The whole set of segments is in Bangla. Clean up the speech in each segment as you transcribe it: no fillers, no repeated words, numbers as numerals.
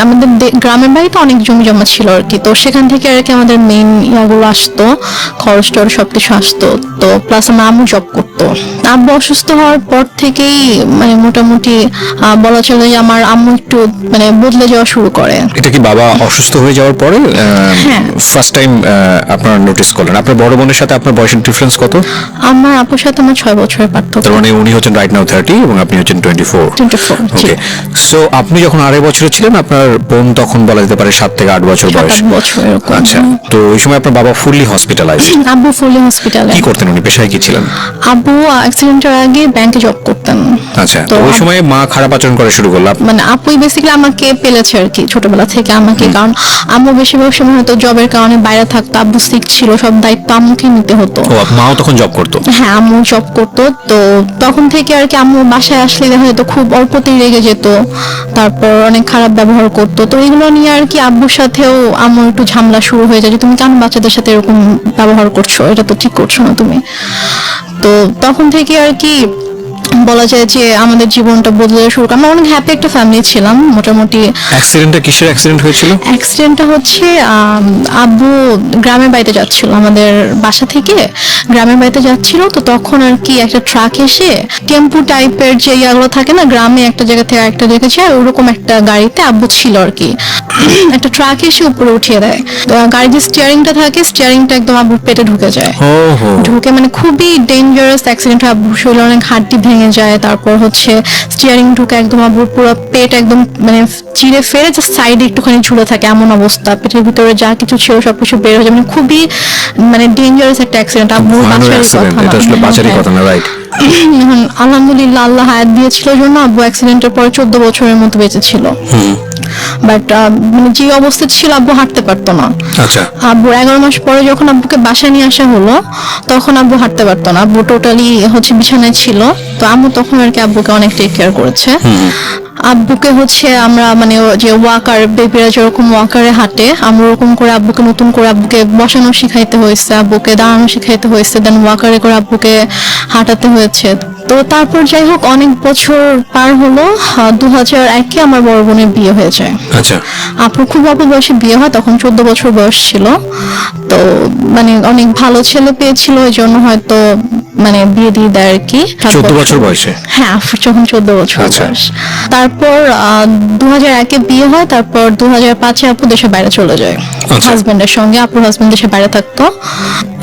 আমাদের গ্রামের বাড়িতে অনেক জমি জমা ছিল আর কি, তো সেখান থেকে আর কি আমাদের মেইন ইয়াগুলো আসতো, খরচ টরচ সবকিছু আসতো। তো প্লাস আমার আম্মু জব করতো। আব্বু অসুস্থ হওয়ার পর থেকেই মানে মোটামুটি বলা চলে যে আমার আম্মু একটু মানে বদলে যাওয়া শুরু করে। এটা কি বাবা অসুস্থ হয়ে যাওয়ার পরে হ্যাঁ। ফার্স্ট টাইম আপনারা নোটিস করলেন? আপনার বড় বোনের সাথে আপনার বয়সের ডিফারেন্স কত? আমার আপুর সাথে আমার 6 বছরের পার্থক্য। তার মানে উনি হচ্ছেন রাইট নাও 30 এবং আপনি হচ্ছেন 24। 24, জি। ওকে, সো আপনি যখন 2.5 বছরের ছিলেন, আপনার বোন তখন বলা যেতে পারে 7 থেকে 8 বছর বয়স। 7 বছর এরকম। আচ্ছা, তো ওই সময় আপনার বাবা ফুললি হসপিটালাইজড? আব্বু ফুলি হসপিটালে। কি করতেন উনি, পেশায় কি ছিলেন? আব্বু অ্যাক্সিডেন্টের আগে ব্যাংকে জব করতেন। আচ্ছা, তো ওই সময় মা খারাপ আচরণ করা শুরু করলো? মানে আপুই বেসিক্যালি আমাকে পেলেছে আর কি ছোটবেলা থেকে আমাকে, কারণ আম্মু বেশিরভাগ সময় হয়তো জবের কারণে বাইরে থাকতো, আব্বু সিক ছিল, সব দায়িত্ব আম্মুকে নিতে হতো। ও, মাও তখন জব করতো? হ্যাঁ, আম্মু জব করতো। তো তখন থেকে আর কি আম্মু বাসায় আসলে দেখা যেত খুব অল্পতেই রেগে যেত, তারপর অনেক খারাপ ব্যবহার করতো। তো এগুলো নিয়ে আর কি আব্বুর সাথেও আম্মুর একটু ঝামেলা শুরু হয়ে যায় যে তুমি কেন বাচ্চাদের সাথে এরকম ব্যবহার করছো, এটা তো ঠিক করছো না তুমি। তো তখন থেকে আর কি বলা যায় যে আমাদের জীবনটা বদলে শুরু করে। আমরা অনেক হ্যাপি একটা ফ্যামিলি ছিলাম মোটামুটি। অ্যাক্সিডেন্টটা কিসের অ্যাক্সিডেন্ট হয়েছিল? অ্যাক্সিডেন্টটা হচ্ছে আব্বু গ্রামের বাড়িতে যাচ্ছিল, আমাদের বাসা থেকে গ্রামের বাড়িতে যাচ্ছিল। তো তখন আর কি একটা ট্রাক এসে টেম্পু টাইপের যে ইয়াগুলো থাকে না, গ্রামে একটা জায়গা থেকে একটা জায়গায় যায়, ওরকম একটা গাড়িতে আব্বু ছিল আর কি। একটা ট্রাক এসে উপরে উঠিয়ে দেয়। তো গাড়ির যে স্টিয়ারিংটা থাকে, স্টিয়ারিংটা একদম আব্বুর পেটে ঢুকে যায়। ঢুকে মানে খুবই ডেঞ্জারাস অ্যাক্সিডেন্ট হয়। আব্বুর শরীরে অনেক হাড্ডি ভেঙে যায়, তারপর হচ্ছে স্টিয়ারিং ঢুকে একদম আব্বুর পুরো পেট একদম মানে চিড়ে ফেরে জাস্ট সাইডে একটুখানি ঝুলে থাকে, এমন অবস্থা। পেটের ভিতরে যা কিছু ছিল সবকিছু বের হয়ে যায়, মানে খুবই মানে ডেঞ্জারাস একটা অ্যাক্সিডেন্ট। আব্বুর বাঁচারই কথা না, রাইট? আলহামদুলিল্লাহ আল্লাহ হায়াত দিয়েছিল জন্য আব্বু অ্যাক্সিডেন্টের পরে 14 বছরের মতো বেঁচে ছিল। বাট মানে যে অবস্থা ছিল আব্বু হাঁটতে পারতো না। আচ্ছা, আব্বুর 11 মাস পরে যখন আব্বুকে বাসায় নিয়ে আসা হলো, তখন আব্বু হাঁটতে পারতো না, আব্বু টোটালি হচ্ছে বিছানায় ছিল। তো আম্মু তখন আর কি আব্বুকে অনেক টেক কেয়ার করেছে। আব্বুকে হচ্ছে আমরা মানে যে ওয়াকার, বেবিরা যেরকম ওয়াকারে হাঁটে, আমরা ওরকম করে আব্বুকে নতুন করে আব্বুকে বসানো শিখাইতে হয়েছে, আব্বুকে দাঁড়ানো শিখাইতে হয়েছে, দেন ওয়াকারে করে আব্বুকে হাঁটাতে হয়েছে। তো তারপর যাই হোক অনেক বছর পার হলো। 2001-এ আমার বড় বোনের বিয়ে হয়ে যায়। আচ্ছা, আপুর খুব অল্প বয়সে বিয়ে হয়, তখন 14 বছর বয়স ছিল। তো মানে অনেক ভালো ছেলে পেয়েছিল, এই জন্য হয়তো মানে বিয়ে দিয়ে দেয় আর কি। 14 বছর বয়সে? হ্যাঁ, আপুর যখন 14 বছর বয়স। তারপর 2001-এ বিয়ে হয়। তারপর 2005-এ আপু দেশের বাইরে চলে যায় হাজবেন্ডের সঙ্গে। আপুর হাজবেন্ড দেশের বাইরে থাকতো।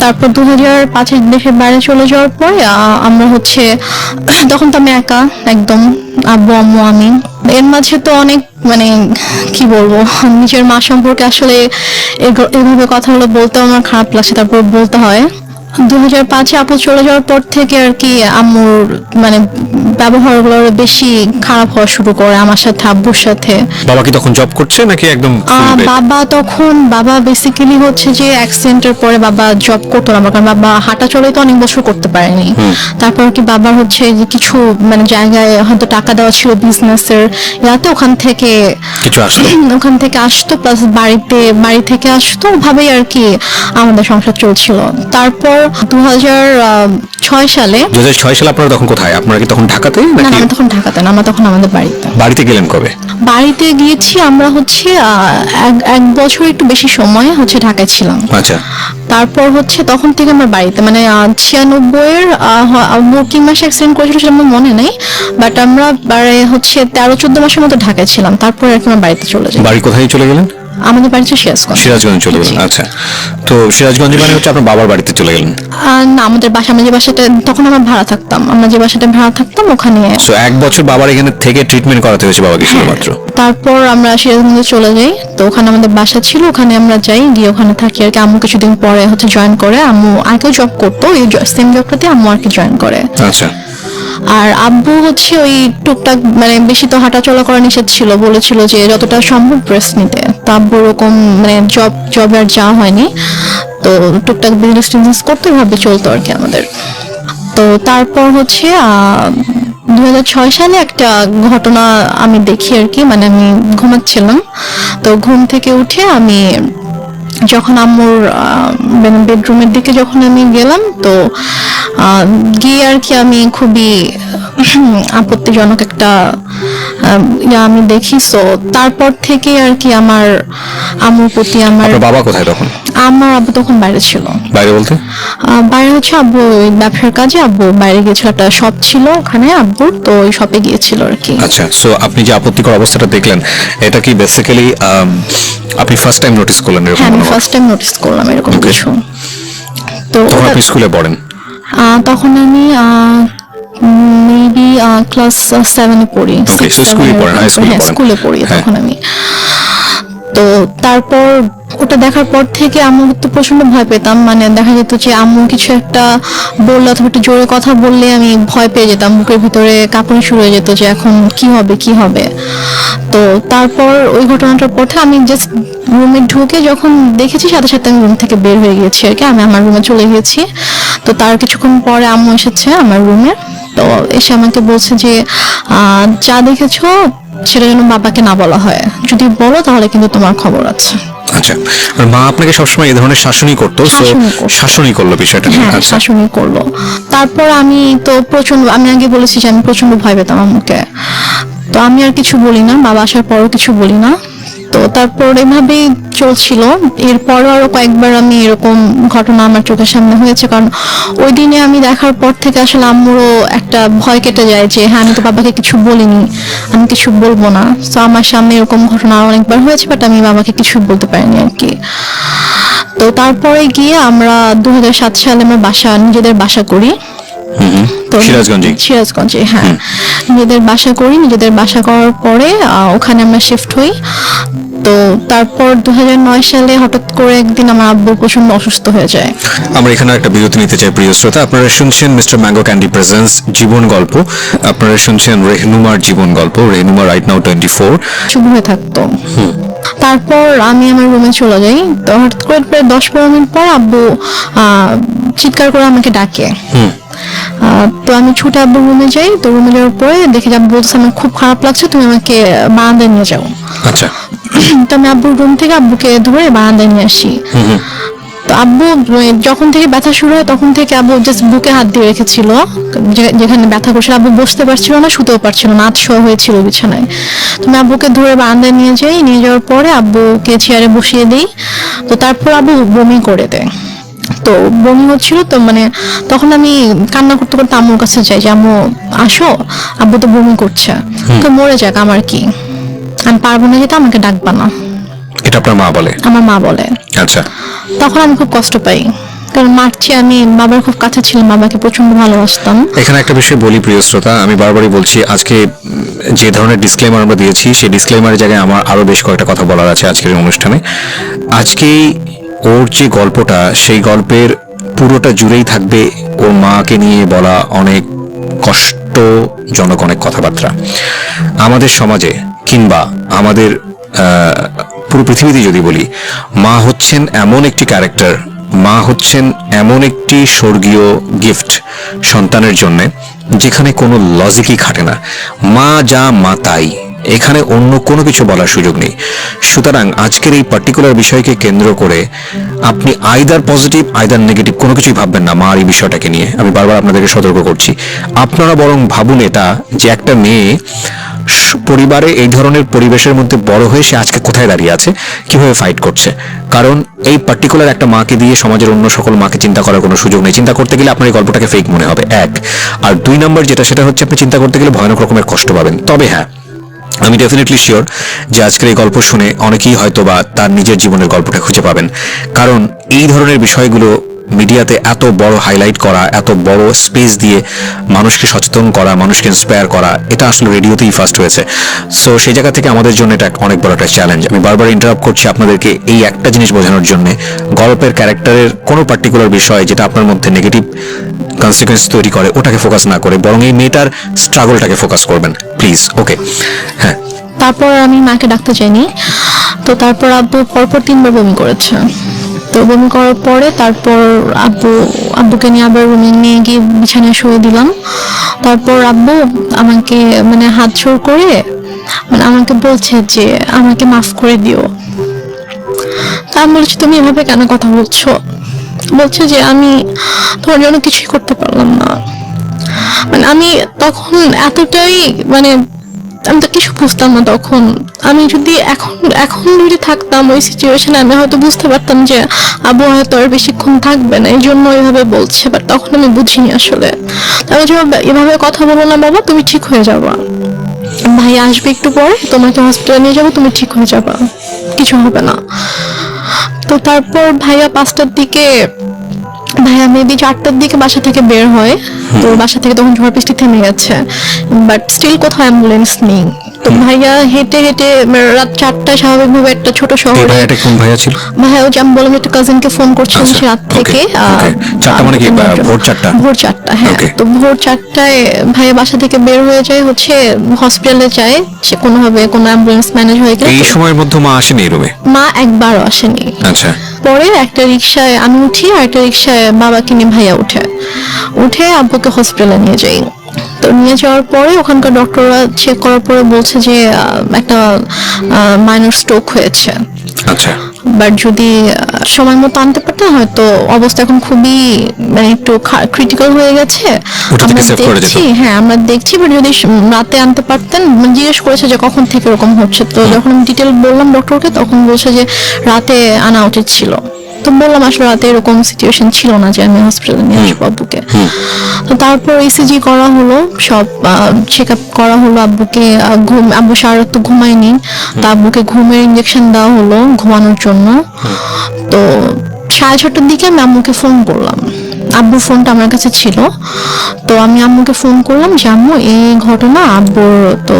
তারপর 2005-এ দেশের বাইরে চলে যাওয়ার পর আমরা হচ্ছে তখন তো আমি একা একদম, আব্বু আম্মু আমি। এর মাঝে তো অনেক মানে কি বলবো, নিজের মা সম্পর্কে আসলে এভাবে কথাগুলো বলতে আমার খারাপ লাগছে, তারপর বলতে হয়। 2005-এ আপু চলে যাওয়ার পর থেকে আর কি আম্মুর মানে ব্যবহারগুলো বেশি খারাপ হওয়া শুরু করে আমার সাথে, আব্বুর সাথে। বাবা কি তখন জব করছে নাকি একদম? বাবা বেসিক্যালি হচ্ছে যে অ্যাক্সিডেন্টের পরে বাবা জব করতো না, কারণ বাবা হাঁটা চলে তো অনেক বছর করতে পারেনি। তারপর কি বাবার হচ্ছে যে কিছু মানে জায়গায় হয়তো টাকা দেওয়া ছিল বিজনেসের ইয়াতে, ওখান থেকে আসতো, প্লাস বাড়ি থেকে আসতো, ভাবেই আর কি আমাদের সংসার চলছিল। তারপর 2006 সালে আপনারা তখন কোথায়? আপনারা কি তখন ঢাকাতে? না, আমরা তখন ঢাকাতে না, আমরা তখন আমাদের বাড়িতে। বাড়িতে গেলেন কবে? বাড়িতে গিয়েছি আমরা হচ্ছে 1 বছর একটু বেশি সময় হচ্ছে ঢাকায় ছিলাম। আচ্ছা, তারপর হচ্ছে তখন থেকে আমার বাড়িতে মানে 96-এর কি মাসে অ্যাক্সিডেন্ট করেছিল সেটা আমার মনে নেই, বাট আমরা হচ্ছে 13-14 মাসের মতো ঢাকায় ছিলাম। তারপর আর কি আমার বাড়িতে চলে যাই। বাড়ি কোথায় চলে গেলেন? আমাদের বাড়ি হচ্ছে সিরাজগঞ্জ চলে গেলেন। আচ্ছা, তো সিরাজগঞ্জে মানে হচ্ছে আপনার বাবার বাড়িতে চলে গেলেন? না, আমাদের বাসা, আমরা যে বাসাটা তখন আমরা ভাড়া থাকতাম, ওখানে। সো 1 বছর বাবার এখানে থেকে ট্রিটমেন্ট করাতে হয়েছে বাবাকে শুধুমাত্র? তারপর আমরা সিরাজগঞ্জে চলে যাই। তো ওখানে আমাদের বাসা ছিল, ওখানে আমরা যাই, গিয়ে ওখানে থাকি আর কি। আম্মু কিছুদিন পরে হচ্ছে জয়েন করে। আম্মু আগেও জব করতো, ওই সেম জবটাতে আম্মু আর কি জয়েন করে। আচ্ছা, আর আব্বু হচ্ছে ওই টুকটাক মানে বেশি তো হাঁটাচলা করা নিষেধ ছিল, বলেছিল যে যতটা সম্ভব রেস্ট নিতে। তো আব্বু ওরকম মানে জব আর যাওয়া হয়নি, তো টুকটাক বিজনেস করতে ভাবে চলতো আর কি আমাদের। তো তারপর হচ্ছে 2006 সালে একটা ঘটনা আমি দেখি আর কি, মানে আমি ঘুমাচ্ছিলাম, তো ঘুম থেকে উঠে আমি যখন আম্মুর বেডরুমের দিকে যখন আমি গেলাম, তো গিয়ে আর কি আমি খুবই আপত্তিজনক একটা আমি দেখি। সো তারপর থেকে আর কি আমার আম্মুর প্রতি আমার আপনার বাবা কোথায় তখন? আমার আব্বু তখন বাইরে ছিল। বাইরে বলতে? বাইরে হচ্ছে আব্বু ওই ব্যবসার কাজে আব্বু বাইরে গিয়েছিল, একটা শপ ছিল ওখানে আব্বুর, তো ওই শপে গিয়েছিল আর কি। আচ্ছা, সো আপনি যে আপত্তিকর অবস্থাটা দেখলেন, এটা কি বেসিক্যালি আপনি ফার্স্ট টাইম নোটিস করলেন এরকম হ্যাঁ, আমি কোনো? ফার্স্ট টাইম নোটিস করলাম এরকম Okay. কিছু। তো তখন ওটা- আপনি স্কুলে পড়েন? তখন আমি মেবি ক্লাস 7-এ পড়ি। Okay, 6, so 7 স্কুলে পড়েন, high school-এ হ্যাঁ, পড়েন। স্কুলে পড়ি হ্যাঁ। তখন আমি। তো তারপর ওটা দেখার পর থেকে আম্মু তো প্রচন্ড ভয় পেতাম, মানে দেখা যেত যে আম্মু কিছু একটা বললে অথবা একটু জোরে কথা বললে আমি ভয় পেয়ে যেতাম, বুকের ভিতরে কাঁপুনি শুরু হয়ে যেত যে এখন কি হবে কি হবে। তো তারপর ওই ঘটনাটার পর থেকে আমি জাস্ট রুমে ঢুকে যখন দেখেছি সাথে সাথে আমি রুম থেকে বের হয়ে গিয়েছি আর কি, আমি আমার রুমে চলে গিয়েছি। তো তার কিছুক্ষণ পরে আম্মু এসেছে আমার রুমে, তো এসে আমাকে বলছে যে যা দেখেছো সেটা যেন বাবাকে না বলা হয়, যদি বলো তাহলে কিন্তু তোমার খবর আছে। আচ্ছা, আর মা আপনাকে সবসময় এই ধরনের শাসনই করতো, সো শাসনই করতো। শাসনই করলো বিষয়টা নিয়ে। হ্যাঁ, আচ্ছা, শাসনই করলো। তারপর আমি তো প্রচন্ড, আমি আগে বলেছি যে আমি প্রচন্ড ভয় পেতাম আম্মুকে, তো আমি আর কিছু বলি না, বাবা আসার পরও কিছু বলি না। তো তারপর এভাবেই চলছিল। এরপরও আরো কয়েকবার আমি এরকম ঘটনা আমার চোখের সামনে হয়েছে, কারণ ওই দিনে আমি দেখার পর থেকে আসলে আম্মুরও একটা ভয় কেটে যায় যে হ্যাঁ আমি তো বাবাকে কিছু বলিনি, আমি কিছু বলবো না। তো আমার সামনে এরকম ঘটনা আরো অনেকবার হয়েছে, বাট আমি বাবাকে কিছু বলতে পারিনি আর কি। তো তারপরে গিয়ে আমরা 2007 সালে আমরা নিজেদের বাসা করি। তো সিরাজগঞ্জে? সিরাজগঞ্জে, হ্যাঁ। নিজেদের বাসা করি, নিজেদের বাসা করার পরে ওখানে আমরা শিফট হই। তো তারপর 2009 সালে হঠাৎ করে একদিন আমার আব্বু প্রচন্ড অসুস্থ হয়ে যায়। আমরা এখানে একটা বিরতি নিতে চাই প্রিয় শ্রোতা। আপনারা শুনছেন মিস্টার ম্যাঙ্গো ক্যান্ডি প্রেজেন্স জীবন গল্প। আপনারা শুনছেন রেহনুমার জীবন গল্প। Rehnuma right now 24। চুপ হয়ে থাকতো। তারপর আমি আমার রুমে চলে যাই। তো হঠাৎ করে প্রায় 10-12 মিনিট পর আব্বু চিৎকার করে আমাকে ডাকে। তো আমি ছুটে আব্বুর রুমে যাই। তো রুমে যাওয়ার পরে দেখি যে আব্বু বলছে আমার খুব খারাপ লাগছে, তুমি আমাকে বারান্দায় নিয়ে যাও। আচ্ছা, তো আমি আব্বুর রুম থেকে আব্বুকে ধরে বারান্দায় নিয়ে আসি। তো আব্বু যখন থেকে ব্যথা শুরু হয় তখন থেকে আব্বু জাস্ট বুকে হাত দিয়ে রেখেছিল, যেখানে ব্যথা করছিল। আব্বু বসতে পারছিল না, শুতেও পারছিল না, আধশোয়া হয়েছিল বিছানায়। তো আমি আব্বুকে ধরে বারান্দায় নিয়ে যাই, নিয়ে যাওয়ার পরে আব্বুকে চেয়ারে বসিয়ে দিই। তো তারপর আব্বু বমি করে দেয়। তো বমি হচ্ছিল, তো মানে তখন আমি কান্না করতে করতে আম্মুর কাছে যাই যে আম্মু আসো, আব্বু তো বমি করছে, তো মরে যাক আমার কি, আমি পারবো না যেতে, আমাকে ডাকবা না। এটা আপনার মা বলে? আমার মা বলে। আচ্ছা, তখন আমি খুব কষ্ট পাই, কারণ মার চেয়ে আমি বাবার খুব কাছে ছিলাম, বাবাকে প্রচন্ড ভালোবাসতাম। এখানে একটা বিষয় বলি প্রিয় শ্রোতা, আমি বারবারই বলছি, আজকে যে ধরনের ডিসক্লেমার আমরা দিয়েছি সেই ডিসক্লেমারের জায়গায় আমার আরো বেশ কয়েকটা কথা বলার আছে আজকের এই অনুষ্ঠানে। আজকে ওর যে গল্পটা, সেই গল্পের পুরোটা জুড়েই থাকবে ওর মাকে নিয়ে বলা অনেক কষ্টজনক অনেক কথাবার্তা। আমাদের সমাজে কিংবা আমাদের পুরো পৃথিবীতে যদি বলি, মা হচ্ছেন এমন একটি ক্যারেক্টার, মা হচ্ছেন এমন একটি স্বর্গীয় গিফট সন্তানের জন্য, যেখানে কোনো লজিকই খাটে না। মা যা মা তাই, এখানে অন্য কোনো কিছু বলার সুযোগ নেই। সুতরাং আজকের এই পার্টিকুলার বিষয়কে কেন্দ্র করে আপনি আইদার পজিটিভ আইদার নেগেটিভ কোনো কিছুই ভাববেন না মার এই বিষয়টাকে নিয়ে। আমি বারবার আপনাদেরকে সতর্ক করছি। আপনারা বরং ভাবুন এটা, যে একটা মেয়ে পরিবারে এই ধরনের পরিবেশের মধ্যে বড় হয়ে সে আজকে কোথায় দাঁড়িয়ে আছে, কিভাবে ফাইট করছে। কারণ এই পার্টিকুলার একটা মাকে দিয়ে সমাজের অন্য সকল মাকে চিন্তা করার কোনো সুযোগ নেই। চিন্তা করতে গেলে আপনার এই গল্পটাকে ফেক মনে হবে, এক। আর 2 নম্বর যেটা, সেটা হচ্ছে আপনি চিন্তা করতে গেলে ভয়ানক রকমের কষ্ট পাবেন। তবে হ্যাঁ, আমি ডেফিনেটলি শিওর যে আজকের এই গল্প শুনে অনেকেই হয়তো বা তার নিজের জীবনের গল্পটা খুঁজে পাবেন। কারণ এই ধরনের বিষয়গুলো মিডিয়াতে এত বড় হাইলাইট করা, এত বড় স্পেস দিয়ে মানুষকে সচেতন করা, মানুষকে ইন্সপায়ার করা, এটা আসলে রেডিওতেই ফার্স্ট হয়েছে। সো সেই জায়গা থেকে আমাদের জন্য এটা অনেক বড় একটা চ্যালেঞ্জ। আমি বারবার ইন্টারাপ্ট করছি আপনাদেরকে এই একটা জিনিস বোঝানোর জন্য, গল্পের ক্যারেক্টারের কোনো পার্টিকুলার বিষয় যেটা আপনার মধ্যে নেগেটিভ কনসিকুয়েন্স তৈরি করে ওটাকে ফোকাস না করে বরং এই মেয়েটার স্ট্রাগলটাকে ফোকাস করবেন প্লিজ। ওকে, হ্যাঁ। তারপর আমি মাকে ডাকতে চাইনি। তো তারপর আব্বু পরপর 3বার বমি করেছে। তো বমি করার পরে তারপর আব্বুকে নিয়ে আবার রুমে নিয়ে গিয়ে বিছানায় শুয়ে দিলাম। তারপর আব্বু আমাকে মানে হাত জোড় করে মানে আমাকে বলছে যে আমাকে মাফ করে দিও। তা আমি বলছি তুমি এভাবে কেন কথা বলছো? বলছে যে আমি তোমার জন্য কিছুই করতে পারলাম না। মানে আমি তখন এতটাই মানে আমি তো কিছু বুঝতাম না তখন। আমি যদি এখন এখন যদি থাকতাম ওই সিচুয়েশনে, আমি হয়তো বুঝতে পারতাম যে আবু হয়তো আর বেশিক্ষণ থাকবে না, এই জন্য এভাবে বলছে। বাট তখন আমি বুঝিনি আসলে। আমি যে এভাবে কথা বলো না বাবা, তুমি ঠিক হয়ে যাবা, ভাই আসবে একটু পরে, তোমাকে হসপিটালে নিয়ে যাবো, তুমি ঠিক হয়ে যাবা, কিছু হবে না। তো তারপর ভাইয়া 5টার দিকে, ভাইয়া মেবি 4টার দিকে বাসা থেকে বের হয়। তো বাসা থেকে তখন ঝড় বৃষ্টি থেমে গেছে, বাট স্টিল কোথাও অ্যাম্বুলেন্স নেই। তো ভাইয়া হেঁটে হেঁটে রাত 4টায় স্বাভাবিকভাবে একটা ছোট এই শহরে, ভাইয়াটা কোন ভাইয়া ছিল? ভাইয়া ওই যে আমি বললাম একটা কাজিনকে ফোন করছিলাম আচ্ছা, সে রাত okay, থেকে। okay. 4টা মানে কি, ভোর 4টা? ভোর 4টা, হ্যাঁ। Okay. তো ভোর 4টায় ভাইয়া বাসা থেকে বের হয়ে যায়, হচ্ছে হসপিটালে যায়। সে কোনোভাবে কোনো অ্যাম্বুলেন্স ম্যানেজ হয়ে গেলে, এই সময়ের মধ্যে মা আসেনি এই রুমে? মা একবারও আসেনি। আচ্ছা, পরে একটা রিক্সায় আমি উঠি, আর একটা রিক্সায় বাবাকে নিয়ে ভাইয়া উঠে আব্বুকে হসপিটালে নিয়ে যাই। তো নিয়ে যাওয়ার পরে ওখানকার ডক্টররা চেক করার পরে বলছে যে একটা মাইনর স্ট্রোক হয়েছে। আচ্ছা। বাট যদি সময় মতো আনতে পারতেন, হয়তো অবস্থা এখন খুবই মানে একটু ক্রিটিক্যাল হয়ে গেছে। ওটা থেকে আমরা save করা যেত। দেখছি, হ্যাঁ আমরা দেখছি, বাট যদি রাতে আনতে পারতেন। মানে জিজ্ঞেস করেছে যে কখন থেকে এরকম হচ্ছে। তো যখন আমি ডিটেল বললাম ডক্টরকে, তখন বলছে যে রাতে আনা উচিত ছিল। তো বললাম আসলে রাতে এরকম সিচুয়েশন ছিল না যে আমি হসপিটালে নিয়ে আসবো আব্বুকে। তো তারপর ইসিজি করা হলো, সব চেক আপ করা হলো আব্বুকে। আব্বু সারা রাত তো ঘুমায়নি, তো আব্বুকে ঘুমের ইঞ্জেকশন দেওয়া হলো ঘুমানোর জন্য। তো 6:30টার দিকে আমি আম্মুকে ফোন করলাম, আব্বুর ফোনটা আমার কাছে ছিল। তো আমি আম্মুকে ফোন করলাম যে আম্মু এই ঘটনা, আব্বুর তো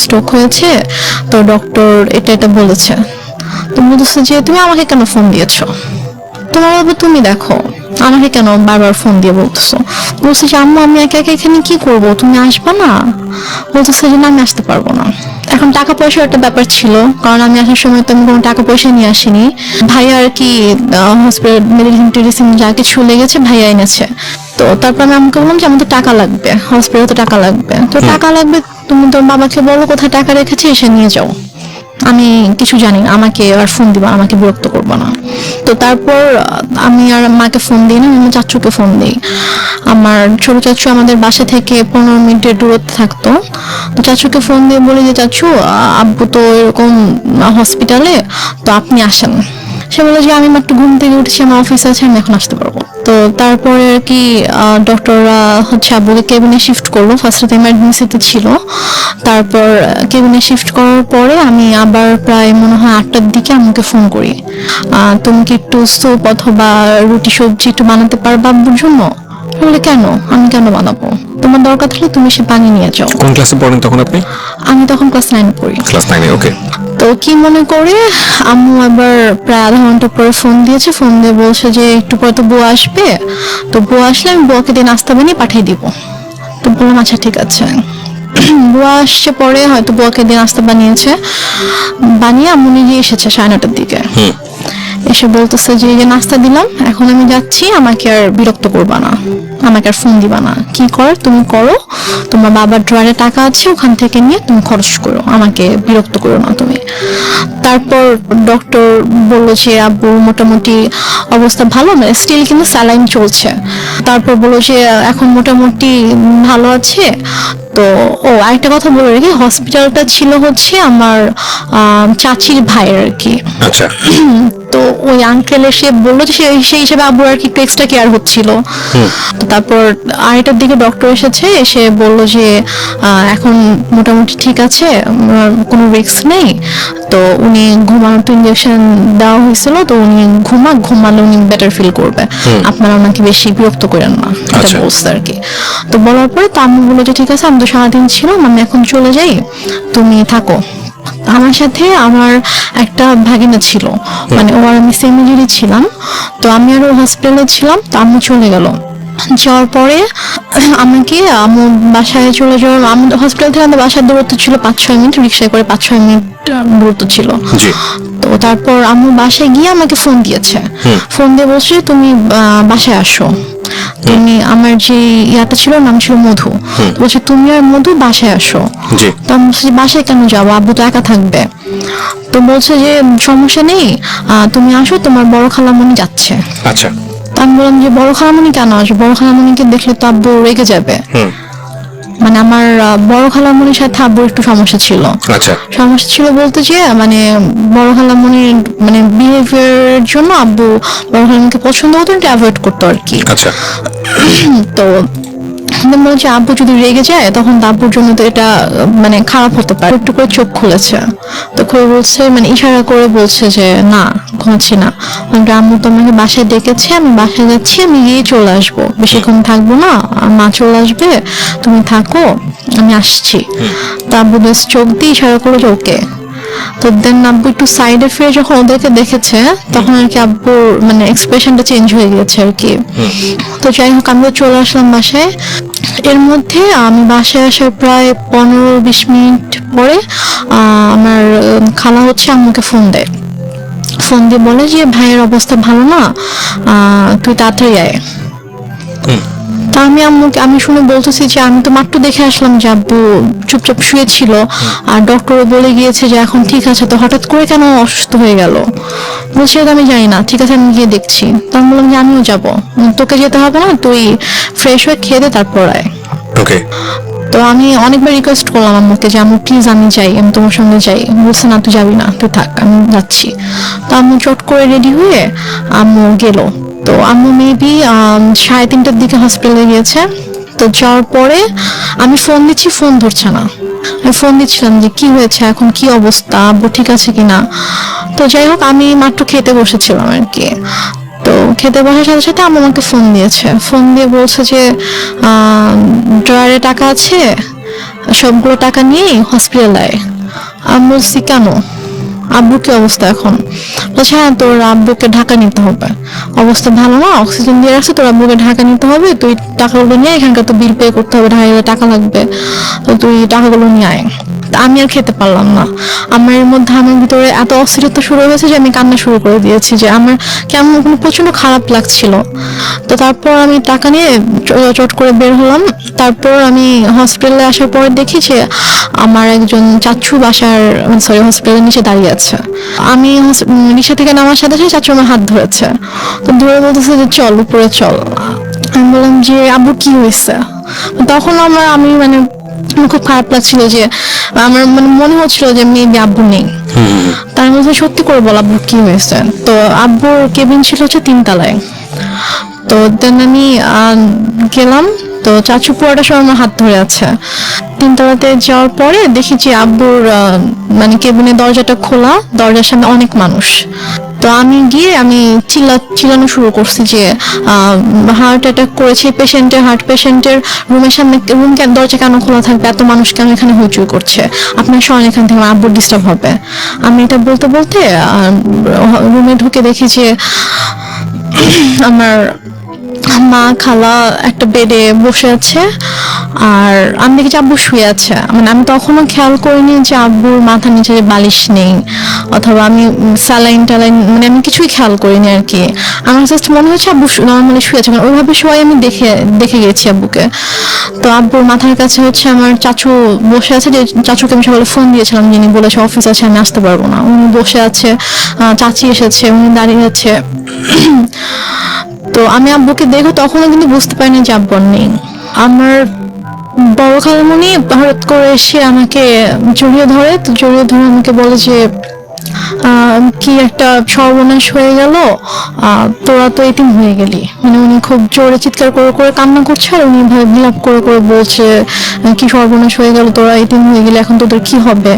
স্ট্রোক হয়েছে, তো ডক্টর এটা এটা বলেছে। তো বলতেছে যে তুমি আমাকে কেন ফোন দিয়েছো, তোমার বাবা তুমি দেখো, আমাকে কেন বারবার ফোন দিয়ে বলতেছো। বলছে যে আম্মু আমি একা একা এখানে কি করব, তুমি আসবা না? বলতেছে যে না আমি আসতে পারবো না। এখন টাকা পয়সার একটা ব্যাপার ছিল, কারণ আমি আসার সময় তো আমি কোনো টাকা পয়সা নিয়ে আসিনি। ভাইয়া আর কি হসপিটাল মেডিসিন টেডিসিন যা কিছু লেগেছে ভাইয়া এনেছে। তো তারপর আমি আমাকে বললাম যে আমাদের টাকা লাগবে, হসপিটালে তো টাকা লাগবে। তো টাকা লাগবে, তুমি তোর বাবাকে বলো কোথায় টাকা রেখেছে, এসে নিয়ে যাও, আমি কিছু জানি না, আমাকে আর ফোন দিবা, আমাকে বিরক্ত করবো না। তো তারপর আমি আর মাকে ফোন দিই না, আমি আমার চাচুকে ফোন দিই। আমার ছোট চাচু আমাদের বাসা থেকে 15 মিনিটের দূরত্বে থাকতো। তো চাচুকে ফোন দিয়ে বলি যে চাচু আব্বু তো এরকম হসপিটালে, তো আপনি আসেন। সে বলে যে আমি মাত্র ঘুম থেকে উঠেছি, আমার অফিস আছে, আমি এখন আসতে পারবো। তো তারপরে আর কি ডক্টররা হচ্ছে আব্বুকে কেবিনে শিফট করলো। ফার্স্টে এমার্জেন্সিতে ছিল, তারপর কেবিনে শিফট করার পরে আমি আবার প্রায় মনে হয় 8টার দিকে আমাকে ফোন করি, তুমি কি একটু স্যুপ অথবা রুটি সবজি একটু বানাতে পারবা আব্বুর জন্য? বলে কেন, আমি কেন বানাবো, তোমার দরকার থাকলে তুমি সে পানি নিয়ে যাও। কোন ক্লাসে পড়েন তখন আপনি? আমি তখন ক্লাস 9 পড়ি। ক্লাস 9-এ, ওকে। তো কি মনে করে আম্মু আবার প্রায় আধা ঘন্টা পরে ফোন দিয়েছে, ফোন দিয়ে বলছে যে একটু পরে তো বউ আসবে, তো বউ আসলে আমি বউকে দিয়ে নাস্তা বানিয়ে পাঠিয়ে দিব। তো বললাম আচ্ছা ঠিক আছে। বুয়া আসছে পরে, হয়তো বুয়াকে দিয়ে নাস্তা বানিয়েছে, বানিয়ে আম্মু নিজে এসেছে 9:30টার দিকে। এসে বলতেছে যে এই যে নাস্তা দিলাম, এখন আমি যাচ্ছি, আমাকে আর বিরক্ত করবা না, আমাকে আর ফোন দিবা না, কি কর তুমি করো, তোমার বাবার ড্রয়ারে টাকা আছে, ওখান থেকে নিয়ে তুমি খরচ করো, আমাকে বিরক্ত করো না তুমি। তারপর ডক্টর বললো যে আব্বু মোটামুটি অবস্থা ভালো না, স্টিল কিন্তু স্যালাইন চলছে। তারপর বললো যে এখন মোটামুটি ভালো আছে। তো আরেকটা কথা বলে রেখে, হসপিটালটা ছিল হচ্ছে আমার চাচির ভাইয়ের আর কি। আচ্ছা। তো ওই আঙ্কেল এসে বললো যে সেই হিসেবে আব্বুর আর কি একটু এক্সট্রা কেয়ার হচ্ছিল। তো তারপর 2:30টার দিকে ডক্টর এসেছে, এসে বললো যে এখন মোটামুটি ঠিক আছে, কোনো রিস্ক নেই। তো উনি ঘুমানোর তো ইঞ্জেকশন দেওয়া হয়েছিল, তো উনি ঘুমালে উনি বেটার ফিল করবে, আপনারা ওনাকে বেশি বিরক্ত করেন না, এটা বলছে আর কি। তো বলার পরে তো আমি বললো যে ঠিক আছে, আমি তো সারাদিন ছিলাম, আমি এখন চলে যাই, তুমি থাকো। আমার সাথে আমার একটা ভাগিনা ছিল, মানে ও আর আমি সেম এজেরই ছিলাম। তো আমি আর হসপিটালে ছিলাম, তো আম্মু চলে গেল। যাওয়ার পরে আমাকে আম্মু বাসায় চলে যাওয়ার, আমি হসপিটাল থেকে আমাদের বাসার দূরত্ব ছিল 5-6 মিনিট, রিক্সায় করে 5-6 মিনিট দূরত্ব ছিল। তো তারপর আম্মু বাসায় গিয়ে আমাকে ফোন দিয়েছে, ফোন দিয়ে বলছে তুমি বাসায় আসো, তুমি আমার যে ইয়াটা ছিল নাম ছিল মধু, বলছে তুমি আর মধু বাসায় আসো। তো আমি বলছি বাসায় কেন যাবো, আব্বু তো একা থাকবে। তো বলছে যে সমস্যা নেই, তুমি আসো, তোমার বড় খালামণি যাচ্ছে। আচ্ছা। আমি বললাম যে বড় খালামণি কেন আসবে, বড় খালামণিকে দেখলে তো আব্বু রেগে যাবে। মানে আমার বড় খালামণির সাথে আব্বুর একটু সমস্যা ছিল। আচ্ছা। সমস্যা ছিল বলতে যে মানে বড় খালামণির মানে বিহেভিয়ারের জন্য আব্বু বড় খালামণিকে পছন্দ হতো, এটা অ্যাভয়েড করতো আর কি। আচ্ছা। তো মনে হচ্ছে আব্বু যদি রেগে যায় তখন তো আব্বুর জন্য তো এটা মানে খারাপ হতে পারে। একটু করে চোখ খুলেছে, তো খুলে বলছে মানে ইশারা করে বলছে যে না ঘুমাচ্ছি না, আম্মু তোমাকে বাসায় ডেকেছে, আমি বাসায় যাচ্ছি, আমি গিয়ে চলে আসবো, বেশিক্ষণ থাকবো না, আর মা চলে আসবে, তুমি থাকো, আমি আসছি। তো আব্বু বেশ চোখ দিয়ে ইশারা করে ওকে। তো দেন আব্বু একটু সাইডে ফিরে যখন ওদেরকে দেখেছে তখন আর কি আব্বুর মানে এক্সপ্রেশনটা চেঞ্জ হয়ে গেছে আর কি। তো যাই হোক আমি তো চলে আসলাম বাসায়। এর মধ্যে আমি বাসায় আসার প্রায় 15-20 মিনিট পরে আমার খালা হচ্ছে আম্মুকে ফোন দেয়। ফোন দিয়ে বলে যে ভাইয়ের অবস্থা ভালো না, তুই তাড়াতাড়ি আয়। তা আমি শুনে বলতেছি যে আমি তো মাত্র দেখে আসলাম যে আব্বু চুপচাপ শুয়েছিল, আর ডক্টরও বলে গিয়েছে যে এখন ঠিক আছে, তো হঠাৎ করে কেন অসুস্থ হয়ে গেল? বলছি তো আমি জানি না, ঠিক আছে আমি গিয়ে দেখছি। তো আমি বললাম যে আমিও যাবো, তোকে যেতে হবে না, তুই ফ্রেশ হয়ে খেয়ে দে তারপর আয়। ওকে। তো আমি অনেকবার রিকোয়েস্ট করলাম আম্মুকে যে আম্মু প্লিজ আমি যাই, আমি তোমার সঙ্গে যাই। বলছে না তুই যাবি না, তুই থাক, আমি যাচ্ছি। তো আম্মু চট করে রেডি হয়ে আম্মু গেল। তো আম্মু মেবি 3:30টার দিকে হসপিটালে গিয়েছে। তো যাওয়ার পরে আমি ফোন দিচ্ছি, ফোন ধরছে না। আমি ফোন দিচ্ছিলাম যে কি হয়েছে, এখন কি অবস্থা, আব্বু ঠিক আছে কিনা। তো যাই হোক আমি মাত্র খেতে বসেছিলাম আর কি। তো খেতে বসার সাথে সাথে আম্মু আমাকে ফোন দিয়েছে, ফোন দিয়ে বলছে যে ড্রয়ারে টাকা আছে, সবগুলো টাকা নিয়ে হসপিটালে আয়। আমি বলছি কেন, আব্বুর কি অবস্থা এখন? বলছে হ্যাঁ তোর আব্বুকে ঢাকা নিতে হবে, অবস্থা ভালো না, অক্সিজেন দিয়ে রাখছে, তোর আব্বুকে ঢাকা নিতে হবে, তুই টাকাগুলো নিয়ে, এখানকার তো বিল পে করতে হবে, ঢাকা গেলে টাকা লাগবে, তো তুই টাকাগুলো নিয়ে আয়। আমি আর খেতে পারলাম না। আমার এর মধ্যে আমার ভিতরে এত অস্থিরতা শুরু হয়েছে যে আমি কান্না শুরু করে দিয়েছি, যে আমার কেমন প্রচন্ড খারাপ লাগছিল। তো তারপর আমি টাকা নিয়ে চট করে বের হলাম। তারপর আমি হসপিটালে আসার পরে দেখি যে আমার একজন চাচু বাসার সরি হসপিটালের নিচে দাঁড়িয়ে আছে। আমি রিক্সা থেকে নামার সাথে সাথে চাচু আমার হাত ধরেছে, তো ধরে বলতেছে যে চল উপরে চল। আমি বললাম যে আব্বু কি হয়েছে? তখন আমি মানে আমার খুব খারাপ লাগছিল, যে আমার মানে মনে হচ্ছিল যে মেবি আব্বু নেই। তার মধ্যে সত্যি করে বল আব্বুর কি হয়েছে। তো আব্বুর কেবিন ছিল হচ্ছে 3 তলায়। তো দেন আমি গেলাম, তো চাচু পুরোটা সময় আমার হাত ধরে আছে। 3 তলাতে যাওয়ার পরে দেখি যে আব্বুর মানে কেবিনের দরজাটা খোলা, দরজার সামনে অনেক মানুষ। তো আমি গিয়ে আমি চিল্লানো শুরু করছি যে হার্ট অ্যাটাক করেছে পেশেন্টের, হার্ট পেশেন্টের রুমের সামনে, রুম দরজা কেন খোলা থাকবে, এত মানুষ কেন এখানে হইচই করছে, আপনার সবাই এখান থেকে, আমার আব্বুর ডিস্টার্ব হবে। আমি এটা বলতে বলতে রুমে ঢুকে দেখি যে আমার মা খালা একটা বেডে বসে আছে, আর আমি দেখি যে আব্বু শুয়ে আছে। মানে আমি তখনও খেয়াল করিনি যে আব্বুর মাথার নিচে যে বালিশ নেই, অথবা আমি স্যালাইন টালাইন মানে আমি কিছুই খেয়াল করিনি আর কি। আমার জাস্ট মনে হচ্ছে আব্বু নর্মালি শুয়ে আছে, ওইভাবে সবাই আমি দেখে গেছি আব্বুকে। তো আব্বুর মাথার কাছে হচ্ছে আমার চাচু বসে আছে, যে চাচুকে আমি সকালে ফোন দিয়েছিলাম, যিনি বলেছে অফিস আছে আমি আসতে পারবো না, উনি বসে আছে। চাচি এসেছে, উনি দাঁড়িয়ে আছে। তো আমি আব্বুকে দেখো তখনও কিন্তু বুঝতে পারিনি যে আব্বু নেই। আমার বড় খালামণি হঠাৎ করে এসে আমাকে জড়িয়ে ধরে, তো জড়িয়ে ধরে আমাকে বলে যে কি একটা সর্বনাশ হয়ে গেল, তোরা তো এতিম হয়ে গেলি। মানে উনি খুব জোরে চিৎকার করে করে কান্না করছে, আর উনি ভাবে বিলাপ করে করে বলছে কি সর্বনাশ হয়ে গেল, তোরা এতিম হয়ে গেলি, এখন তোদের কি হবে।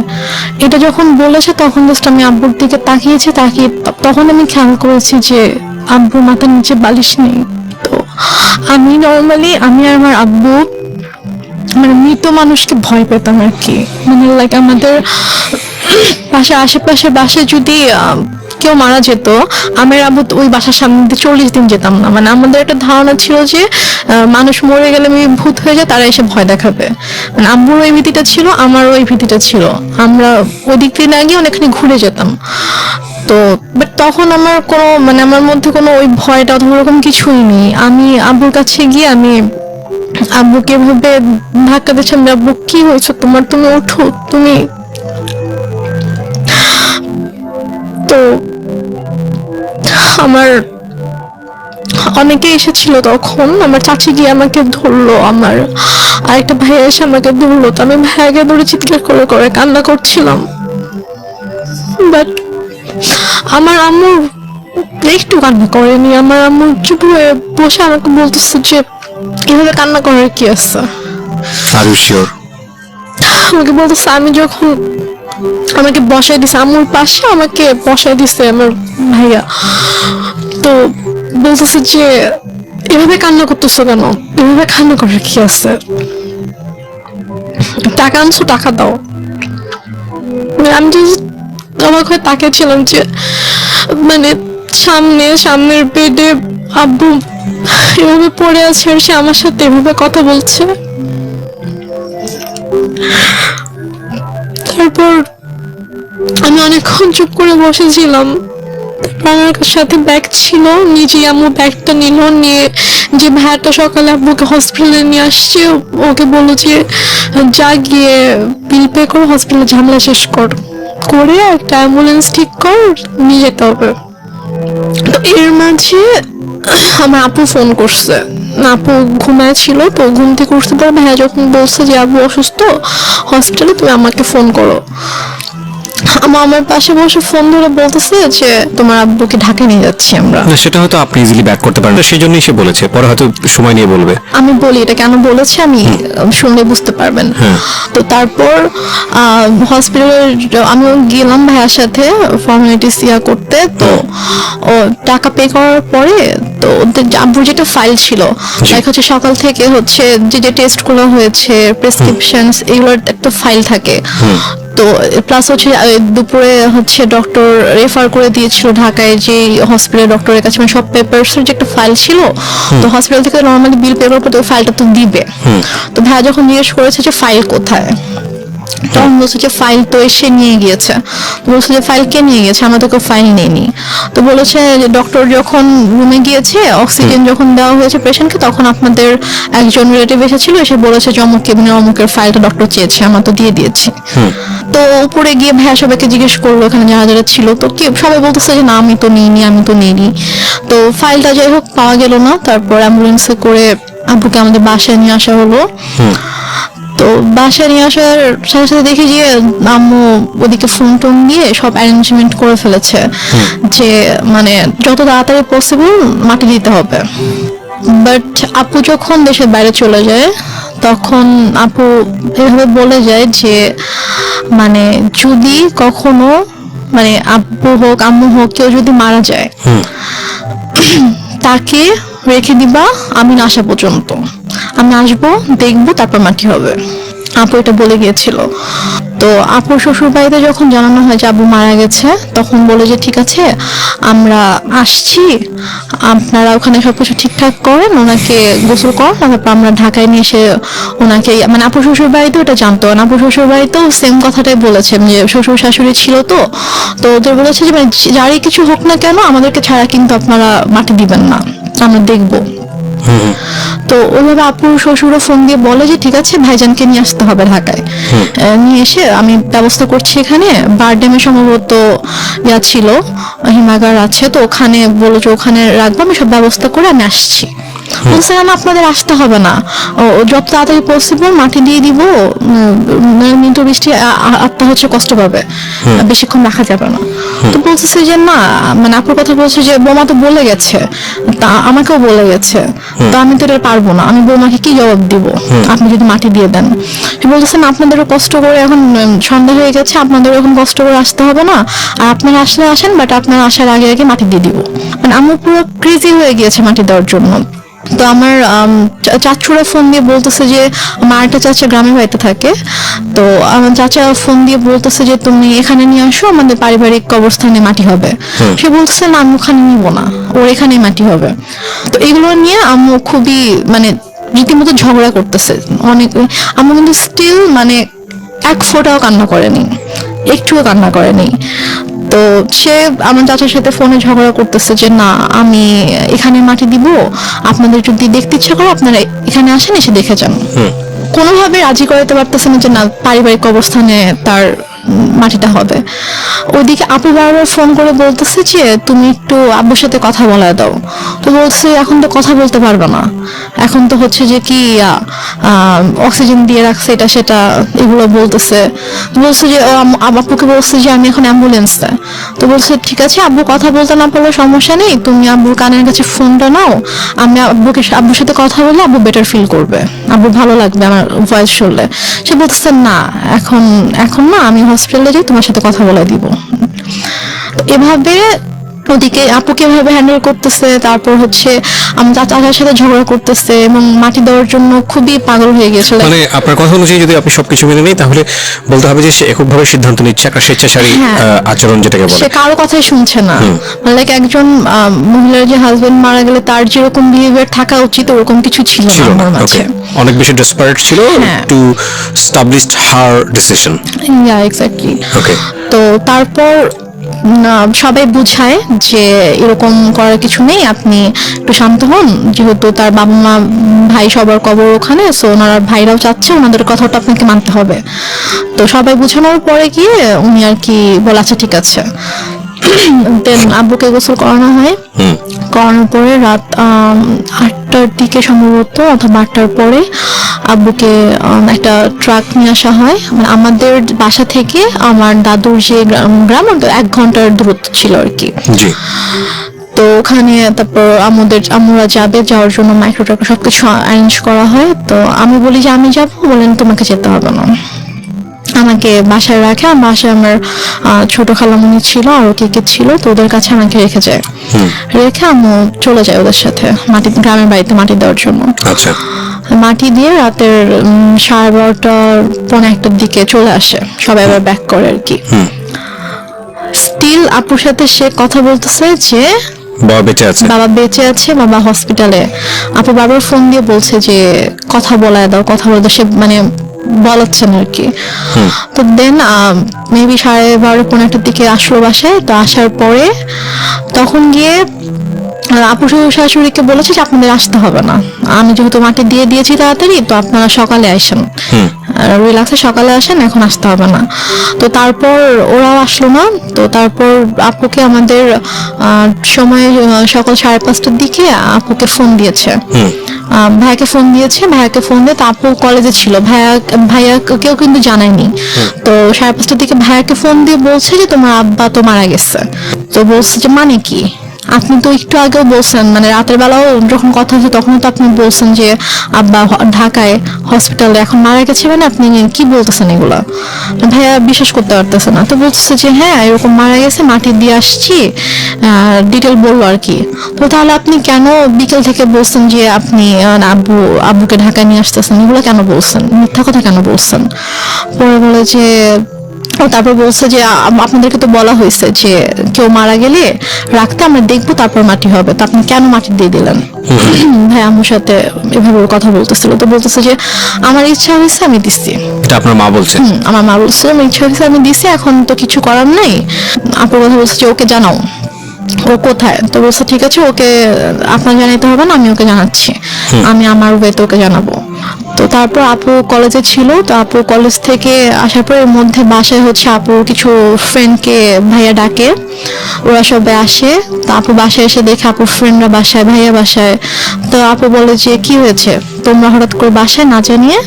এটা যখন বলেছে তখন জাস্ট আমি আব্বুর দিকে তাকিয়েছি, তাকিয়ে তখন আমি খেয়াল করেছি যে আব্বুর মাথার নিচে বালিশ নেই। তো আমি নর্মালি আমি আর আমার আব্বু মানে মৃত মানুষকে ভয় পেতাম আর কি। মানে লাইক আমাদের আশেপাশে বাসায় যদি কেউ মারা যেত, আমার আব্বু ওই বাসার সামনে দিয়ে 40 দিন যেতাম না। মানে আমাদের একটা ধারণা ছিল যে মানুষ মরে গেলে ভূত হয়ে যায়, তারা এসে ভয় দেখাবে। মানে আব্বুর ওই ভীতিটা ছিল, আমারও ওই ভীতিটা ছিল। আমরা ওই দিক দিয়ে না গিয়ে অনেকখানি ঘুরে যেতাম। তো বাট তখন আমার কোনো মানে আমার মধ্যে কোনো ওই ভয়টা অথবা ওরকম কিছুই নেই। আমি আব্বুর কাছে গিয়ে আমি আব্বুকে এভাবে ধাক্কা দিচ্ছিলাম, আব্বু কি হয়েছে তোমার, তুমি ওঠো তুমি। তো আমার অনেকে এসেছিল তখন, আমার চাচি গিয়ে আমাকে ধরলো, আমার আরেকটা ভাইয়া এসে আমাকে ধরলো, তো আমি ভাইয়াকে ধরে চিৎকার করে করে কান্না করছিলাম। বাট আমার আম্মু একটু কান্না করেনি। আমার আম্মু চুপ হয়ে বসে আমাকে বলতেছে যে এভাবে কান্না করার কি আছে। Are you sure? আমাকে বলতেছে, আমি যখন আমাকে বসাই দিছে আম্মুর পাশে, আমাকে বসাই দিছে আমার ভাইয়া, তো বলতেছে যে এভাবে কান্না করতেছো কেন, এভাবে কান্না করার কি আছে, টাকা আনছো টাকা দাও। মানে আমি just অবাক হয়ে তাকিয়েছিলাম যে মানে সামনের বেডে আব্বু এভাবে পড়ে আছে আর সে আমার সাথে এভাবে কথা বলছে। তারপর আমি অনেকক্ষণ চুপ করে বসেছিলাম। তারপর আমার সাথে ব্যাগ ছিল, নিজে আম্মু ব্যাগটা নিল, নিয়ে যে ভাইয়াটা সকালে আব্বুকে হসপিটালে নিয়ে আসছে ওকে বললো যে যা গিয়ে বিল পে করে হসপিটালে ঝামেলা শেষ করে একটা অ্যাম্বুলেন্স ঠিক কর, নিয়ে যেতে হবে। তো এর মাঝে আমার আপু ফোন করছে, আপু ঘুমায় ছিল, তো ঘুম থেকে উঠতে পারে ভাইয়া যখন বলছে যে আবু অসুস্থ হসপিটালে, তুমি আমাকে ফোন করো। আমার পাশে বসে ফোন ধরে বলতেছে যে তোমার আব্বুকে ঢাকা নিয়ে যাচ্ছি আমরা। না, সেটা হয়তো আপনি ইজিলি ব্যাক করতে পারেন, সেই জন্যই সে বলেছে, পরে হয়তো সময় নিয়ে বলবে। আমি বলি এটা কেন বলেছে, আমি শুনলে বুঝতে পারবেন। তো তারপর হসপিটালে আমিও গেলাম ভাইয়ার সাথে ফর্মালিটিস করতে। তো ও টাকা পে করার পরে তো ওদের আব্বুর যেটা ফাইল ছিল, লাইক হচ্ছে সকাল থেকে হচ্ছে যে টেস্ট গুলো হয়েছে, প্রেসক্রিপশনস, এগুলোর একটা ফাইল থাকে। তো প্লাস হচ্ছে দুপুরে হচ্ছে ডক্টর রেফার করে দিয়েছিল ঢাকায় যে হসপিটাল ডক্টরের কাছে, মানে সব পেপারস এর যে একটা ফাইল ছিল। তো হসপিটাল থেকে নর্মালি বিল পে করার পর তো ফাইলটা তো দিবে। তো ভাইয়া যখন জিজ্ঞেস করেছে যে ফাইল কোথায়, তখন বলছে যে ফাইল তো এসে নিয়ে গিয়েছে। বলছে যে ফাইল কে নিয়ে গেছে, আমরা তোকে ফাইল নেইনি। তো বলেছে যে ডক্টর যখন রুমে গিয়েছে, অক্সিজেন যখন দেওয়া হয়েছে পেশেন্টকে, তখন আপনাদের একজন রিলেটিভ এসেছিল, এসে বলেছে যে অমুক কেবিনের অমুকের ফাইলটা ডক্টর চেয়েছে, আমরা তো দিয়ে দিয়েছি। তো উপরে গিয়ে ভাইয়া সবাইকে জিজ্ঞেস করলো এখানে যারা যারা ছিল, তো কি সবাই বলতেছে যে না আমি তো নিইনি। তো ফাইলটা যাই হোক পাওয়া গেল না। তারপর অ্যাম্বুলেন্সে করে আব্বুকে আমাদের বাসায় নিয়ে আসা হলো। তো বাসায় নিয়ে আসার সাথে সাথে দেখি যে আম্মু ওদিকে ফোন টোন দিয়ে সব অ্যারেঞ্জমেন্ট করে ফেলেছে যে মানে যত তাড়াতাড়ি পসিবল মাটি দিতে হবে। বাট আপু যখন দেশের বাইরে চলে যায়, তখন আপু এভাবে বলে যায় যে মানে যদি কখনো মানে আব্বু হোক আম্মু হোক কেউ যদি মারা যায়, তাকে রেখে দিবা আমি না আসা পর্যন্ত, আমি আসবো দেখবো তারপর মাটি হবে। আপু এটা বলে গিয়েছিল। তো আপুর শ্বশুর বাড়িতে যখন জানানো হয় যে আব্বু মারা গেছে, তখন বলে যে ঠিক আছে আমরা আসছি, আপনারা ওখানে সবকিছু ঠিকঠাক করেন, ওনাকে গোসল করেন, তারপর আমরা ঢাকায় নিয়ে এসে ওনাকে, মানে আপুর শ্বশুর বাড়িতেও এটা জানতো না, আপুর শ্বশুর বাড়িতেও সেম কথাটাই বলেছে যে শ্বশুর শাশুড়ি ছিল, তো ওদের বলেছে যে মানে যারই কিছু হোক না কেন আমাদেরকে ছাড়া কিন্তু আপনারা মাটি দিবেন না, আমরা দেখবো। তো ওইভাবে আপুর শ্বশুরও ফোন দিয়ে বলে যে ঠিক আছে ভাইজানকে নিয়ে আসতে হবে ঢাকায়, নিয়ে এসে আমি ব্যবস্থা করছি, এখানে বারডেমে সম্ভবত ছিল হিমাগার আছে, তো ওখানে বলো যে ওখানে রাখবো, আমি সব ব্যবস্থা করে আমি আসছি। বলছে না আপনাদের আসতে হবে না, যত তাড়াতাড়ি পসিবল মাটি দিয়ে দিব, মৃত বৃষ্টি আত্মা হচ্ছে কষ্ট পাবে, বেশিক্ষণ রাখা যাবে না। তো বলতেছে যে না, মানে আপুর কথা বলছে যে বোমা তো বলে গেছে, তা আমাকেও বলে গেছে, তো আমি তো এটা পারবো না, আমি বৌমাকে কি জবাব দিব আপনি যদি মাটি দিয়ে দেন। বলতেছেন আপনাদেরও কষ্ট করে এখন সন্ধ্যা হয়ে গেছে, আপনাদেরও এখন কষ্ট করে আসতে হবে না, আর আপনারা আসলে আসেন, বাট আপনারা আসার আগে আগে মাটি দিয়ে দিব। মানে আমি পুরো ক্রেজি হয়ে গিয়েছে মাটি দেওয়ার জন্য। তো আমার চাচুরা ফোন দিয়ে বলতেছে যে আমার একটা চাচা গ্রামের বাড়িতে থাকে, তো আমার চাচা ফোন দিয়ে বলতেছে যে তুমি এখানে নিয়ে আসো, আমাদের পারিবারিক কবরস্থানে মাটি হবে। সে বলতেছে না আমি ওখানে নিব না, ওর এখানে মাটি হবে। তো এগুলো নিয়ে আম্মু খুবই মানে রীতিমতো ঝগড়া করতেছে অনেক। আম্মু কিন্তু স্টিল মানে এক ফোঁটাও কান্না করেনি, একটুও কান্না করেনি। তো সে আমার চাচার সাথে ফোনে ঝগড়া করতেছে যে না আমি এখানে মাটি দিব, আপনাদের যদি দেখতে ইচ্ছা করে আপনারা এখানে আসেন, এসে দেখে যান। কোনোভাবে রাজি করাতে পারতেছে না যে না পারিবারিক অবস্থানে তার মাটিটা হবে। ওইদিকে আপু বারবার ফোন করে বলতেছে যে তুমি একটু আব্বুর সাথে কথা বলায় দাও। তো বলছে এখন তো কথা বলতে পারবে না, এখন তো হচ্ছে যে কি অক্সিজেন দিয়ে রাখছে এটা সেটা এগুলো বলতেছে। বলছে যে আপুকে বলছে যে আমি এখন অ্যাম্বুলেন্সে। তো বলছে ঠিক আছে আব্বু কথা বলতে না পারলে সমস্যা নেই, তুমি আব্বুর কানের কাছে ফোনটা নাও, আমি আব্বুর সাথে কথা বলে আব্বু বেটার ফিল করবে, আব্বু ভালো লাগবে আমার ভয়েস শুনলে। সে বলতেছে না এখন এখন না, আমি হসপিটালে যাই তোমার সাথে কথা বলে দিব। তো এভাবে ওদিকে আপুকে এভাবে হ্যান্ডেল করতেছে, তারপর হচ্ছে আমার চাচার সাথে ঝগড়া করতেছে এবং মাটি দেওয়ার জন্য খুবই পাগল হয়ে গেছে। মানে আপনার কথা অনুযায়ী যদি আপনি সবকিছু মেনে নেই তাহলে বলতে হবে যে সে এককভাবে সিদ্ধান্ত নিচ্ছে, একটা স্বেচ্ছাচারী হ্যাঁ। আচরণ যেটাকে বলে। সে কারো কথাই শুনছে না। লাইক একজন মহিলার যে হাজবেন্ড মারা গেলে তার যেরকম বিহেভিয়ার থাকা উচিত ওরকম কিছু ছিল না আমার মাঝে। অনেক বেশি ডেসপারেট ছিল হ্যাঁ। To establish her decision. Yeah exactly. Okay. তো তারপর সবাই বুঝায় যে এরকম করার কিছু নেই, আপনি একটু শান্ত হন, যেহেতু তার বাবা মা ভাই সবার কবর ওখানে, সো ওনারা ভাইরাও চাচ্ছে ওনাদের কথাটা আপনাকে মানতে হবে। তো সবাই বুঝানোর পরে গিয়ে উনি আর কি বলে আচ্ছা ঠিক আছে। দেন আব্বুকে গোসল করানো হয়। করানোর পরে রাত 8টার দিকে সম্ভবত অথবা 8টার পরে আব্বুকে একটা ট্রাক নিয়ে আসা হয়। মানে আমাদের বাসা থেকে আমার দাদুর যে গ্রাম 1 ঘন্টার দূরত্ব ছিল আর কি। জি। তো ওখানে তারপর আমরা যাওয়ার জন্য মাইক্রো ট্রাক সবকিছু অ্যারেঞ্জ করা হয়। তো আমি বলি যে আমি যাবো, বলেন তোমাকে যেতে হবে না, আমাকে বাসায় রাখে। আর বাসায় আমার ছোট খালামণি ছিল আর কে ছিল, তো ওদের কাছে আমাকে রেখে যায়। রেখে আমি চলে যাই ওদের সাথে গ্রামের বাড়িতে মাটি দেওয়ার জন্য। আচ্ছা। মাটি দিয়ে রাতের 12:30 পৌনে 1টার দিকে চলে আসে, সবাই আবার ব্যাক করে আর কি। স্টিল আপুর সাথে সে কথা বলতেছে যে বাবা বেঁচে আছে, বাবা বেঁচে আছে, বাবা হসপিটালে। আপু বারবার ফোন দিয়ে বলছে যে কথা বলায় দাও, কথা বলে দাও, সে মানে বলাচ্ছেন আর কি। তো দেন মেবি 12:30 পৌনে 1টার দিকে আসলো বাসায়। তো আসার পরে তখন গিয়ে আপু শাশুড়িকে বলেছে যে আপনাদের আসতে হবে না, আমি যেহেতু মাটি দিয়ে দিয়েছি তাড়াতাড়ি, তো আপনারা সকালে আসেন, রিল্যাক্সে সকালে আসেন, এখন আসতে হবে না। তো তারপর ওরাও আসলো না। তো তারপর আপুকে আমাদের সময় সকাল 5:30টার দিকে আপুকে ফোন দিয়েছে, ভাইয়াকে ফোন দিয়েছে। ভাইয়াকে ফোন দিয়ে, তো আপু কলেজে ছিল, ভাইয়া কেউ কিন্তু জানায়নি। তো 5:30টার দিকে ভাইয়াকে ফোন দিয়ে বলছে যে তোমার আব্বা তো মারা গেছে। তো বলছে যে মানে কি, আপনি তো একটু আগেও বলছেন, মানে রাতের বেলাও যখন কথা হচ্ছে তখন তো আপনি বলছেন যে আব্বা ঢাকায় হসপিটালে, এখন মারা গেছে, মানে আপনি কি বলতেছেন এগুলা? ভাইয়া বিশ্বাস করতে পারতেছে না। তো বলতেছে যে হ্যাঁ এরকম মারা গেছে, মাটি দিয়ে আসছি, ডিটেল বললো আর কি। তো তাহলে আপনি কেন বিকেল থেকে বলছেন যে আপনি আব্বুকে ঢাকায় নিয়ে আসতেছেন, এগুলো কেন বলছেন, মিথ্যা কথা কেন বলছেন? পরে বলে যে তারপর বলছে যে আপনাদেরকে তো বলা হয়েছে যে কেউ মারা গেলে রাখতে, আমরা দেখবো তারপর মাটি হবে, তো আপনি কেন মাটি দিয়ে দিলেন? ভাই আমার সাথে এভাবে কথা বলতেছিল। তো বলতেছে যে আমার ইচ্ছা হয়েছে আমি দিচ্ছি। এটা আপনার মা বলছেন? আমার মা বলছে আমার ইচ্ছা হয়েছে আমি দিচ্ছি, এখন তো কিছু করার নাই। আপুর কথা বলছে যে ওকে জানাও ও কোথায়। তো বলছে ঠিক আছে, ওকে আপনার জানাইতে হবে না, আমি ওকে জানাচ্ছি, আমি আমার ওয়েতে ওকে জানাবো। তো তারপর আপু কলেজে ছিল। তো আপু কলেজ থেকে আসার পর এর মধ্যে বাসায় হচ্ছে আপুর কিছু ফ্রেন্ডকে ভাইয়া ডাকে, ওরা সবাই আসে। তো আপু বাসায় এসে দেখে আপুর ফ্রেন্ডরা বাসায়, ভাইয়া বাসায়। তো আপু বলে যে কি হয়েছে তোমরা হঠাৎ করে বাসায় না জানিয়ে?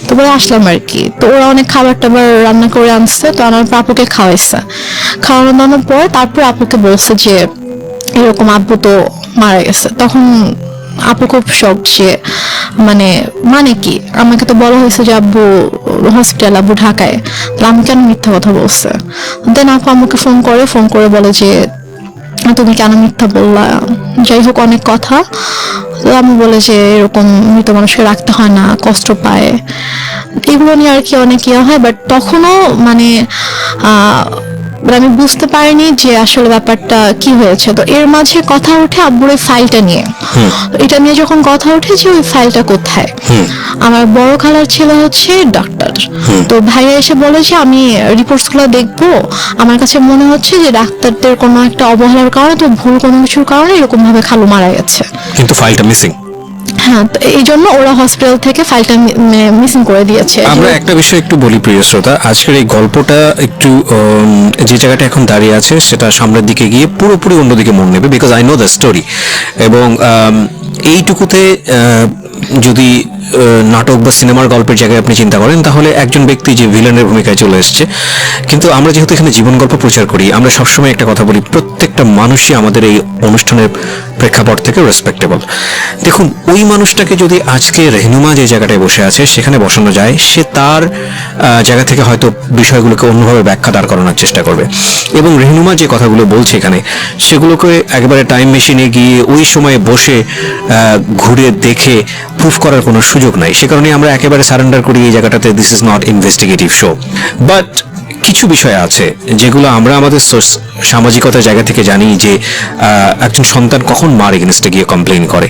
তো বলে আসলাম আর কি। তো ওরা অনেক খাবার টাবার রান্না করে আনছে, তো আনার পর আপুকে খাওয়াইছে। খাওয়ানোর পর তারপর আপুকে বলছে যে এরকম আব্বু তো মারা গেছে। তখন আপু খুব শক যে মানে কি, আমাকে তো বলা হয়েছে যে আব্বু হসপিটাল, আব্বু ঢাকায়, তাহলে আমি কেন মিথ্যা কথা বলছে? দেন আপু আমাকে ফোন করে বলে যে তুমি কেন মিথ্যা বললা, যাই হোক অনেক কথা। তো আমি বলে যে এরকম মৃত মানুষকে রাখতে হয় না, কষ্ট পায়, এগুলো নিয়ে আর কি অনেক ইয়ে হয়। বাট তখনও আমি বুঝতে পারিনি যে আসলে ব্যাপারটা কি হয়েছে। তো এর মাঝে কথা উঠে আব্বুর ওই ফাইলটা নিয়ে। এটা নিয়ে যখন কথা উঠে যে ওই ফাইলটা কোথায়, আমার বড় খালার ছেলে হচ্ছে ডাক্তার। তো ভাইয়া এসে বলে যে আমি রিপোর্টস গুলো দেখবো, আমার কাছে মনে হচ্ছে যে ডাক্তারদের কোনো একটা অবহেলার কারণে, তো ভুল কোনো কিছুর কারণে এরকম ভাবে খালু মারা গেছে। কিন্তু ফাইলটা মিসিং। হ্যাঁ, তো এই জন্য ওরা হসপিটাল থেকে ফাইলটা মিসিং করে দিয়েছে। আমরা একটা বিষয় একটু বলি প্রিয় শ্রোতা, আজকের এই গল্পটা একটু যে জায়গাটা এখন দাঁড়িয়ে আছে সেটা সামনের দিকে গিয়ে পুরোপুরি অন্যদিকে মন নেবে, because I know the story. এবং এইটুকুতে যদি নাটক বা সিনেমার গল্পের জায়গায় আপনি চিন্তা করেন, তাহলে একজন ব্যক্তি যে ভিলেনের ভূমিকায় চলে এসছে। কিন্তু আমরা যেহেতু এখানে জীবন গল্প প্রচার করি, আমরা সবসময় একটা কথা বলি, প্রত্যেকটা মানুষই আমাদের এই অনুষ্ঠানের প্রেক্ষাপট থেকে রেসপেক্টেবল। দেখুন, ওই মানুষটাকে যদি আজকে রেহনুমা যে জায়গাটায় বসে আছে সেখানে বসানো যায়, সে তার জায়গা থেকে হয়তো বিষয়গুলোকে অন্যভাবে ব্যাখ্যা দাঁড় করানোর চেষ্টা করবে। এবং রেহনুমা যে কথাগুলো বলছে এখানে, সেগুলোকে একেবারে টাইম মেশিনে গিয়ে ওই সময়ে বসে ঘুরে দেখে প্রুফ করার কোনো সুযোগ নাই। সে কারণে আমরা একেবারে সারেন্ডার করি এই জায়গাটাতে, this is not investigative show. But কিছু বিষয় আছে যেগুলো আমরা আমাদের সামাজিকতার জায়গা থেকে জানি, যে একজন সন্তান কখন মার এগেনস্টে গিয়ে কমপ্লেইন করে,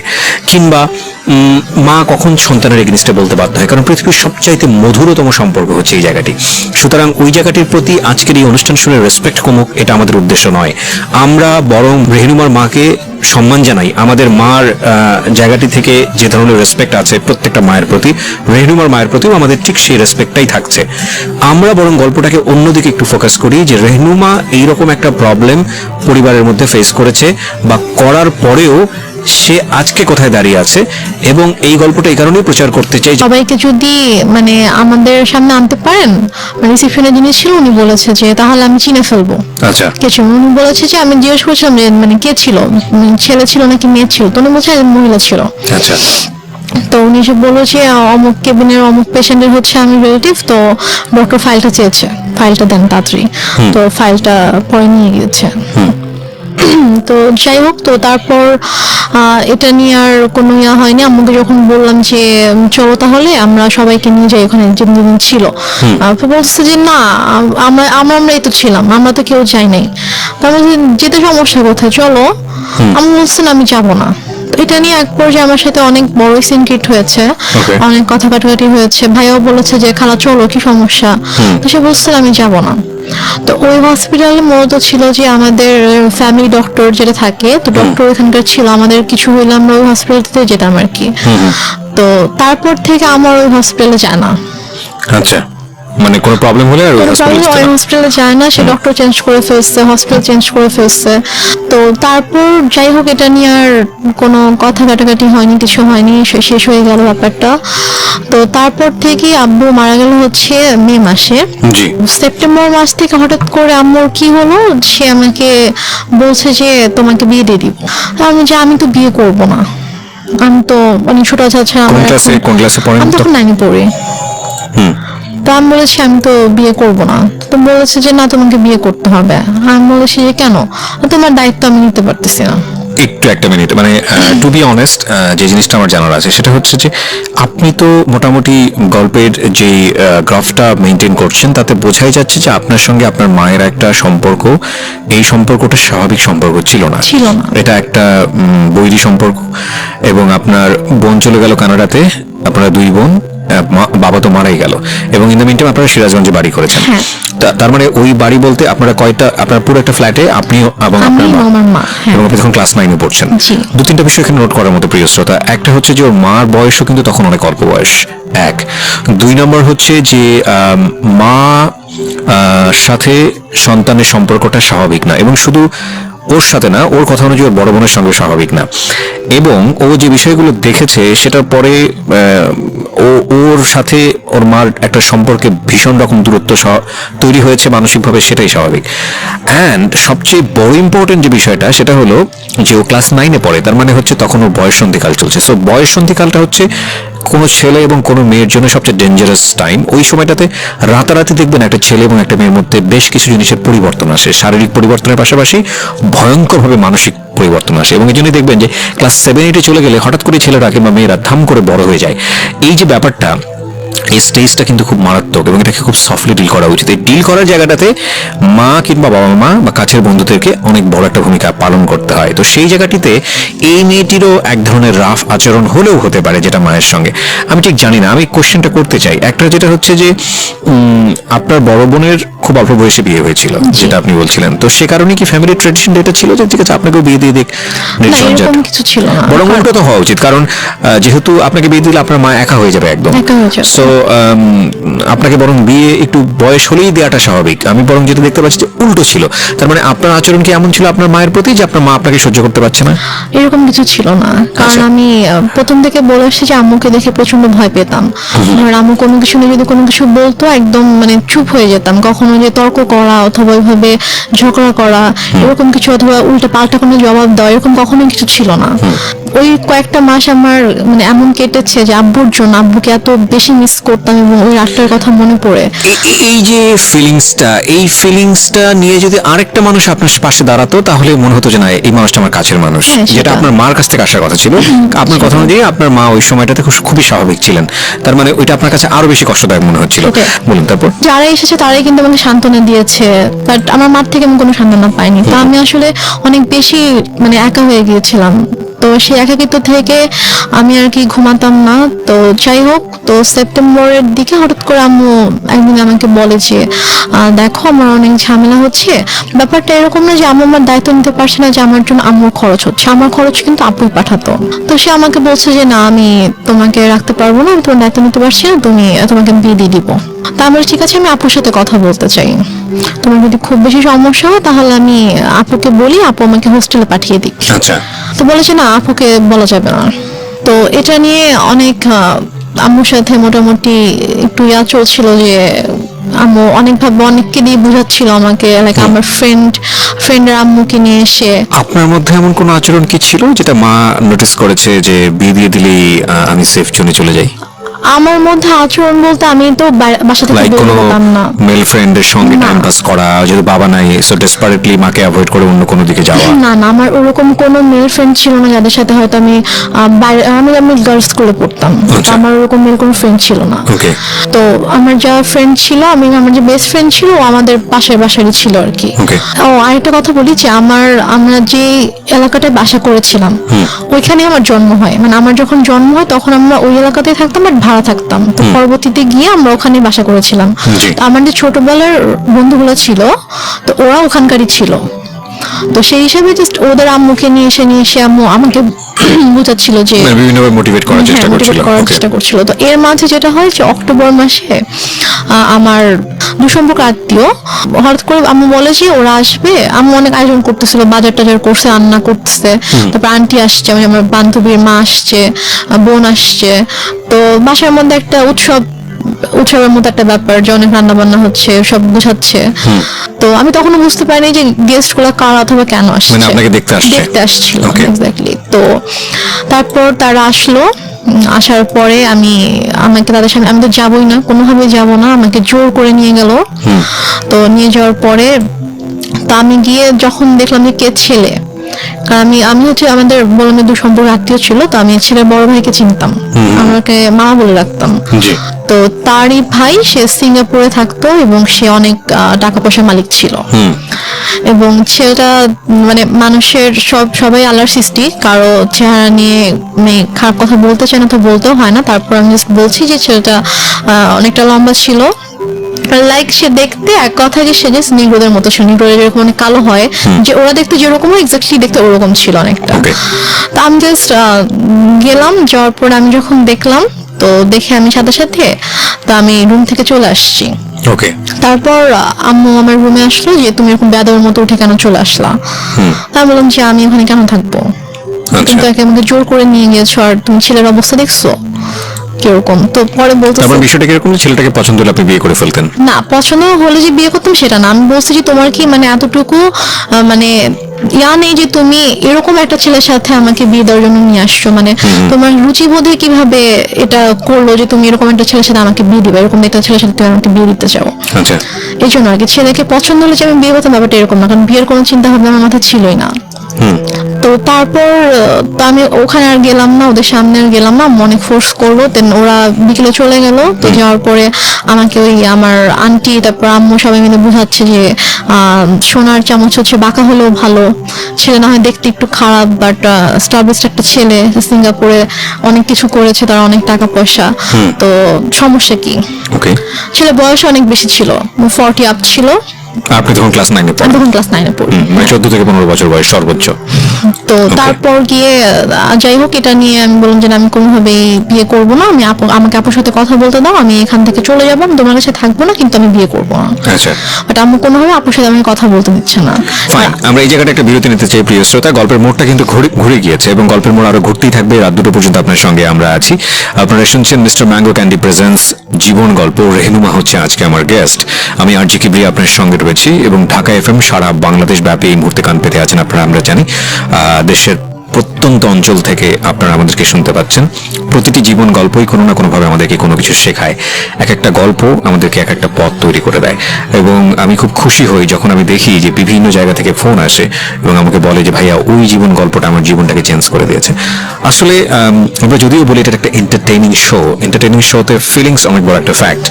কিংবা মা কখন সন্তানের এগেনস্টে বলতে বাধ্য হয়, কারণ পৃথিবীর সবচাইতে মধুরতম সম্পর্ক হচ্ছে এই জায়গাটি। সুতরাং ওই জায়গাটির প্রতি আজকের এই অনুষ্ঠান শুনে রেসপেক্ট কমুক, এটা আমাদের উদ্দেশ্য নয়। আমরা বরং রেহনুমার মাকে সম্মান জানাই। আমাদের মার জায়গাটি থেকে যে ধরনের রেসপেক্ট আছে প্রত্যেকটা মায়ের প্রতি, রেহনুমার মায়ের প্রতিও আমাদের ঠিক সেই রেসপেক্টটাই থাকছে। আমরা বরং গল্পটাকে অন্যদিকে একটু ফোকাস করি, যে রেহনুমা এইরকম একটা প্রবলেম পরিবারের মধ্যে ফেস করেছে, বা করার পরেও সে আজকে কোথায় দাঁড়িয়ে আছে। এবং এই গল্পটা এই কারণেই প্রচার করতে চাই, সবাইকে যদি মানে আমাদের সামনে আনতে পারেন। রিসেপশনে যিনি ছিল উনি বলেছে যে তাহলে আমি চিনে ফেলবো। আচ্ছা, কে ছিল উনি বলেছে যে, আমি জিজ্ঞেস করছিলাম যে মানে কে ছিল, ছেলে ছিল নাকি মেয়ে ছিল, তো উনি বলছে মহিলা ছিল। আচ্ছা, তো উনি যে বললো যে অমুক কেবিনের অমুক পেশেন্টের হচ্ছে আমি রিলেটিভ, তো ডক্টর ফাইলটা চেয়েছে, ফাইলটা দেন তাড়াতাড়ি। তো ফাইলটা পরে নিয়ে গিয়েছে। তো যাই হোক, তো তারপর এটা নিয়ে আর কোনো ইয়া হয়নি। আম্মুকে যখন বললাম যে চলো তাহলে আমরা সবাইকে নিয়ে যাই ওখানে, যেদিন ছিল বলছে যে না, আমরাই তো ছিলাম, আমরা তো কেউ যাই নাই। তারপর যেতে সমস্যা কোথায়, চলো। আমি বলছেন আমি যাবো না। এটা নিয়ে এক পর্যায়ে আমার সাথে অনেক বড় সিনক্রিট হয়েছে, অনেক কথা কাটাকাটি হয়েছে। ভাইয়াও বলেছে যে খালা চলো, কি সমস্যা, তো সে বলছে আমি যাব না। তো ওই হসপিটালে মূলত ছিল যে আমাদের ফ্যামিলি ডক্টর যেটা থাকে, তো ডক্টর এখানকার ছিল, আমাদের কিছু হইলে আমরা ওই হসপিটালতে যেতাম আর কি। তো তারপর থেকে আমার ওই হসপিটালে যায় না। আচ্ছা, মানে কোনো প্রবলেম হলে আর ওই হসপিটালে যায় না, সে ডক্টর চেঞ্জ করে ফেলছে, হসপিটাল চেঞ্জ করে ফেলছে। তো তারপর যাই হোক, এটা নিয়ে আর কোনো কথা কাটাকাটি হয়নি, কিছু হয়নি, শেষ হয়ে গেল ব্যাপারটা। তো তারপর থেকে আব্বু মারা গেল হচ্ছে মে মাসে। সেপ্টেম্বর মাস থেকে হঠাৎ করে আম্মুর কি হলো, সে আমাকে বলছে যে তোমাকে বিয়ে দিয়ে দিব। আমি তো বিয়ে করব না, আমি তো অনেক ছোট আছে, আমি তখন 9-এ পড়ি। তো আমি বলেছি আমি তো বিয়ে করব না। তো বলেছে যে না, তোমাকে বিয়ে করতে হবে। আমি বলেছি যে কেন, তোমার দায়িত্ব আমি নিতে পারতেছি না। একটু একটা মিনিট, মানে টু বি অনেস্ট, যে জিনিসটা আমার জানার আছে সেটা হচ্ছে যে আপনি তো মোটামুটি গল্পের যে গ্রাফটা মেনটেন করছেন, তাতে বোঝাই যাচ্ছে যে আপনার সঙ্গে আপনার মায়ের একটা সম্পর্ক, এই সম্পর্কটা স্বাভাবিক সম্পর্ক ছিল না। এটা একটা বৈরী সম্পর্ক। এবং আপনার বোন চলে গেল কানাডাতে, আপনারা দুই বোন, বাবা তো মারাই গেল, এবং ইন দ্য মিন টাইম আপনারা সিরাজগঞ্জে বাড়ি করেছেন। তার মানে ওই বাড়ি বলতে আপনারা কয়টা, আপনার পুরো একটা ফ্ল্যাটে আপনি এবং আপনার মা, এবং আপনি তখন ক্লাস 9-এ পড়ছেন। 2-3টা বিষয় এখানে নোট করার মতো প্রিয় শ্রোতা। একটা হচ্ছে যে ওর মার বয়সও কিন্তু তখন অনেক অল্প বয়স, 1। 2 নম্বর হচ্ছে যে মা সাথে সন্তানের সম্পর্কটা স্বাভাবিক না, এবং শুধু ওর সাথে না, ওর কথা অনুযায়ী ওর বড় বোনের সঙ্গে স্বাভাবিক না। এবং ও যে বিষয়গুলো দেখেছে সেটার পরে ওর সাথে ওর মার একটা সম্পর্কে ভীষণ রকম দূরত্ব তৈরি হয়েছে মানসিকভাবে, সেটাই স্বাভাবিক। অ্যান্ড সবচেয়ে বড় ইম্পর্টেন্ট যে বিষয়টা সেটা হলো যে ও ক্লাস 9-এ পড়ে, তার মানে হচ্ছে তখন ওর বয়ঃসন্ধিকাল চলছে। সো বয়ঃসন্ধিকালটা হচ্ছে কোনো ছেলে এবং কোনো মেয়ের জন্য সবচেয়ে ডেঞ্জারাস টাইম। ওই সময়টাতে রাতারাতি দেখবেন একটা ছেলে এবং একটা মেয়ের মধ্যে বেশ কিছু জিনিসের পরিবর্তন আসে, শারীরিক পরিবর্তনের পাশাপাশি ভয়ঙ্করভাবে মানসিক পরিবর্তন আসে। এবং এই জন্যই দেখবেন যে ক্লাস 7-8-এ চলে গেলে হঠাৎ করে ছেলেরা কিংবা মেয়েরা ধাম করে বড় হয়ে যায়। এই যে ব্যাপারটা, এই স্টেজটা কিন্তু খুব মারাত্মক এবং এটাকে খুব সফটলি ডিল করা উচিত। এই ডিল করার জায়গাটাতে মা কিংবা বাবা মা বা কাছের বন্ধুদেরকে অনেক বড় একটা ভূমিকা পালন করতে হয়। তো সেই জায়গাটিতে এই মেয়েটিরও এক ধরনের রাফ আচরণ হলেও হতে পারে যেটা মায়ের সঙ্গে, আমি ঠিক জানি না। আমি কোশ্চেনটা করতে চাই, একটা যেটা হচ্ছে যে আপনার বড় বোনের খুব অল্প বয়সে বিয়ে হয়েছিল যেটা আপনি বলছিলেন, তো সে কারণে কি ফ্যামিলি ট্রেডিশন এটা ছিল যে ঠিক আছে আপনাকেও বিয়ে দিয়ে দিক, না এরকম কিছু ছিল না, বরং উল্টো তো হওয়া উচিত, কারণ যেহেতু আপনাকে বিয়ে দিলে আপনার মা একা হয়ে যাবে একদম। একা হয়ে যাবে। সো আপনাকে বরং বিয়ে একটু বয়স হলেই দেওয়াটা স্বাভাবিক। আমি বরং যেটা দেখতে পাচ্ছি যে উল্টো ছিল, তার মানে আপনার আচরণ কি এমন ছিল আপনার মায়ের প্রতি যে আপনার মা আপনাকে সহ্য করতে পারছে না? এরকম কিছু ছিল না, কারণ আচ্ছা। আমি প্রথম থেকে বলে আসছি যে আম্মুকে দেখে প্রচন্ড ভয় পেতাম। ধর আম্মু কোনো কিছু নিয়ে যদি কোনো কিছু বলতো একদম মানে চুপ হয়ে যেতাম, কখনো যে তর্ক করা অথবা ওইভাবে ঝগড়া করা এরকম কিছু, অথবা উল্টো পাল্টা কোনো জবাব দেওয়া এরকম কখনো কিছু ছিল না। ওই কয়েকটা মাস আমার মানে এমন কেটেছে যে আব্বুর জন্য, আব্বুকে এত বেশি মিস করতাম এবং ওই রাতটার কথা মনে পড়ে। এই যে ফিলিংসটা নিয়ে যদি আরেকটা মানুষ আপনার পাশে দাঁড়াতো তাহলে মনে হতো যে না এই মানুষটা আমার কাছের মানুষ, হ্যাঁ, যেটা সেটা। আপনার মার কাছ থেকে আসার কথা ছিল। আপনার কথা অনুযায়ী আপনার মা ওই সময়টাতে খুবই স্বাভাবিক ছিলেন, তার মানে ওইটা আপনার কাছে আরো বেশি কষ্টদায়ক মনে হচ্ছিল। সেটাই। বলুন তারপর। যারা এসেছে তারাই কিন্তু আমাকে সান্ত্বনা দিয়েছে, বাট আমার মার থেকে আমি কোনো সান্ত্বনা পাইনি। তো আমি আসলে অনেক বেশি মানে একা হয়ে গিয়েছিলাম। তো সেই একাকিত্ব থেকে আমি আর কি ঘুমাতাম না। তো যাই হোক, তো সেপ্টেম্বরের দিকে হঠাৎ করে আম্মু একদিন আমাকে বলে যে দেখো আমার অনেক ঝামেলা হচ্ছে। ব্যাপারটা এরকম না যে আম্মু আমার দায়িত্ব নিতে পারছে না, যে আমার জন্য আম্মুর খরচ হচ্ছে, আমার খরচ কিন্তু আব্বুই পাঠাতো। তো সে আমাকে বলছে যে না আমি তোমাকে রাখতে পারবো না, আমি তোমার দায়িত্ব নিতে পারছি না, তোমাকে বিয়ে দিয়ে দিব। তা আমি বলছি, ঠিক আছে আমি আপুর সাথে কথা বলতে চাই, তোমার যদি খুব বেশি সমস্যা হয় তাহলে আমি আপুকে বলি, আপু আমাকে হোস্টেলে পাঠিয়ে দিক। আচ্ছা। তো বলেছে না আপুকে বলা যাবে না। তো এটা নিয়ে অনেক আম্মুর সাথে মোটামুটি একটু চলছিল যে আম্মু অনেকভাবে অনেককে দিয়ে বুঝাচ্ছিল আমাকে, লাইক আমার ফ্রেন্ডের আম্মুকে নিয়ে এসে। আপনার মধ্যে এমন কোনো আচরণ কি ছিল যেটা মা নোটিস করেছে যে বিয়ে দিয়ে দিলেই আমি সেফ জোনে চলে যাই? আমার মধ্যে আচরণ বলতে আমি তো বাসা থেকে লাইক বের কোনো হতাম না। মেল ফ্রেন্ডের সঙ্গে না। টাইম পাস করা, যেহেতু বাবা নাই সো ডেসপারেটলি মাকে অ্যাভয়েড করে অন্য কোনো দিকে যাওয়া? না না, আমার ওরকম কোনো মেল ফ্রেন্ড ছিল না যাদের সাথে হয়তো আমি আমি গার্লস স্কুলে পড়তাম, তো আচ্ছা। আমার ওরকম মেল কোনো ফ্রেন্ড ছিল না। ওকে। তো আমার যা ফ্রেন্ড ছিল, আমার যে বেস্ট ফ্রেন্ড ছিল ও আমাদের পাশের বাসারই ছিল আর কি। Okay. ও আরেকটা কথা বলি যে আমরা যে এলাকাটায় বাসা করেছিলাম ওইখানে আমার জন্ম হয়, মানে আমার যখন জন্ম হয় তখন আমরা ওই এলাকাতেই থাকতাম, বাট ভাড়া থাকতাম। তো পরবর্তীতে গিয়ে আমরা ওখানে বাসা করেছিলাম। জি। তো আমার যে ছোটবেলার বন্ধুগুলো ছিল তো ওরা ওখানকারই ছিল। তো সেই হিসাবে জাস্ট ওদের আম্মুকে নিয়ে এসে আম্মু আমাকে বোঝাচ্ছিল যে মানে বিভিন্নভাবে মোটিভেট করার চেষ্টা হ্যাঁ, করছিল। motivate করার Okay. চেষ্টা করছিল। তো এর মাঝে যেটা হয় যে অক্টোবর মাসে আমার দুসম্পর্ক আত্মীয় হঠাৎ করে আম্মু বলে যে ওরা আসবে। আম্মু অনেক আয়োজন করতেছিল, বাজার টাজার করছে, রান্না করতেছে। তারপর আন্টি আসছে, মানে আমার বান্ধবীর মা আসছে, বোন আসছে। তো বাসার মধ্যে একটা উৎসবের মতো একটা ব্যাপার, যে অনেক রান্না বান্না হচ্ছে, সব গুছাচ্ছে। তো আমি তখনও বুঝতে পারিনি যে গেস্ট গুলা কারা অথবা কেন আসছে। মানে আপনাকে দেখতে আসছিল Okay. এক্স্যাক্টলি। তো তারপর তারা আসলো। আসার পরে আমাকে তাদের সামনে, আমি তো যাবোই না, কোনোভাবে যাব না, আমাকে জোর করে নিয়ে গেল। তো নিয়ে যাওয়ার পরে তো আমি গিয়ে যখন দেখলাম যে কে ছেলে, কারণ আমি হচ্ছে আমাদের বললাম দুসম্পর্ক আত্মীয় ছিল, তো আমি ছেলের বড় ভাইকে চিনতাম, আমাকে মামা বলে রাখতাম। জি। তো তারই ভাই, সে সিঙ্গাপুরে থাকতো এবং সে অনেক টাকা পয়সার মালিক ছিল। এবং ছেলেটা মানে মানুষের সবাই আল্লাহর সৃষ্টি, কারো চেহারা নিয়ে খারাপ কথা বলতে চায় না, তো বলতেও হয় না। তারপর আমি জাস্ট বলছি যে ছেলেটা অনেকটা লম্বা ছিল, লাইক সে দেখতে এক কথা যে সে জাস্ট নিগ্রোদের মতো ছিল, নিগ্রোদের যেরকম অনেক কালো হয়, যে ওরা দেখতে যেরকম হয় এক্স্যাক্টলি দেখতে ওরকম ছিল অনেকটা। Okay. তো আমি জাস্ট গেলাম, যাওয়ার পর আমি যখন দেখলাম, তো দেখে আমি সাথে সাথে তো আমি রুম থেকে চলে আসছি। ওকে। তারপর আম্মু আমার রুমে আসলো যে তুমি এরকম বেয়াদবের মতো উঠে কেন চলে আসলা। আমি বললাম যে আমি ওখানে কেন থাকবো, তুমি আচ্ছা। তো আমাকে জোর করে নিয়ে গিয়েছো, আর তুমি ছেলের অবস্থা দেখছো কিরকম। তো পরে বলতে তারপর বিষয়টা কিরকম, ছেলেটাকে পছন্দ হলে আপনি বিয়ে করে ফেলতেন? না, পছন্দ হলে যে বিয়ে করতাম সেটা না, আমি বলছি যে তোমার কি মানে এতটুকু মানে নেই যে তুমি এরকম একটা ছেলের সাথে আমাকে বিয়ে দেওয়ার জন্য নিয়ে আসছো, মানে তোমার রুচিবোধে কিভাবে এটা করলো যে তুমি এরকম একটা ছেলের সাথে আমাকে বিয়ে দিবে, এরকম একটা ছেলের সাথে তুমি আমাকে বিয়ে দিতে চাও। আচ্ছা। এই জন্য আর কি ছেলেকে পছন্দ হলে যে আমি বিয়ে করতাম ব্যাপারটা এরকম না, কারণ বিয়ের কোনো চিন্তা ভাবনা আমার মাথায় ছিলই না। তো তো তারপর তো আমি ওখানে আর গেলাম না, ওদের সামনে আর গেলাম না, অনেক ফোর্স করলো। দেন ওরা বিকেলে চলে গেল। তো যাওয়ার পরে আমাকে ওই আমার আন্টি তারপর আম্মু সবাই মিলে বোঝাচ্ছে যে সোনার চামচ হচ্ছে বাঁকা হলেও ভালো, ছেলে না হয় দেখতে একটু খারাপ বাট স্টাবলিশড একটা ছেলে, সিঙ্গাপুরে অনেক কিছু করেছে, তার অনেক টাকা পয়সা, তো সমস্যা কি? ওকে, ছেলে বয়স অনেক বেশি ছিল, 40 আপ ছিল। আপনি তখন ক্লাস 9-এ আমি পড়েন। তখন ক্লাস 9-এ পড়ি। মানে 14 থেকে 15 বছর বয়স সর্বোচ্চ। তো তারপর গিয়ে যাই হোক, এটা নিয়ে আমি বললাম যে না, আমি কোনোভাবেই বিয়ে করবো না, আমি আমাকে আপুর সাথে কথা বলতে দাও, আমি এখান থেকে চলে যাবো, আমি তোমার কাছে থাকবো না, কিন্তু আমি বিয়ে করবো না। আচ্ছা, বাট আম্মু কোনোভাবে আপুর সাথে আমাকে কথা বলতে দিচ্ছে না। ফাইন। আমরা এই জায়গাটা একটা বিরতি নিতে চাই প্রিয় শ্রোতা। গল্পের মোড়টা কিন্তু ঘুরে গিয়েছে এবং গল্পের মোড় আরো ঘুরতেই থাকবে। রাত 2টো পর্যন্ত আপনার সঙ্গে আমরা আছি। আপনারা শুনছেন মিস্টার ম্যাঙ্গো ক্যান্ডি প্রেজেন্স জীবন গল্প। রেহনুমা হচ্ছে আজকে আমার গেস্ট। আমি আরজি কিবরি আপনার সঙ্গে রয়েছি এবং ঢাকা এফএম সারা বাংলাদেশ ব্যাপী এই মুহূর্তে কান পেতে আছেন আপনারা, আমরা জানি। দেশের প্রত্যন্ত অঞ্চল থেকে আপনারা আমাদেরকে শুনতে পাচ্ছেন। প্রতিটি জীবন গল্পই কোনো না কোনোভাবে আমাদেরকে কোনো কিছু শেখায়। এক একটা গল্প আমাদেরকে এক একটা পথ তৈরি করে দেয় এবং আমি খুব খুশি হই যখন আমি দেখি যে বিভিন্ন জায়গা থেকে ফোন আসে এবং আমাকে বলে যে ভাইয়া ওই জীবন গল্পটা আমার জীবনটাকে চেঞ্জ করে দিয়েছে। আসলে আমরা যদিও বলি এটা একটা এন্টারটেইনিং শোতে ফিলিংস অনেক বড় একটা ফ্যাক্ট।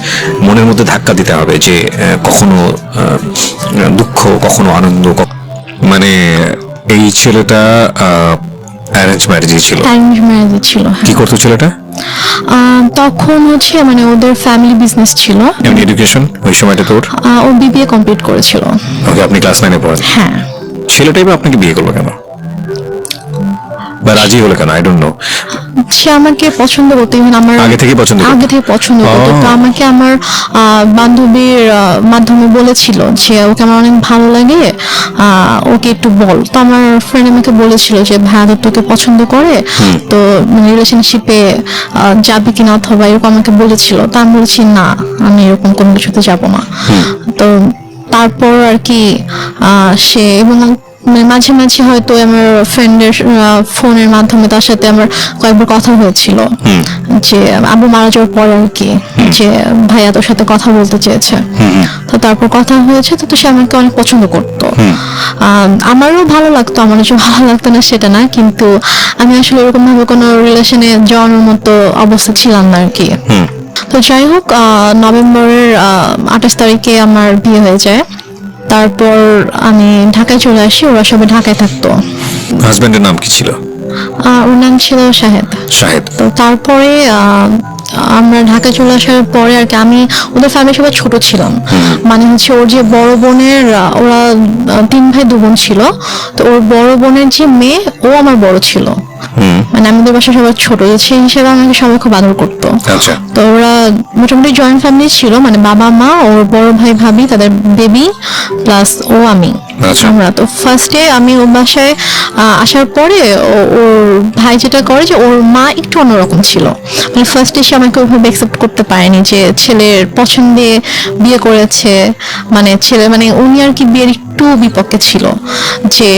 মনের মধ্যে ধাক্কা দিতে হবে যে কখনো দুঃখ, কখনো আনন্দ। মানে এই ছেলেটা অ্যারেঞ্জ ম্যারেজই ছিল। অ্যারেঞ্জ ম্যারেজ ছিল, হ্যাঁ। কি করতো ছেলেটা? তখন হচ্ছে মানে ওদের ফ্যামিলি বিজনেস ছিল। এমনি এডুকেশন ওই সময়টা তোর? ও বিবিএ কমপ্লিট করেছিল। ওকে, আপনি ক্লাস 9-এ পড়েন। হ্যাঁ। ছেলেটাই বা আপনাকে বিয়ে করলো কেন বা রাজি হলো কেন? I don't know. সে আমাকে পছন্দ করতো, ইভেন আমার আগে থেকে পছন্দ করতো? আগে থেকে পছন্দ করতো। তো আমাকে আমার বান্ধবীর মাধ্যমে বলেছিল যে ওকে আমার অনেক ভালো লাগে, ওকে একটু বল। তো আমার ফ্রেন্ড আমাকে বলেছিল যে ভাইয়া তোকে পছন্দ করে, তো মানে রিলেশনশিপে যাবি কিনা অথবা এরকম আমাকে বলেছিল। তো আমি বলেছি না, আমি এরকম কোনো কিছুতে যাব না। তো তারপর আর কি সে এবং মানে মাঝে মাঝে হয়তো আমার ফ্রেন্ডের ফোনের মাধ্যমে তার সাথে আমার কয়েকবার কথা হয়েছিল যে আব্বু মারা যাওয়ার পরে আর কি, যে ভাইয়া তোর সাথে কথা বলতে চেয়েছে। তো তারপর কথা হয়েছে, তো সে আমাকে অনেক পছন্দ করতো। আমারও ভালো লাগতো, আমার যে ভালো লাগতো না সেটা না, কিন্তু আমি আসলে এরকম ভাবে কোনো রিলেশনে যাওয়ার মতো অবস্থা ছিলাম না আর কি। তো যাই হোক, নভেম্বরের 28 তারিখে আমার বিয়ে হয়ে যায়। তারপর আমি ঢাকায় চলে আসি, ওরা সবাই ঢাকায় থাকতো। হাজবেন্ডের নাম কি ছিল? ওর নাম ছিল শাহেদ। শাহেদ। তো তারপরে আমরা ঢাকা চলে আসার পরে আর কি আমি ওদের ফ্যামিলি সবাই ছোট ছিলাম, মানে হচ্ছে ওর যে বড় বোনের ওরা 3 ভাই 2 বোন ছিল। তো ওর বড় বোনের যে মেয়ে, ও আমার বড় ছিল, মানে আমাদের বাসায় সবাই ছোট, সেই হিসেবে আমাকে সবাই খুব আদর করতো। আচ্ছা। তো ওরা মোটামুটি জয়েন্ট ফ্যামিলি ছিল, মানে বাবা মা, ওর বড় ভাই ভাবি, তাদের বেবি প্লাস ও আমি। আমরা তো ফার্স্টে আমি ওর বাসায় আসার পরে ওর ভাই যেটা করে যে ওর মা একটু অন্যরকম ছিল, মানে ফার্স্টে সে আমাকে ওইভাবে অ্যাকসেপ্ট করতে পারেনি যে ছেলের পছন্দে বিয়ে করেছে, মানে ছেলে মানে উনি আর কি বিয়ের একটু বিপক্ষে ছিল, যে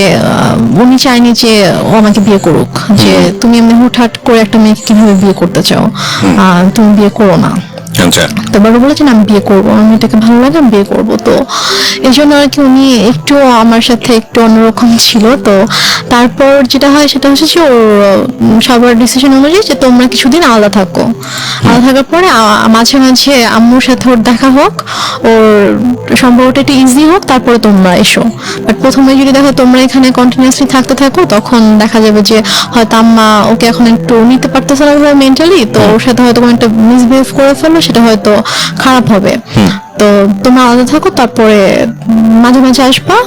উনি চায়নি যে ও আমাকে বিয়ে করুক, যে তুমি এমনি হুটহাট করে একটা মেয়েকে কিভাবে বিয়ে করতে চাও, তুমি বিয়ে করো না। তো বড় বলেছেন আমি বিয়ে করবো, আমি এটাকে ভালো লাগে, আমি বিয়ে করবো। তো এই জন্য আর কি উনি একটু আমার সাথে একটু অন্যরকম ছিল। তো তারপর যেটা হয় সেটা হচ্ছে যে ওর সবার ডিসিশন অনুযায়ী যে তোমরা কিছুদিন আলাদা থাকো, আলাদা থাকার পরে মাঝে মাঝে আম্মুর সাথে ওর দেখা হোক, ওর সম্পর্কটা একটু ইজি হোক, তারপরে তোমরা এসো। বাট প্রথমে যদি দেখো তোমরা এখানে কন্টিনিউয়াসলি থাকতে থাকো, তখন দেখা যাবে যে হয়তো আম্মা ওকে এখন একটু নিতে পারতেছে না মেন্টালি, তো ওর সাথে হয়তো কোনো একটা মিসবিহেভ করে ফেললো, সেটা হয়তো খারাপ হবে। তো তোমরা আলাদা থাকো, তারপরে মাঝে মাঝে আসবা,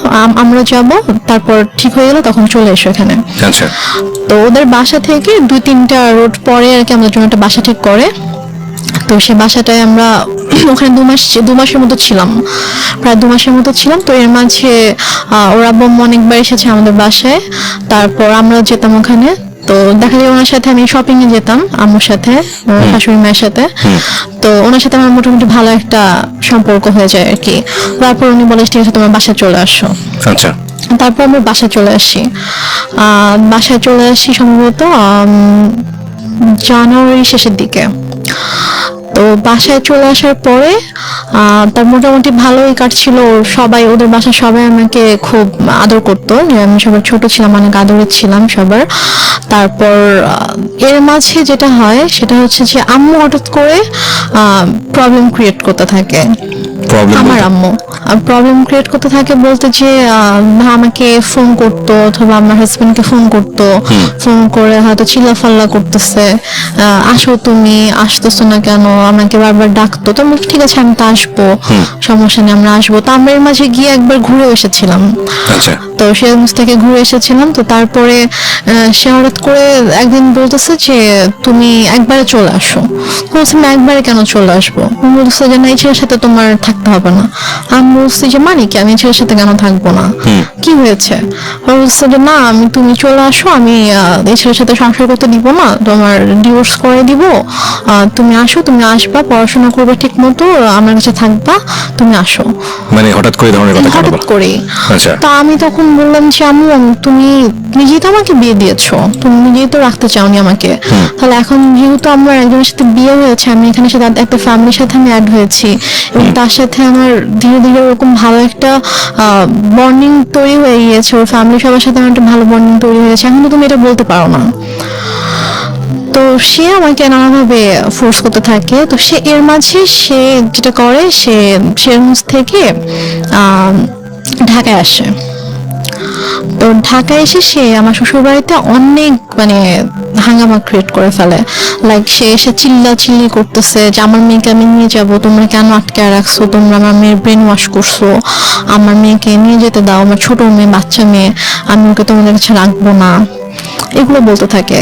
আমরা যাব, তারপর ঠিক হয়ে গেলে তখন চলে এসো এখানে। আচ্ছা। তো ওদের বাসা থেকে 2-3টা রোড পরে আর কি আমাদের জন্য একটা বাসা ঠিক করে। তো সে বাসাটায় আমরা ওখানে 2 মাসের মতো ছিলাম, প্রায় 2 মাসের মতো ছিলাম। তো এর মাঝে ওরা বোম অনেকবার এসেছে আমাদের বাসায়, তারপর আমরা যেতাম ওখানে। তো দেখা যায় ওনার সাথে আমি শপিং এ যেতাম আম্মুর সাথে, শাশুড়ি মায়ের সাথে। তো ওনার সাথে আমার মোটামুটি ভালো একটা সম্পর্ক হয়ে যায় আর কি। তারপর উনি বলে ঠিক আছে তোমার বাসায় চলে আসো। আচ্ছা। তারপর আমরা বাসায় চলে আসি সম্ভবত জানুয়ারি শেষের দিকে। তো বাসায় চলে আসার পরে তার মোটামুটি ভালোই কাটছিল। সবাই, ওদের বাসার সবাই আমাকে খুব আদর করতো, যে আমি সবার ছোট ছিলাম, অনেক আদরের ছিলাম সবার। তারপর এর মাঝে যেটা হয় সেটা হচ্ছে যে আম্মু হঠাৎ করে প্রবলেম ক্রিয়েট করতে থাকে। প্রবলেম আমার আম্মু প্রবলেম ক্রিয়েট করতে থাকে বলতে যে আমাকে ফোন করতো অথবা আমার হাজবেন্ডকে ফোন করতো, ফোন করে হয়তো চিল্লাফাল্লা করতেছে, আসো তুমি, আসতেছো না কেন, আমাকে বারবার ডাকতো। তো আমি বলছি, ঠিক আছে আমি তো আসবো, সমস্যা নেই আমরা আসবো। তো আমরা এর মাঝে গিয়ে একবার ঘুরে এসেছিলাম। আচ্ছা, তো সিরাজগঞ্জ থেকে ঘুরে এসেছিলাম। তো তারপরে সে হঠাৎ করে একদিন বলতেছে যে তুমি একবারে চলে আসো। বলছি আমি একবারে কেন চলে আসবো? বলতেছে যে না, এই ছেলের সাথে তোমার থাকতে হবে না। আমি বলছি যে মানে কি, আমি এই ছেলের সাথে কেন থাকবো না, কি হয়েছে? বলছে যে না, তুমি চলে আসো, আমি এই ছেলের সাথে সংসার করতে দিব না, তোমার ডিভোর্স করে দিব। তুমি আসো, তুমি আসবা, পড়াশোনা করবে ঠিক মতো, আমার কাছে থাকবা, তুমি আসো। মানে হঠাৎ করে এই ধরনের কথা কেন হঠাৎ বলা? করে। আচ্ছা, তা আমি তখন বললাম যে আম্মু, তুমি নিজেই তো আমাকে বিয়ে দিয়েছো, তুমি নিজেই তো রাখতে চাওনি আমাকে, তাহলে এখন যেহেতু আমার একজনের সাথে বিয়ে হয়েছে, আমি এখানে সাথে একটা ফ্যামিলির সাথে আমি অ্যাড হয়েছি, এবং তার সাথে আমার ধীরে ধীরে ওরকম ভালো একটা বন্ডিং তৈরি হয়ে গিয়েছে, ওর ফ্যামিলি সবার সাথে আমার একটা ভালো বন্ডিং তৈরি হয়েছে, এখন তো তুমি এটা বলতে পারো না। তো সে আমাকে নানাভাবে ফোর্স করতে থাকে। তো সে এর মাঝে সে যেটা করে, সে সিরাজগঞ্জ থেকে ঢাকায় আসে। তো ঢাকায় এসে সে আমার শ্বশুর বাড়িতে অনেক মানে হাঙ্গামা ক্রিয়েট করে ফেলে। লাইক সে এসে চিল্লাচিল্লি করতেছে যে আমার মেয়েকে আমি নিয়ে যাব, তোমরা কেন আটকে রাখছো, তোমরা আমার মেয়ের ব্রেন ওয়াশ করছো, আমার মেয়েকে নিয়ে যেতে দাও, আমার ছোট মেয়ে, বাচ্চা মেয়ে, আমি ওকে তোমাদের কাছে রাখবো না, এগুলো বলতে থাকে।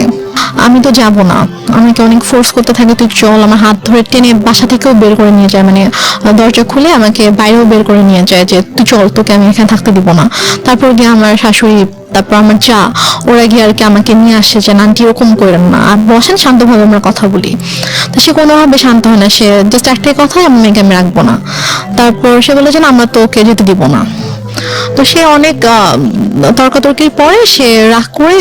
আমি তো যাব না, আমাকে অনেক ফোর্স করতে থাকে, তুই চল, আমার হাত ধরে টেনে বাসা থেকেও বের করে নিয়ে যায়, মানে দরজা খুলে আমাকে বাইরেও বের করে নিয়ে যায় যে তুই চল, তোকে আমি এখানে থাকতে দিব না। তারপর গিয়ে আমার শাশুড়ি, তারপর আমার চা, ওরা গিয়ে আর কি আমাকে নিয়ে আসে যে আন্টি এরকম করেন না, আর বসেন শান্তভাবে আমরা কথা বলি। তো সে কোনোভাবে শান্ত হয় না, সে জাস্ট একটাই কথা, আমার মেয়েকে আমি রাখবো না। তারপর সে বলে যে না, আমরা তো ওকে যেতে দিব না। তো সে অনেক তর্কাতর্কির পরে সে রাগ করে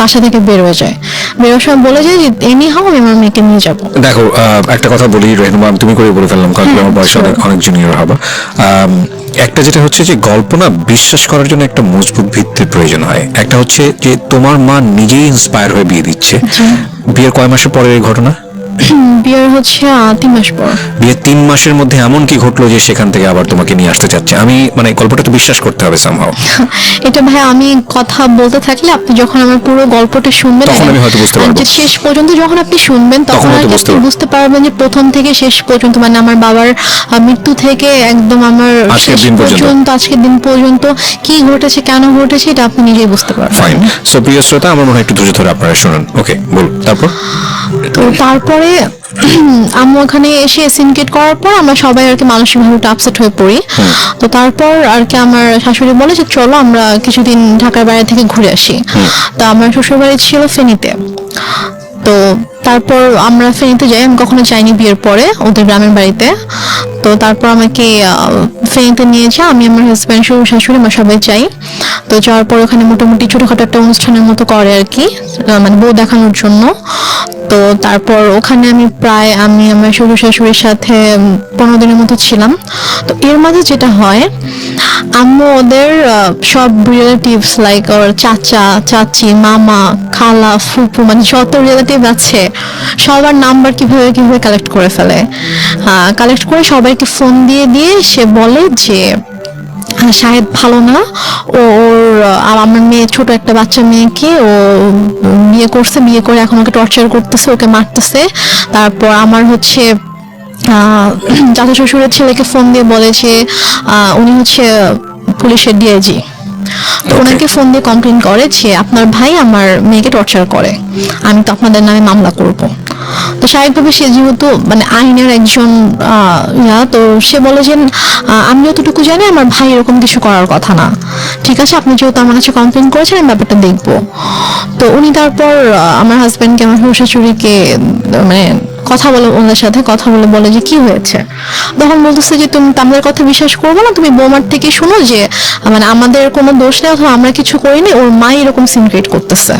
বাসা থেকে বের হয়ে যায়। বেরোর সময় বলে যায় যে এনি হাও আমি আমার মেয়েকে নিয়ে যাবো। দেখো একটা কথা বলি রেহনুমা, তুমি করে বলে ফেললাম কারণ তুমি আমার বয়সে অনেক অনেক জুনিয়র হবা। একটা যেটা হচ্ছে যে গল্প না বিশ্বাস করার জন্য একটা মজবুত ভিত্তির প্রয়োজন হয়। একটা হচ্ছে যে তোমার মা নিজেই ইন্সপায়ার হয়ে বিয়ে দিচ্ছে। বিয়ের কয় মাসের পরে এই ঘটনা? বিয়ের হচ্ছে 3 মাস পর। বিয়ের 3 মাসের মধ্যে এমন কি ঘটলো যে সেখান থেকে আবার তোমাকে নিয়ে আসতে চাচ্ছে? আমি মানে গল্পটা তো বিশ্বাস করতে হবে সামহাও। এটা ভাই আমি কথা বলতে থাকলে আপনি যখন আমার পুরো গল্পটা শুনবেন, তখন আমি হয়তো বুঝতে পারবো। যে শেষ পর্যন্ত যখন আপনি শুনবেন তখন হয়তো আর কি বুঝতে আপনি পারবো। বুঝতে পারবেন যে প্রথম থেকে শেষ পর্যন্ত, মানে আমার বাবার মৃত্যু থেকে একদম আমার আজকের শেষ দিন পর্যন্ত। পর্যন্ত, আজকের দিন পর্যন্ত কি ঘটেছে, কেন ঘটেছে, এটা আপনি নিজেই বুঝতে পারবেন। ফাইন। সো প্রিয় শ্রোতা, আমার মনে হয় একটু ধৈর্য ধরে আপনারা শুনুন। ওকে, বল তারপর। তো তারপরে আম্মু ওখানে এসে সিনকেট করার পর আমরা সবাই আর কি মানসিকভাবে একটু আপসেট হয়ে পড়ি। তো তারপর আর কি আমার শাশুড়ি বলে যে চলো আমরা কিছুদিন ঢাকার বাইরে থেকে ঘুরে আসি। তো আমার শ্বশুর বাড়ি ছিল ফেনীতে। তো তারপর আমরা ফেনীতে যাই, আমি কখনো যাইনি বিয়ের পরে ওদের গ্রামের বাড়িতে। তো তারপর আমাকে ফেনীতে নিয়ে যায়, আমি আমার হাজব্যান্ড, শ্বশুর শাশুড়ি, আমরা সবাই যাই। তো যাওয়ার পর ওখানে মোটামুটি ছোটখাটো একটা অনুষ্ঠানের মতো করে আর কি, মানে বউ দেখানোর জন্য। তো তারপর ওখানে আমি আমার শ্বশুর শাশুড়ির সাথে 15 দিনের মতো ছিলাম। তো এর মাঝে যেটা হয়, আম্মু ওদের সব রিলেটিভস লাইক ওর চাচা, চাচি, মামা, খালা, ফুপু, মানে যত রিলেটিভ আছে সবার নাম্বার কিভাবে কিভাবে কালেক্ট করে ফেলে। কালেক্ট করে সবাইকে ফোন দিয়ে দিয়ে সে বলে যে শাহেদ ভালো না, ওর আমার মেয়ে, ছোট একটা বাচ্চা মেয়েকে ও বিয়ে করছে, বিয়ে করে এখন ওকে টর্চার করতেছে, ওকে মারতেছে। তারপর আমার হচ্ছে চাচা শ্বশুরের ছেলেকে ফোন দিয়ে বলে যে উনি হচ্ছে পুলিশের ডিআইজি। তো ওনাকে ফোন দিয়ে কমপ্লেন করে যে আপনার ভাই আমার মেয়েকে টর্চার করে, আমি তো আপনাদের নামে মামলা করব। তো স্বাভাবিকভাবে সে যেহেতু মানে আইনের একজন তো সে বলে যে আমি যতটুকু জানি আমার ভাই এরকম কিছু করার কথা না, ঠিক আছে আপনি যেহেতু আমার কাছে কমপ্লেন করেছেন আমি ব্যাপারটা দেখবো। তো উনি তারপর আমার হাজব্যান্ডকে, আমার শ্বশুর শাশুড়িকে মানে কথা বলে ওনাদের সাথে কথা বলে যে কি হয়েছে। তখন বলতেছে যে তুমি তো আমাদের কথা বিশ্বাস করবে না, তুমি বৌমার থেকে শোনো যে মানে আমাদের কোনো দোষ নেই অথবা আমরা কিছু করিনি, ওর মাই এরকম সিন ক্রিয়েট করতেছে,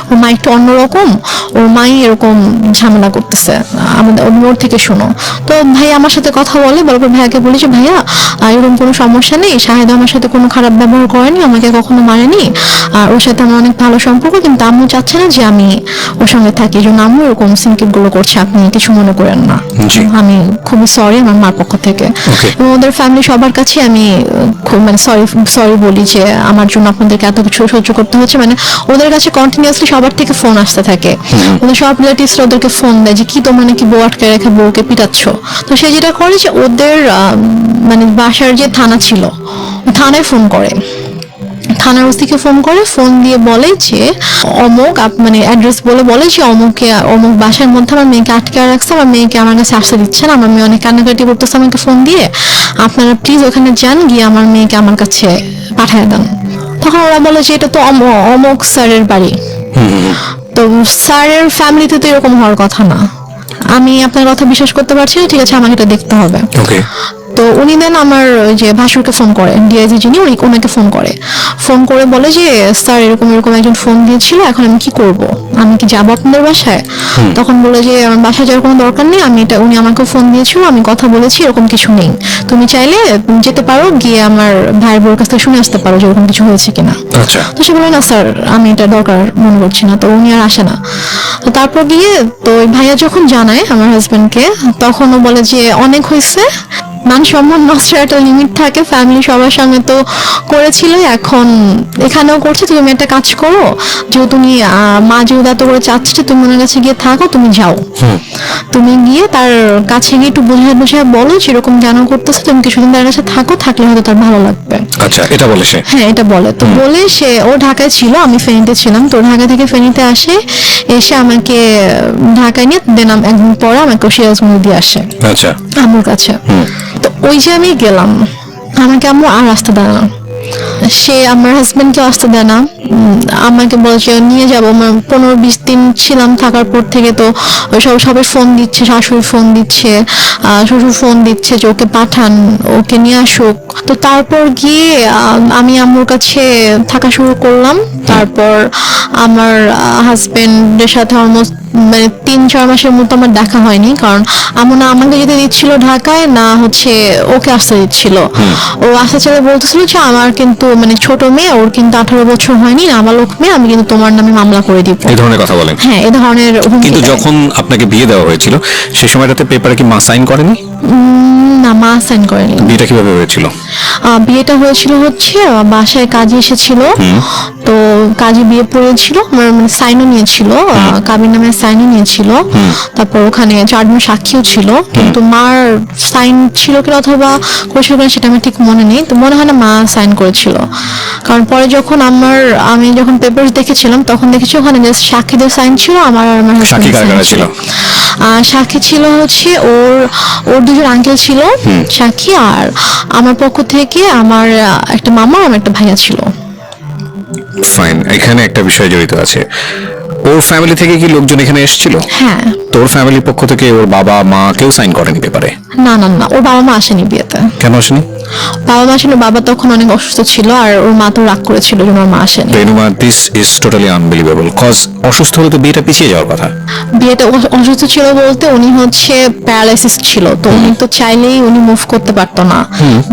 ওর মা একটু অন্যরকম, ওর মাই এরকম ঝামেলা করতেছে, আমাদের ওর থেকে শোনো। তো ভাই আমার সাথে কথা বলার পর ভাইয়াকে বলি যে ভাইয়া এরকম কোনো সমস্যা নেই, শাহেদ আমার সাথে কোনো খারাপ ব্যবহার করেনি, আমাকে কখনো মারেনি, আর ওর সাথে আমার অনেক ভালো সম্পর্ক, কিন্তু আম্মু চাচ্ছে না যে আমি ওর সঙ্গে থাকি, এই জন্য আম্মু এরকম সিনক্রিট গুলো করছে, আপনি কিছু মনে করেন না। জি। আমি খুবই সরি আমার মার পক্ষ থেকে। Okay. এবং ওদের ফ্যামিলি সবার কাছে আমি খুব মানে সরি বলি যে আমার জন্য আপনাদেরকে এত কিছু সহ্য করতে হচ্ছে। মানে ওদের কাছে কন্টিনিউয়াসলি সবার থেকে ফোন আসতে থাকে, ওদের সব রিলেটিভসরা ওদেরকে ফোন দেয় যে কি তোমার নাকি বউ আটকে রেখে বউকে পিটাচ্ছ। তো সে যেটা করে যে ওদের মানে বাসার যে থানা ছিল থানায় ফোন করে, থানার ওসিকে ফোন করে, ফোন দিয়ে বলে যে অমুক মানে অ্যাড্রেস বলে যে অমুক বাসার মধ্যে আমার মেয়েকে আটকে রাখছে, আমার মেয়েকে আমার কাছে আসতে দিচ্ছে না, আমার মেয়ে অনেক কান্নাকাটি করতেছে আমাকে ফোন দিয়ে, আপনারা প্লিজ ওখানে যান, গিয়ে আমার মেয়েকে আমার কাছে পাঠিয়ে দেন। তখন ওরা বলে যে এটা তো অমুক স্যারের বাড়ি, তো স্যারের ফ্যামিলিতে তো এরকম হওয়ার কথা না, আমি আপনার কথা বিশ্বাস করতে পারছি না, ঠিক আছে আমাকে এটা দেখতে হবে। ওকে। তো উনি দেন আমার ওই যে ভাসুরকে ফোন করে, ডিআইজি যিনি ওনাকে ফোন করে বলে যে স্যার এরকম একজন ফোন দিয়েছিল, এখন আমি কি করব, আমি কি যাবো আপনাদের বাসায়? তখন বলে যে আমার বাসায় যাওয়ার কোনো দরকার নেই, উনি আমাকে ফোন দিয়েছিল, আমি কথা বলেছি, এরকম কিছু নেই, তুমি চাইলে যেতে পারো, গিয়ে আমার ভাইয়ের বউর কাছ থেকে শুনে আসতে পারো যে এরকম কিছু হয়েছে কিনা। আচ্ছা। তো সে বলে না স্যার আমি এটা দরকার মনে করছি না, তো উনি আর আসে না। তো তারপর গিয়ে তো ওই ভাইয়া যখন জানায় আমার হাজবেন্ডকে, তখন ও বলে যে অনেক হয়েছে, মান সম্মান নষ্টের একটা লিমিট থাকে, ফ্যামিলি সবার সামনে তো করেছিল, এখন এখানেও করছে, তুমি একটা কাজ করো, যেহেতু তুমি মা যেহেতু এত করে চাচ্ছে যে তুমি ওনার কাছে গিয়ে থাকো, তুমি যাও, তুমি গিয়ে তার কাছে গিয়ে একটু বুঝায় বলো যেরকম কেন করতেছে, তুমি কিছুদিন তার কাছে থাকো, থাকলে হয়তো তার ভালো লাগবে। আচ্ছা, এটা বলে সে? হ্যাঁ এটা বলে। তো বলে সে, ও ঢাকায় ছিল, আমি ফেনীতে ছিলাম, তো ঢাকা থেকে ফেনীতে আসে, এসে আমাকে ঢাকায় নিয়ে দেন একদিন পরে আমাকে সিরাজগঞ্জ দিয়ে আসে আচ্ছা। আম্মুর কাছে। তো ওই যে আমি গেলাম, আমাকে আম্মু আর আসতে দেয় না, সে আমার হাজবেন্ডকে আসতে দেয় না, আমাকে বলছে নিয়ে যাবো, 15-20 দিন ছিলাম, থাকার পর থেকে তো সবাই ফোন দিচ্ছে, শাশুড়ি ফোন দিচ্ছে, শ্বশুর ফোন দিচ্ছে যে ওকে পাঠান, ওকে নিয়ে আসুক। তো তারপর গিয়ে আমি আম্মুর কাছে থাকা শুরু করলাম। তারপর আমার হাজবেন্ডের সাথে অলমোস্ট মানে 3-4 মাসের মতো আমার দেখা হয়নি, কারণ আম্মু না আমাকে যেতে দিচ্ছিল ঢাকায়, না হচ্ছে ওকে আসতে দিচ্ছিল। ও আসতে চলে বলতেছিল যে আমার কিন্তু মানে ছোট মেয়ে, ওর কিন্তু 18 বছর হয়নি, নাবালক মেয়ে, আমি কিন্তু তোমার নামে মামলা করে দিব, এই ধরনের কথা বলেন? হ্যাঁ এই ধরনের হুমকি কিন্তু দেয়। যখন আপনাকে বিয়ে দেওয়া হয়েছিল সেই সময়টাতে পেপারে কি মা সাইন করেনি? না মা সাইন করেনি। বিয়েটা কিভাবে হয়েছিল? বিয়েটা হয়েছিল হচ্ছে বাসায় কাজে এসেছিল, তো কাজে বিয়ে পড়েছিল, আমার মানে সাইনও নিয়েছিল, কাবির নামে সাইনও নিয়েছিল, তারপর ওখানে 4 জন সাক্ষীও ছিল, কিন্তু মার সাইন ছিল কিনা অথবা করেছিল কিনা সেটা আমার ঠিক মনে নেই, তো মনে হয় না মা সাইন করেছিল। কারণ পরে যখন আমি যখন পেপার দেখেছিলাম তখন দেখেছি ওখানে জাস্ট সাক্ষীদের সাইন ছিল, আমার আর আমার সাক্ষী হাজবেন্ডের কারা সাইন কারা ছিল। ছিল? সাক্ষী ছিল হচ্ছে ওর 2জন আঙ্কেল ছিল সাক্ষী, আর আমার পক্ষ থেকে আমার একটা মামা আর আমার একটা ভাইয়া ছিল। ফাইন, এখানে একটা বিষয় জড়িত আছে, ওর ফ্যামিলি থেকে কি লোকজন এখানে এসেছিল? হ্যাঁ। তোর ফ্যামিলির পক্ষ থেকে ওর বাবা মা কেউ সাইন করেনি পেপারে? না, ওর বাবা মা আসেনি বিয়েতে। কেন আসেনি? বাবা মা আসেনি, বাবা তখন অনেক অসুস্থ ছিল, আর ওর মা তো রাগ করেছিল যে ওর মা আসেনি। Renuma, this is totally unbelievable, cause অসুস্থ হলে তো বিয়েটা পিছিয়ে যাওয়ার কথা। বিয়েটা অসুস্থ ছিল বলতে উনি হচ্ছে প্যারালাইসিস ছিল, তো উনি তো চাইলেই উনি মুভ করতে পারতো না,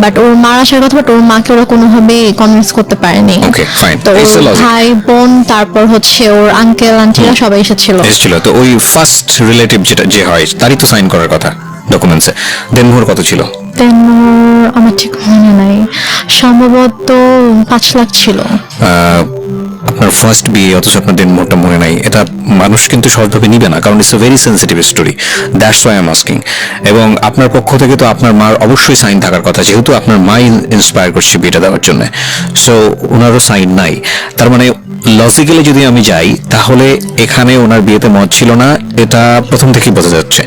বাট ওর মা আসার কথা, বাট ওর মাকে ওরা কোনোভাবে কনভিন্স করতে পারেনি। ওকে ফাইন, তো ইটস ওর এ লজিক। ভাই বোন তারপর হচ্ছে ওর আঙ্কেল আন্টিরা সবাই এসেছিল। তো ওই ফার্স্ট রিলেটিভ যে হয় তারই তো সাইন করার কথা ডকুমেন্টসে। দেনমোহর কত ছিল? আমার ঠিক মনে নাই, সম্ভবত 5 লাখ ছিল। আপনার ফার্স্ট বিয়ে অথচ আপনার দেনমোহরটা মনে নাই, এটা মানুষ কিন্তু সহজভাবে নিবে না, কারণ it's a very sensitive story, that's why I am asking. এবং আপনার পক্ষ থেকে তো আপনার মার অবশ্যই সাইন থাকার কথা, যেহেতু আপনার মাই ইন্সপায়ার করছে বিয়েটা দেওয়ার জন্য, সো ওনারও সাইন নাই। তার মানে লজিক্যালি যদি আমি যাই তাহলে এখানে ওনার বিয়েতে মত ছিল না, এটা প্রথম থেকেই বোঝা যাচ্ছে,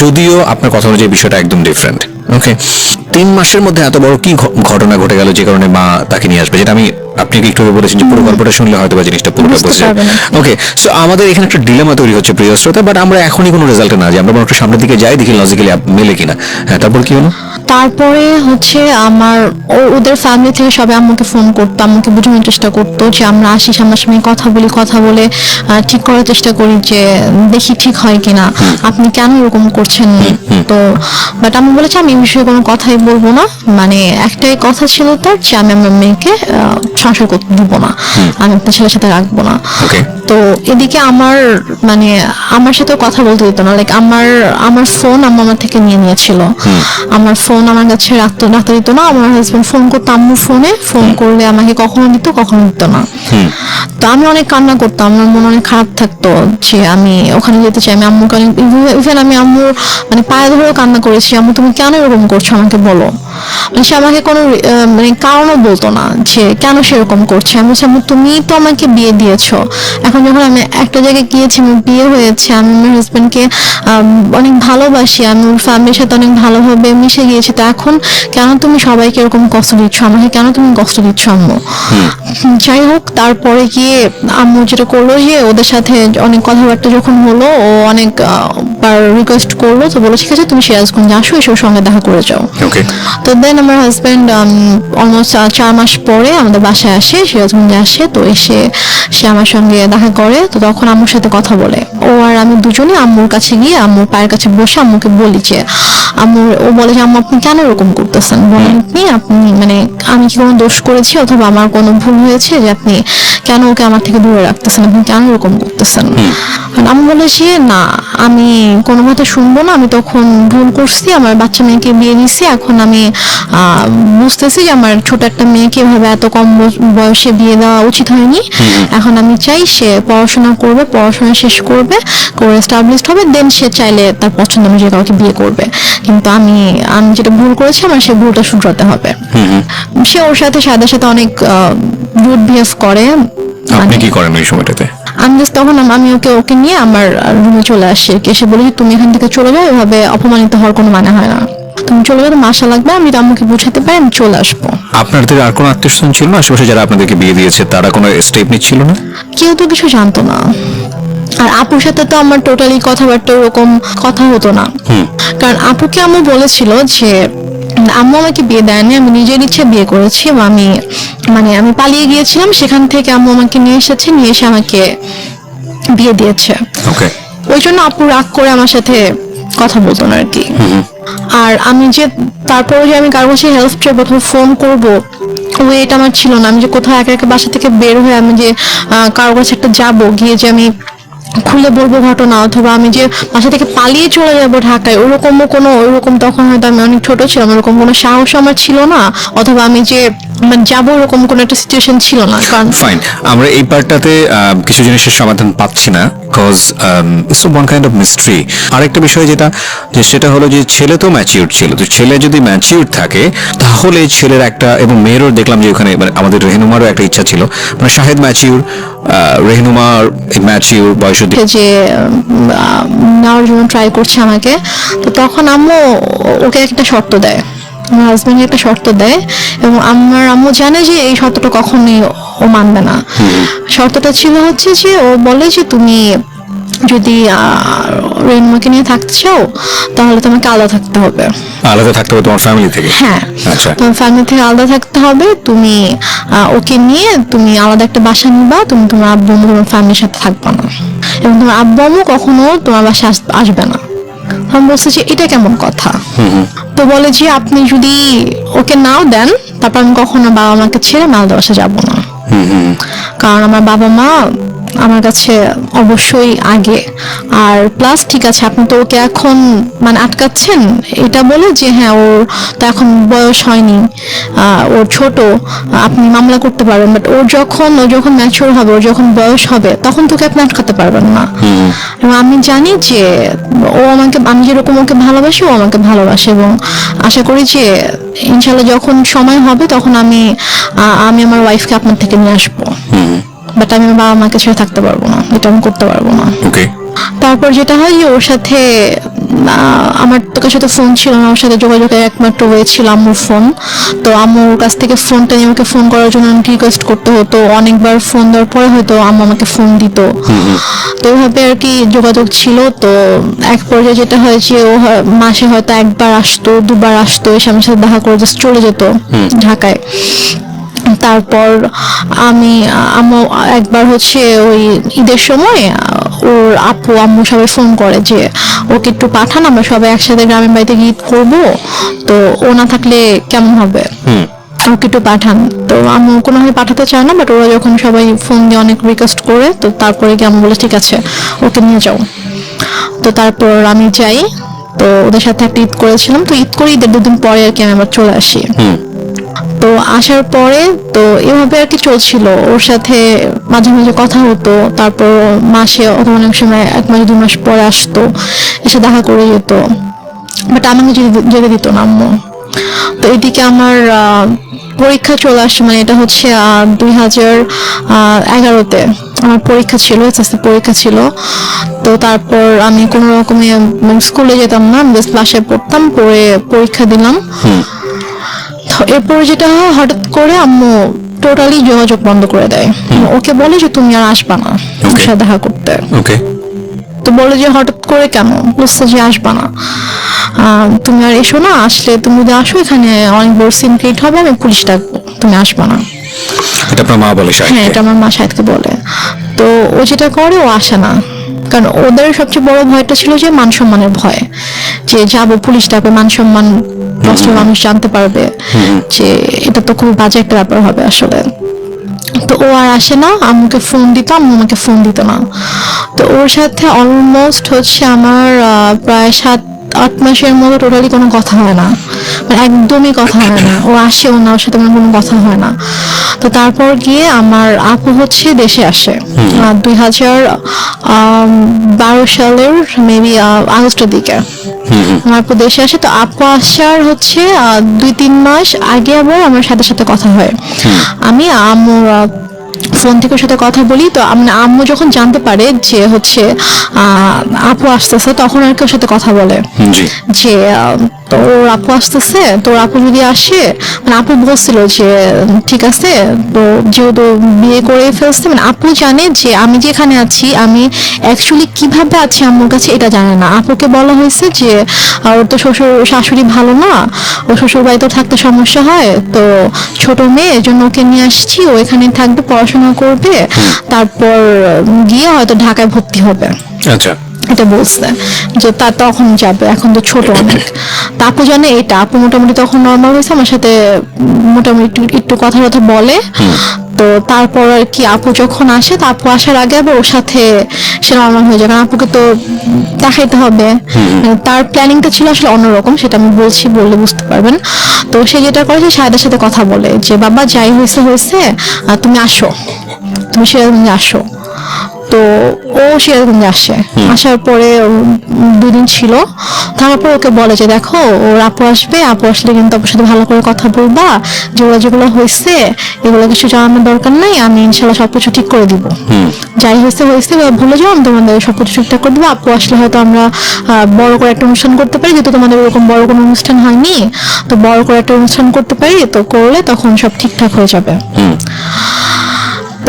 যদিও আপনার কথা অনুযায়ী বিষয়টা একদম ডিফারেন্ট। ওকে, 3 মাসের মধ্যে এত বড় কি ঘটনা ঘটে গেল যে কারণে মা তাকে নিয়ে আসবে, যেটা আমি আপনাকে একটু আগে বলেছেন যে পুরো গল্পটা শুনলে হয়তো বা জিনিসটা পুরোটা বুঝতে বুঝে পারবেন। ওকে। সো আমাদের এখানে একটা ডিলেমা তৈরি হচ্ছে প্রিয় শ্রোতা, বাট আমরা এখনই কোনো রেজাল্টে না, যে আমরা বরং একটু সামনের দিকে যাই, দেখি লজিক্যালি মেলে কিনা। হ্যাঁ, তারপর কি হলো? তারপরে হচ্ছে আমার ওদের ফ্যামিলি থেকে সবাই আম্মুকে ফোন করতো, আম্মুকে বোঝানোর চেষ্টা করতো যে আমরা আসি, সামনাসামনি কথা বলি, কথা বলে ঠিক করার চেষ্টা করি যে দেখি ঠিক হয় কিনা, আপনি কেন এরকম করছেন। তো বাট আমি বলেছি আমি এই বিষয়ে কোনো কথাই বলবো না, মানে একটাই কথা ছিল তার যে আমি আমার মেয়েকে সংসার করতে দিব না, আমি আপনার ছেলের সাথে রাখবো না। ওকে। তো এদিকে আমার মানে আমার সাথে কথা বলতে দিত না, লাইক আমার ফোন আমার থেকে নিয়ে নিয়েছিল, আমার ফোন আমার কাছে রাখতে দিত না। আমার হাজবেন্ড ফোন করতো আম্মুর ফোনে, ফোন করলে আমাকে কখনো দিত কখনো দিত না। তো আমি অনেক কান্না করতাম, আমার মন অনেক খারাপ থাকতো যে আমি ওখানে যেতে চাই। আমি আম্মুকে অনেক ইভেন আমি আম্মুর মানে পায়ে ধরেও কান্না করেছি, আম্মু তুমি কেন এরকম করছো আমাকে বলো। মানে সে আমাকে কোনো মানে কারণও বলতো না যে কেন সেরকম করছে। আমি বলছি আম্মু তুমি তো আমাকে বিয়ে দিয়েছো, এখন যখন আমি একটা জায়গায় গিয়েছি, আমার বিয়ে হয়েছে, আমি আমার হাজবেন্ডকে অনেক ভালোবাসি, আমি ওর ফ্যামিলির সাথে অনেক ভালোভাবে মিশে গিয়েছি, তো এখন কেন তুমি সবাইকে এরকম কষ্ট দিচ্ছ, আমাকে কেন তুমি কষ্ট দিচ্ছ আম্মু। যাই হোক, তারপরে গিয়ে আম্মু যেটা করলো যে ওদের সাথে অনেক কথাবার্তা যখন হলো, ও অনেক বার রিকোয়েস্ট করলো, তো বলো ঠিক আছে তুমি সিরাজগঞ্জ আসো, এসে ওর সঙ্গে দেখা করে যাও। ওকে। তো দেন আমার হাজবেন্ড অলমোস্ট 4 মাস পরে আমাদের বাসায় আসে, সিরাজগঞ্জে আসে। তো এসে সে আমার সঙ্গে দেখা করে, তো তখন আম্মুর সাথে কথা বলে। ও আর আমি দুজনে আম্মুর কাছে গিয়ে আম্মুর পায়ের কাছে বসে আম্মুকে বলি যে ও বলে যে আম্মু আপনি কেন এরকম করতেছেন, বলেন আপনি মানে আমি কি কোনো দোষ করেছি অথবা আমার কোনো ভুল হয়েছে যে আপনি কেন ওকে আমার থেকে দূরে রাখতেছেন, আপনি কেন এরকম করতেছেন। আমি বলে যে না, আমি কোনো কথা শুনবো না, আমি তখন ভুল করছি, আমার বাচ্চা মেয়েকে বিয়ে দিছি, এখন আমি বুঝতেছি যে আমার ছোট একটা মেয়েকে এভাবে এত কম বয়সে বিয়ে দেওয়া উচিত হয়নি। এখন আমি চাই সে পড়াশোনা করবে, পড়াশোনা শেষ করবে, করে এস্টাবলিশড হবে, দেন সে চাইলে তার পছন্দ অনুযায়ী কাউকে বিয়ে করবে। কিন্তু আমি যেটা ভুল করেছি আমার সেই ভুলটা শুধরাতে হবে। সে ওর সাথে সাথে অনেক রুড বিহেভ করে। আপনি কি করেন ওই সময়টাতে? আমি জাস্ট তখন আমি ওকে নিয়ে আমার রুমে চলে আসি, এসে বলি তুমি এখান থেকে চলে যাও, এভাবে অপমানিত হওয়ার কোনো মানে হয় না, তুমি চলে যাও, মাসা লাগবে, আমি আম্মুকে বুঝাতে পারি, আমি চলে আসবো। আপনাদের আর কোনো আত্মীয়স্বজন ছিল না আশেপাশে যারা আপনাদেরকে বিয়ে দিয়েছে, তারা কোনো স্টেপ নিচ্ছিল না? কেউ তো কিছু জানতো না। আর আপুর সাথে তো আমার টোটালি কথাবার্তা ওরকম কথা হতো না, কারণ আপুকে আম্মু বলেছিল যে আম্মু আমাকে বিয়ে দেয়নি, আমি নিজের ইচ্ছে বিয়ে করেছি, আমি পালিয়ে গিয়েছিলাম, সেখান থেকে আম্মু আমাকে নিয়ে এসে আমাকে বিয়ে দিয়েছে। ওকে। ওই জন্য আপু রাগ করে আমার সাথে কথা বলতো না আর কি। আর আমি যে তারপরে যে আমি কারো কাছে হেল্প চাইবো অথবা ফোন করবো, এটা আমার ছিল না। আমি যে কোথাও একা একা বাসা থেকে বের হয়ে আমি যে কারো কাছে একটা যাবো, গিয়ে যে আমি খুলে বলবো ঘটনা, অথবা আমি যে বাসা থেকে পালিয়ে চলে যাবো ঢাকায়, ওরকম তখন হয়তো আমি অনেক ছোট ছিলাম, ওরকম কোনো সাহস আমার ছিল না, অথবা আমি যে যাবো ওরকম কোনো একটা সিচুয়েশন ছিল না। কারণ ফাইন, আমরা এই পার্টটাতে কিছু জিনিসের সমাধান পাচ্ছি না, cause it's one kind of mystery. আরেকটা বিষয় সেটা হলো যে ছেলে তো ম্যাচিউর ছিল, তো ছেলে যদি ম্যাচিউর থাকে তাহলে ছেলের একটা, এবং মেয়েরও দেখলাম যে ওখানে মানে আমাদের রেহনুমারও একটা ইচ্ছা ছিল, মানে শাহেদ ম্যাচিউর, রেহনুমার ম্যাচিউর বয়স যে নেওয়ার জন্য ট্রাই করছে আমাকে। তো তখন আম্মু ওকে একটা শর্ত দেয়, আমার হাজবেন্ড একটা শর্ত দেয়, এবং আমার আম্মু জানে যে এই শর্তটা কখনোই ও মানবে না। শর্তটা ছিল হচ্ছে যে ও বলে যে তুমি যদি রেনুমাকে নিয়ে থাকতে চাও তাহলে তোমাকে আলাদা থাকতে হবে। আলাদা থাকতে হবে তোমার ফ্যামিলি থেকে? হ্যাঁ, আচ্ছা। তোমার ফ্যামিলি থেকে আলাদা থাকতে হবে, তুমি ওকে নিয়ে তুমি আলাদা একটা বাসা নিবা, তুমি তোমার আব্বু আম্মু তোমার ফ্যামিলির সাথে থাকবা না, এবং তোমার আব্বু আম্মু কখনো তোমার বাসায় আসবে না। আমি বলছি যে এটা কেমন কথা। তো বলে যে আপনি যদি ওকে নাও দেন তারপর আমি কখনো বাবা মাকে ছেড়ে মালদা বাসা যাবো না, কারণ আমার বাবা মা আমার কাছে অবশ্যই আগে। আর প্লাস ঠিক আছে আপনি তো ওকে এখন আটকাচ্ছেন এটা বলে যে হ্যাঁ ওর তো এখন বয়স হয়নি, ওর ছোট, আপনি মামলা করতে পারবেন, বাট ও যখন ম্যাচিওর হবে, ওর যখন বয়স হবে তখন তোকে আপনি আটকাতে পারবেন না। এবং আমি জানি যে আমি যেরকম ওকে ভালোবাসি ও আমাকে ভালোবাসে, এবং আশা করি যে ইনশাল্লাহ যখন সময় হবে তখন আমি আমার ওয়াইফকে আপনার থেকে নিয়ে আসবো, বাট আমি আমার বাবা মাকে ছেড়ে থাকতে পারবো না, এটা আমি করতে পারবো না। ওকে। তারপর যেটা হয় যে ওর সাথে আমার তো কাছে তো ফোন ছিল না, ওর সাথে যোগাযোগের একমাত্র হয়েছিল আম্মুর ফোন। তো আম্মুর কাছ থেকে ফোনটা নিয়ে আমাকে ফোন করার জন্য রিকোয়েস্ট করতে হতো, অনেকবার ফোন দেওয়ার পরে হয়তো আম্মু আমাকে ফোন দিত। তো ওইভাবে আর কি যোগাযোগ ছিল। তো এক পর্যায়ে যেটা হয়েছে, ও মাসে হয়তো একবার আসতো, দুবার আসতো, এসে আমার সাথে দেখা করে জাস্ট চলে যেত ঢাকায়। তারপর আম্মু একবার হচ্ছে ওই ঈদের সময় ওর আপু আম্মু সবাই ফোন করে যে ওকে একটু পাঠান, আমরা সবাই একসাথে গ্রামের বাড়িতে গিয়ে ঈদ করবো, তো ও না থাকলে কেমন হবে, ওকে একটু পাঠান। তো আম্মু কোনোভাবে পাঠাতে চায় না, বাট ওরা যখন সবাই ফোন দিয়ে অনেক রিকোয়েস্ট করে, তো তারপরে কি আম্মু বলে ঠিক আছে ওকে নিয়ে যাও। তো তারপর আমি যাই, তো ওদের সাথে একটা ঈদ করেছিলাম। তো ঈদ করে ঈদের 2 দিন পরে আর কি আমি আবার চলে আসি। তো আসার পরে তো এভাবে আর কি চলছিল, ওর সাথে মাঝে মাঝে কথা হতো। তারপর মাসে অথবা অনেক সময় 1 মাস 2 মাস পরে আসতো, এসে দেখা করে যেত, বাট আমাকে যেতে দিত না আম্মু। তো এদিকে আমার পরীক্ষা চলে আসছে, মানে এটা হচ্ছে 2011-তে আমার পরীক্ষা ছিল, এসএসসি পরীক্ষা ছিল। তো তারপর আমি কোনো রকমে স্কুলে যেতাম না, বেশ বাসায় পড়তাম, পড়ে পরীক্ষা দিলাম। এরপর যেটা হয়, হঠাৎ করে আম্মু টোটালি যোগাযোগ বন্ধ করে দেয়। ওকে বলে যে তুমি আর আসবা না ওর সাথে দেখা করতে। তো বলে যে হঠাৎ করে কেন, বলছে যে আসবা না, তুমি আর এসো না, আসলে তুমি যদি আসো এখানে অনেক বড় সিন ক্রিয়েট হবে, আমি পুলিশ ডাকবো, তুমি আসবা না। এটা আপনার মা বলে? হ্যাঁ, এটা আমার মা শাহেদকে বলে। তো ও যেটা করে, ও আসে না, কারণ ওদের সবচেয়ে বড় ভয়টা ছিল যে মান সম্মানের ভয়, যে যাবো পুলিশ ডাকবে, মান সম্মান নষ্ট, মানুষ জানতে পারবে, যে এটা তো খুব বাজে একটা ব্যাপার হবে আসলে। তো ও আর আসে না, আম্মুকে ফোন দিত, আম্মু আমাকে ফোন দিত না। তো ওর সাথে অলমোস্ট হচ্ছে আমার প্রায় 7-8 মাসের মতো টোটালি কোনো কথা হয় না, মানে একদমই কথা হয় না। ও আসে, ও না, ওর সাথে আমার কোনো কথা হয় না। তো তারপর গিয়ে আমার আপু হচ্ছে দেশে আসে 2012 সালের মেবি আগস্টের দিকে আমার আপু দেশে আসে। তো আপু আসার হচ্ছে 2-3 মাস আগে আবার আমার সাথে সাথে কথা হয়। আমি আম্মুর ফোন থেকে ওর সাথে কথা বলি। তো আম্মু যখন জানতে পারে যে হচ্ছে আপু আসতেছে, তখন আর কি ওর সাথে কথা বলে যে তোর আপু আসতেছে, তোর আপু যদি আসে, মানে আপু বলছিল যে ঠিক আছে, তো যেহেতু বিয়ে করে ফেলছে, মানে আপু জানে যে আমি যেখানে আছি আমি অ্যাকচুয়ালি কিভাবে আছি আম্মুর কাছে এটা জানে না। আপুকে বলা হয়েছে যে ওর তো শ্বশুর শাশুড়ি ভালো না, ও শ্বশুর বাড়িতে থাকতে সমস্যা হয়, তো ছোট মেয়ে, এর জন্য ওকে নিয়ে আসছি, ও এখানে থাকবে, পড়াশোনা করবে, তারপর গিয়ে হয়তো ঢাকায় ভর্তি হবে। আচ্ছা, এটা বলছে যে তা তখন যাবে, এখন তো ছোট অনেক। তা আপু জানে এটা, আপু মোটামুটি তখন নর্মাল হয়েছে, আমার সাথে মোটামুটি একটু কথা বলে। তো তারপর আর কি আপু যখন আসে, তা আপু আসার আগে আবার ওর সাথে সে নর্মাল হয়ে যায়, কারণ আপুকে তো দেখাইতে হবে। তার প্ল্যানিংটা ছিল আসলে অন্যরকম, সেটা আমি বললে বুঝতে পারবেন। তো সে যেটা করে, সে শাহেদের সাথে কথা বলে যে বাবা যাই হয়েছে হয়েছে, তুমি আসো, তুমি সিরাজগঞ্জে আসো। তো ও সিরাজগঞ্জে আসে, আসার পরে 2 দিন ছিল, তারপর ওকে বলে যে দেখো ওর আপু আসবে, আপু আসলে কিন্তু আপুর সাথে ভালো করে কথা বলবা, যেগুলো যেগুলো হয়েছে এগুলো কিছু জানানোর দরকার নাই, আমি ইনশাল্লাহ সবকিছু ঠিক করে দিব, যাই হয়েছে হয়েছে ভুলে যাও, আমি তোমাদের সবকিছু ঠিকঠাক করে দেবো। আপু আসলে হয়তো আমরা বড় করে একটা অনুষ্ঠান করতে পারি, যেহেতু তোমাদের এরকম বড় কোনো অনুষ্ঠান হয়নি, তো বড় করে একটা অনুষ্ঠান করতে পারি, তো করলে তখন সব ঠিকঠাক হয়ে যাবে।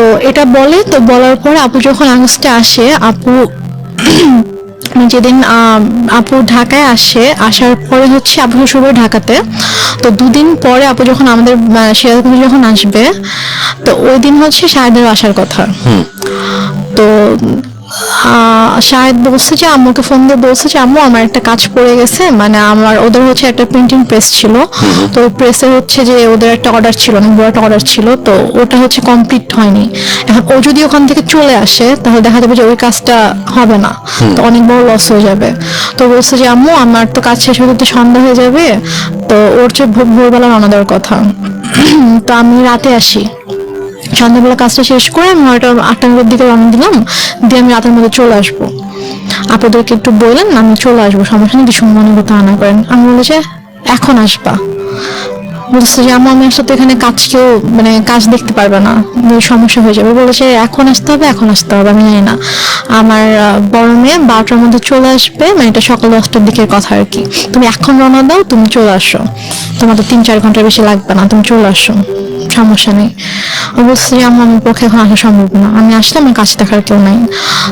তো এটা বলে, তো বলার পরে আপু যখন আগস্টে আসে, আপু যেদিন আপু ঢাকায় আসে, আসার পরে হচ্ছে আপু শ্বশুর ঢাকাতে। তো 2 দিন পরে আপু যখন আমাদের সিরাজগঞ্জে যখন আসবে, তো ওই দিন হচ্ছে শাহেদের আসার কথা। তো শাহেদ বলছে যে আম্মুকে ফোন দিয়ে বলছে যে আম্মু আমার একটা কাজ পড়ে গেছে, মানে আমার ওদের হচ্ছে একটা প্রিন্টিং প্রেস ছিল, তো প্রেসে হচ্ছে যে ওদের একটা অর্ডার ছিল, অনেক বড় একটা অর্ডার ছিল, তো ওটা হচ্ছে কমপ্লিট হয়নি। এখন ও যদি ওখান থেকে চলে আসে, তাহলে দেখা যাবে যে ওই কাজটা হবে না, তো অনেক বড় লস হয়ে যাবে। তো বলছে যে আম্মু আমার তো কাজ শেষ হতে সন্ধ্যা হয়ে যাবে, তো ওর চেয়ে ভোরবেলা রওনা দেওয়ার কথা। তো আমি রাতে আসি, সন্ধ্যাবেলা কাজটা শেষ করে আমি হয়তো 8টার দিকে রওনা দিলাম, দিয়ে আমি রাতের মধ্যে চলে আসবো। আপনাদেরকে একটু বললেন আমি চলে আসবো, সমস্যা নেই, কিছু মনে করতে না করেন। আমি বলি যে এখন আসবা, বলছে যে আমি আসলে তো এখানে কাজ কেউ মানে কাজ দেখতে পারবে না, সমস্যা হয়ে যাবে। বলেছে এখন আসতে হবে, এখন আসতে হবে। আমি জানি না, আমার বড় মেয়ে 12টার মধ্যে চলে আসবে, মানে এটা সকাল 10টার দিকের কথা আর কি। তুমি এখন রওনা দাও, তুমি চলে আসো, তোমার তো 3-4 ঘন্টার বেশি লাগবে না, তুমি চলে আসো, সমস্যা নেই। ও বলছে যে আমার পক্ষে এখন আসা সম্ভব না, আমি আসলে আমার কাছে দেখার কেউ নাই।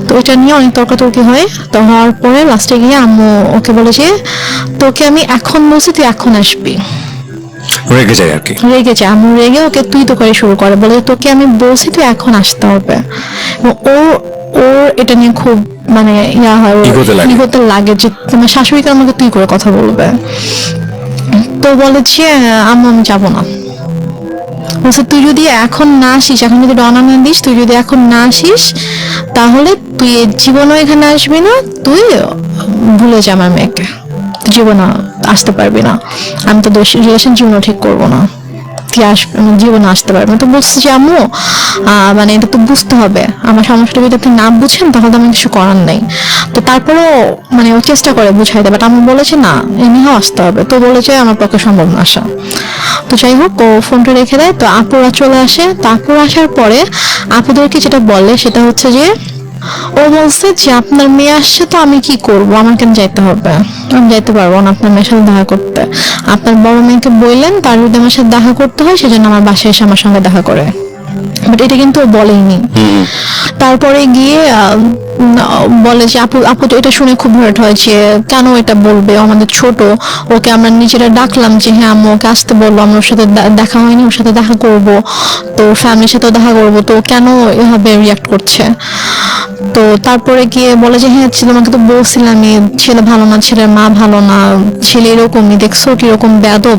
তো এটা নিয়ে অনেক তর্কাতর্কি হয়। তো হওয়ার পরে লাস্টে গিয়ে আম্মু ওকে বলে যে তোকে আমি এখন বলছি, তুই এখন আসবি। রেগে যায় আর কি। রেগে যায়, আম্মু রেগে ওকে তুই তো করে শুরু করে, বলে তোকে আমি বলছি তুই এখন আসতে হবে। এবং ওর এটা নিয়ে খুব মানে ইয়া হয়, ইগোতে লাগে যে তোমার শাশুড়িকে আমাকে তুই করে কথা বলবে। তো বলে যে আম্মু আমি যাবো না। বলছে তুই যদি এখন না আসিস, এখন যদি রওনা না দিস, তুই যদি এখন না আসিস তাহলে তুই জীবনও এখানে আসবি না, তুই ভুলে যা আমার মেয়েকে, জীবনে আসতে পারবি না, আমি তো রিলেশন জীবনও ঠিক করবো না, তুই আসবে জীবনে আসতে পারবে না। তো বলছি যে আম্মু মানে এটা তো বুঝতে হবে, আমার সমস্যাটা যদি আপনি না বুঝেন তাহলে তো আমি কিছু করার নেই। তো তারপরেও মানে ও চেষ্টা করে বুঝাইতে, বাট আমি বলেছি না এমনিও আসতে হবে। তো বলেছে আমার পক্ষে সম্ভব না আসা। তো যাই হোক ও ফোনটা রেখে দেয়। তো আপুরা চলে আসে। তো আপুরা আসার পরে আপুদেরকে যেটা বলে সেটা হচ্ছে যে ও বলছে যে আপনার মেয়ে আসছে, তো আমি কি করব, আমার কেন যাইতে হবে, আমি যাইতে পারবো না আপনার মেয়ের সাথে দেখা করতে। আপনার বড় মেয়েকে বললেন তার যদি আমার সাথে দেখা করতে হয় সেজন্য আমার বাসায় এসে আমার সঙ্গে দেখা করে, বাট এটা কিন্তু ও বলেইনি। তারপরে গিয়ে বলে যে আপু আপু তো এটা শুনে খুব হার্ট হয় যে কেন এটা বলবে, আমাদের ছোট, ওকে আমরা নিজেরা ডাকলাম যে হ্যাঁ আম্মু ওকে আসতে বলবো, আমরা ওর সাথে দেখা হয়নি, ওর সাথে দেখা করব, তো ফ্যামিলির সাথেও দেখা করব, তো কেন এভাবে রিয়াক্ট করছে। তো তারপরে গিয়ে বলে যে হ্যাঁ তোমাকে তো বলছিলামই ছেলে ভালো না, ছেলের মা ভালো না, ছেলে এরকমই, দেখছো কিরকম বেয়াদব।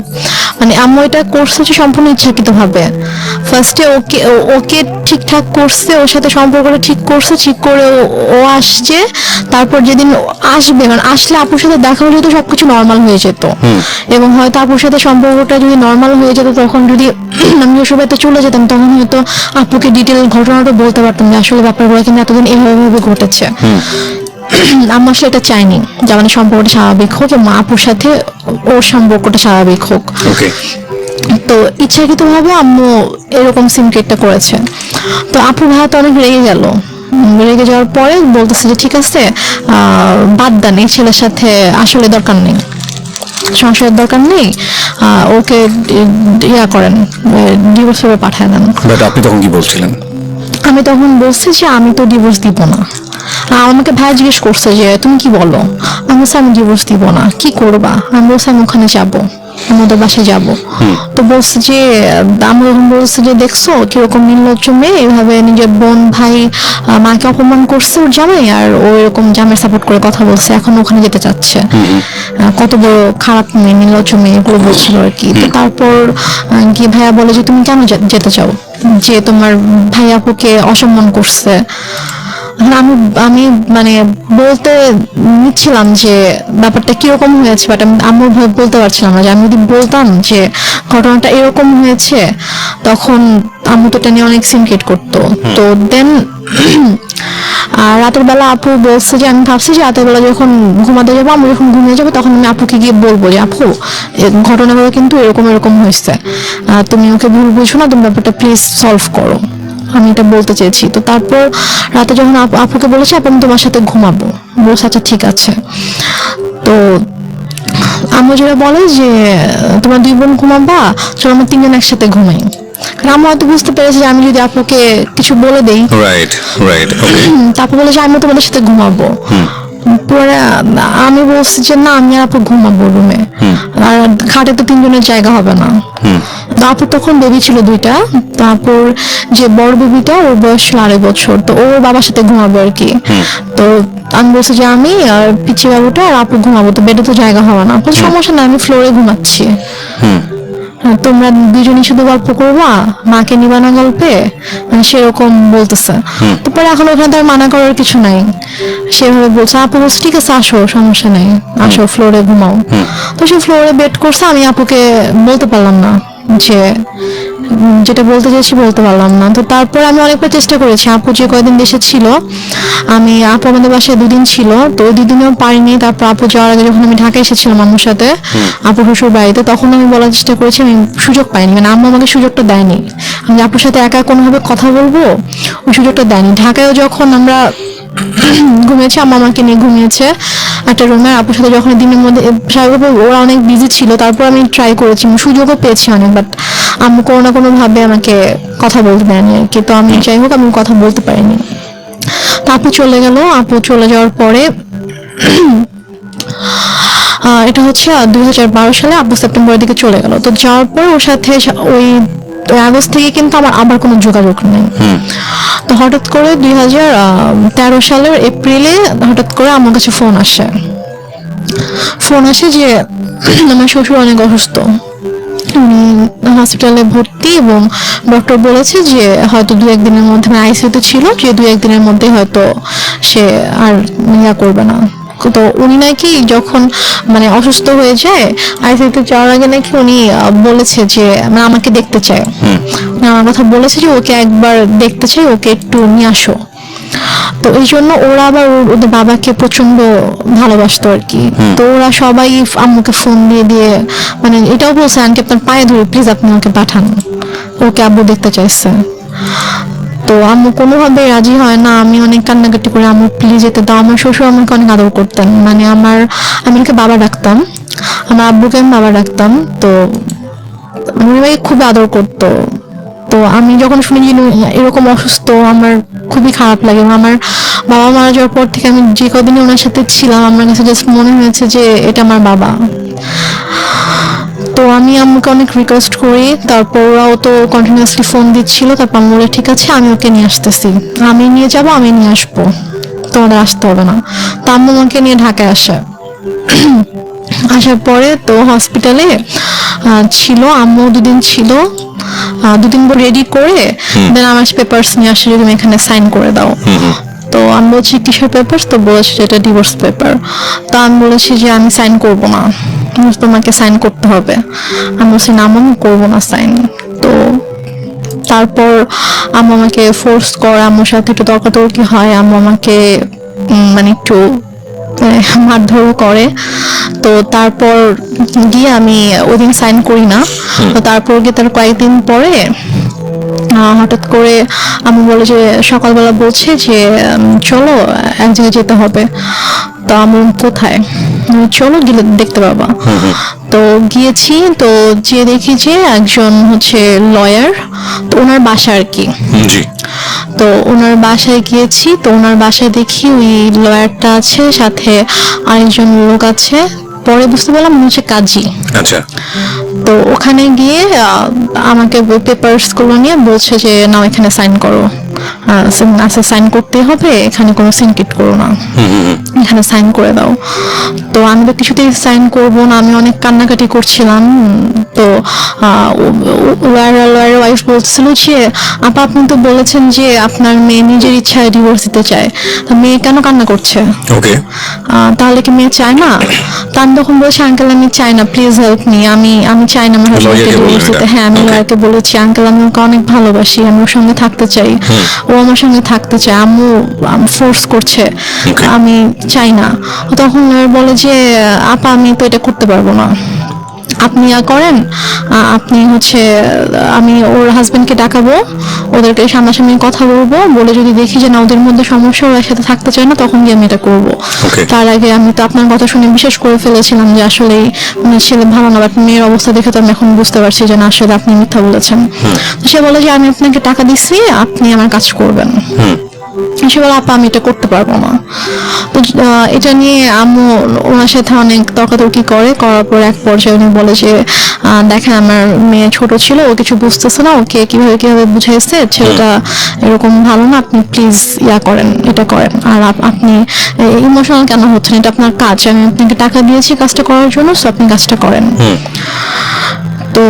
মানে আম্মু এটা করছে যে সম্পূর্ণ ইচ্ছাকৃত ভাবে। ফার্স্টে ওকে ওকে ঠিকঠাক করছে, ওর সাথে সম্পর্কটা ঠিক করছে, ঠিক করে ও আসছে। তারপর যেদিন আসবে মানে আসলে আপুর সাথে দেখা হলে তো সবকিছু নর্মাল হয়ে যেত, এবং হয়তো আপুর সাথে সম্পর্কটা যদি নর্মাল হয়ে যেত তখন যদি আমি ওসব এতে চলে যেতাম তখন হয়তো আপুকে ডিটেল ঘটনাটা বলতে পারতাম যে আসলে ব্যাপারগুলো কিন্তু এতদিন এভাবে ঘটেছে। আমার সেটা চাইনি যে মানে সম্পর্কটা স্বাভাবিক হোক এবং আপুর সাথে ওর সম্পর্কটা স্বাভাবিক হোক। তো ইচ্ছাকৃতভাবে আম্মু এরকম সিনক্রেটটা করেছে। তো আপু ভাইয়া তো অনেক রেগে গেল। রেগে যাওয়ার পরে বলতেছে যে ঠিক আছে বাদ দেন, এই ছেলের সাথে আসলে দরকার নেই, সংসারের দরকার নেই, ওকে ইয়া করেন, ডিভোর্স পেপার পাঠায় দেন। বাট আপনি তখন কি বলছিলেন? আমি তখন বলছি যে আমি তো ডিভোর্স দিব না। আমাকে ভাই জিজ্ঞেস করছে যে তুমি কি বলো, আমি বলছি আমি ডিভোর্স দিব না। কি করবা? আমি বলছি আমি ওখানে যাবো, আমাদের বাসায় যাবো। তো বলছে যে আমরা যখন বলছি যে দেখছো কিরকম নির্লজ্জ মেয়ে, এইভাবে নিজের বোন ভাই মাকে অপমান করছে ওর জামাই, আর ও এরকম জামাই সাপোর্ট করে কথা বলছে, এখন ওখানে যেতে চাচ্ছে, কত বড় খারাপ মেয়ে, নির্লজ্জ মেয়ে, এগুলো বলছিল আর কি। তো তারপর গিয়ে ভাইয়া বলে যে তুমি কেন যেতে চাও, যে তোমার ভাই আপুকে অসম্মান করছে। আমি আমি মানে বলতে নিচ্ছিলাম যে ব্যাপারটা কিরকম হয়েছে, বাট আমি আম্মুর ভয় বলতে পারছিলাম না। যে আমি যদি বলতাম যে ঘটনাটা এরকম হয়েছে তখন আম্মু তো এটা নিয়ে অনেক সিনক্রেট করতো। তো দেন আর রাতের বেলা আপু বলছে যে আমি ভাবছি যে রাতের বেলা যখন ঘুমাতে যাবো, আমি যখন ঘুমিয়ে যাবো তখন আমি আপুকে গিয়ে বলবো যে আপু ঘটনাগুলো কিন্তু এরকম এরকম হয়েছে, তুমি ওকে ভুল বুঝো না, তুমি ব্যাপারটা প্লিজ সলভ করো, আমি এটা বলতে চেয়েছি। তো তারপর রাতে যখন আপুকে বলেছি আপু আমি তোমার সাথে ঘুমাবো, বলছে আচ্ছা ঠিক আছে। তো আম্মু যেটা বলে যে তোমার 2 বোন ঘুমাবা, চলো আমরা 3 জন একসাথে ঘুমাই। কারণ আম্মু হয়তো বুঝতে পেরেছে যে আমি যদি আপুকে কিছু বলে দেই, রাইট রাইট, তারপর বলে যে আমি তোমাদের সাথে ঘুমাবো। পরে আমি বলছি যে না আমি আর আপু ঘুমাবো রুমে, আর খাটে তো 3 জনের জায়গা হবে না। আপুর তখন বেবি ছিল 2টা। তারপর যে বড় বেবিটা ওর বয়স 2.5 বছর, তো ওর বাবার সাথে ঘুমাবো আর কি। তো আমি বলছি যে আমি আর পিচি বাবুটা আর আপু ঘুমাবো, তো বেডে তো জায়গা হবে না। সমস্যা না, আমি ফ্লোরে ঘুমাচ্ছি, তোমরা 2জনই শুধু গল্প করবা, মাকে নিবা না গল্পে, মানে সেরকম বলতেছে। তারপরে এখন ওখানে তো আর মানা করার কিছু নাই, সেভাবে বলছে। আপু বলছে ঠিক আছে আসো, সমস্যা নেই, আসো ফ্লোরে ঘুমাও। তো সে ফ্লোরে বেড করছে, আমি আপুকে বলতে পারলাম না যে যেটা বলতে চাইছি বলতে পারলাম না। তো তারপর আমি অনেকবার চেষ্টা করেছি, আপু যে কয়দিন দেশে ছিল, আপু আমাদের বাসায় 2 দিন ছিল, তো ওই 2 দিনেও পারিনি। তারপর আপু যাওয়ার আগে যখন আমি ঢাকা এসেছিলাম আম্মুর সাথে, আপু শ্বশুর বাড়িতে, তখন আমি বলার চেষ্টা করেছি, আমি সুযোগ পাইনি, মানে আম্মু আমাকে সুযোগটা দেয়নি আমি আপুর সাথে একা কোনোভাবে কথা বলবো, ওই সুযোগটা দেয়নি। ঢাকায়ও যখন আমরা ঘুমিয়েছি, আম্মা আমাকে নিয়ে ঘুমিয়েছে একটা রুমে, আপুর সাথে যখন দিনের মধ্যে স্বাভাবিকভাবে ওরা অনেক বিজি ছিল, তারপর আমি ট্রাই করেছি, আমি সুযোগও পেয়েছি অনেক, বাট আম্মু কোনো না কোনো ভাবে আমাকে কথা বলতে দেয়নি আর কি। তো আমি যাই হোক আমি কথা বলতে পারিনি। তো আপু চলে গেল, আপু চলে যাওয়ার পরে এটা হচ্ছে 2012 সালে আপু সেপ্টেম্বরের দিকে চলে গেল। তো যাওয়ার পর ওর সাথে ওই আগস্ট থেকে কিন্তু আমার আবার কোনো যোগাযোগ নেই। তো হঠাৎ করে 2013 সালের এপ্রিলে হঠাৎ করে আমার কাছে ফোন আসে যে আমার শ্বশুর অনেক অসুস্থ, উনি হসপিটালে ভর্তি, এবং ডক্টর বলেছে যে হয়তো 2-1 দিনের মধ্যে, আইসিইউতে ছিল, যে 2-1 দিনের মধ্যে হয়তো সে আর করবে না। তো উনি নাকি যখন অসুস্থ হয়ে যায়, আইসিইউতে যাওয়ার আগে নাকি উনি বলেছে যে আমাকে দেখতে চায়, আমার কথা বলেছে যে ওকে একবার দেখতে চাই, ওকে একটু নিয়ে আসো। তো এই জন্য ওরা আবার ওদের বাবাকে প্রচন্ড ভালোবাসতো আর কি। তো ওরা সবাই আম্মুকে ফোন দিয়ে এটাও বলছে, আন্টি আপনার পায়ে ধরে প্লিজ আপনি ওকে পাঠান, ওকে আব্বু দেখতে চাইছে। তো আম্মু কোনোভাবে রাজি হয় না, আমি অনেক কান্নাকাটি করে আম্মু প্লিজ যেতে দাও। আমার শ্বশুর আমাকে অনেক আদর করতেন, আমি ওকে বাবা ডাকতাম, আমার আব্বুকে আমি বাবা ডাকতাম। তো উনি আমাকে খুব আদর করতো। তো আমি যখন শুনি যে এরকম অসুস্থ, আমার খুবই খারাপ লাগে। আমার বাবা মারা যাওয়ার পর থেকে আমি যে কদিনই ওনার সাথে ছিলাম, আমার কাছে জাস্ট মনে হয়েছে যে এটা আমার বাবা। তো আমি আম্মুকে অনেক রিকোয়েস্ট করি, তারপর ওরাও তো কন্টিনিউয়াসলি ফোন দিচ্ছিল। তারপর আমি বলে ঠিক আছে, আমি ওকে নিয়ে আসতেছি, আমি নিয়ে যাব, আমি নিয়ে আসবো, তোমাদের আসতে হবে না। তো আম্মু আমাকে নিয়ে ঢাকায় আসে। আসার পরে তো হসপিটালে ছিল, আম্মু 2 দিন ছিল, 2 দিন রেডি করে দেন আমার পেপারস নিয়ে আসে যে তুমি এখানে সাইন করে দাও। তো আমি বলছি কিসের পেপারস? তো বলেছে যে এটা ডিভোর্স পেপার। তো আমি বলেছি যে আমি সাইন করব না, তোমাকে সাইন করতে হবে। আমি বলছি না আমি করবো না সাইন। তো তারপর আম্মু আমাকে ফোর্স করে, আম্মুর সাথে একটু তর্কাতর্কি হয়, আম্মু আমাকে একটু মারধর করে। তো তারপর গিয়ে আমি ওই দিন সাইন করি না। তো তারপর গিয়ে তার কয়েকদিন পরে হঠাৎ করে আমি বলে যে সকালবেলা বলছে যে চলো এক জায়গায় যেতে হবে। তো আমি কোথায়? চলো গেলে দেখতে পাবা। তো গিয়েছি, তো যে দেখি যে একজন হচ্ছে লয়ার, তো ওনার বাসা আর কি। তো ওনার বাসায় গিয়েছি, তো ওনার বাসায় দেখি ওই লয়ারটা আছে, সাথে আরেকজন লোক আছে। পরে বুঝতে পারলাম হচ্ছে কাজী। আচ্ছা। তো ওখানে গিয়ে আমাকে পেপারস গুলো নিয়ে বলছে যে নাও এখানে সাইন করো। আচ্ছা সাইন করতে হবে, এখানে কোনো সিনকিট করো না, এখানে সাইন করে দাও। তো আমি তো কিছুতেই সাইন করবো না, আমি অনেক কান্নাকাটি করছিলাম। তো লয়ারের ওয়াইফ বলছিল যে আপা আপনি তো বলেছেন যে আপনার মেয়ে নিজের ইচ্ছায় ডিভোর্স দিতে চায়, তা মেয়ে কেন কান্না করছে? ওকে, তাহলে কি মেয়ে চায় না? তা আমি তখন বলছি আঙ্কেল আমি চাই না, প্লিজ হেল্প মি, আমি চাই না আমার হাজবেন্ডকে ডিভোর্স দিতে। হ্যাঁ আমি লয়ারকে বলেছি আঙ্কেল আমি ওকে অনেক ভালোবাসি, আমি ওর সঙ্গে থাকতে চাই, ও আমার সঙ্গে থাকতে চায়, আম্মু ফোর্স করছে, আমি চাই না। তখন লয়ার বলে যে আপা আমি তো এটা করতে পারবো না, আপনি করেন, আপনি হচ্ছে আমি ওর হাজবেন্ডকে ডাকাবো, ওদেরকে সামনাসামনি কথা বলবো, বলে যদি দেখি যে না ওদের মধ্যে সমস্যা, ওরা একসাথে থাকতে চায় না, তখন গিয়ে আমি এটা করবো। তার আগে আমি তো আপনার কথা শুনে বিশ্বাস করে ফেলেছিলাম যে আসলে ছেলে ভালো না, বাট মেয়ের অবস্থা দেখে তো আমি এখন বুঝতে পারছি যে না আসলে আপনি মিথ্যা বলেছেন। সে বলে যে আমি আপনাকে টাকা দিচ্ছি, আপনি আমার কাজ করবেন। সে বলে আপা আমি এটা করতে পারবো না। তো এটা নিয়ে আম্মু ওনার সাথে অনেক তর্কাতর্কি করার পর এক পর্যায়ে উনি বলে যে দেখেন আমার মেয়ে ছোট ছিল, ও কিছু বুঝতেছে না, ওকে কিভাবে বুঝাইছে, ছেলেটা এরকম ভালো না, আপনি প্লিজ করেন, এটা করেন। আর আপনি ইমোশনাল কেন হচ্ছেন? এটা আপনার কাজ, আমি আপনাকে টাকা দিয়েছি কাজটা করার জন্য, সো আপনি কাজটা করেন। তো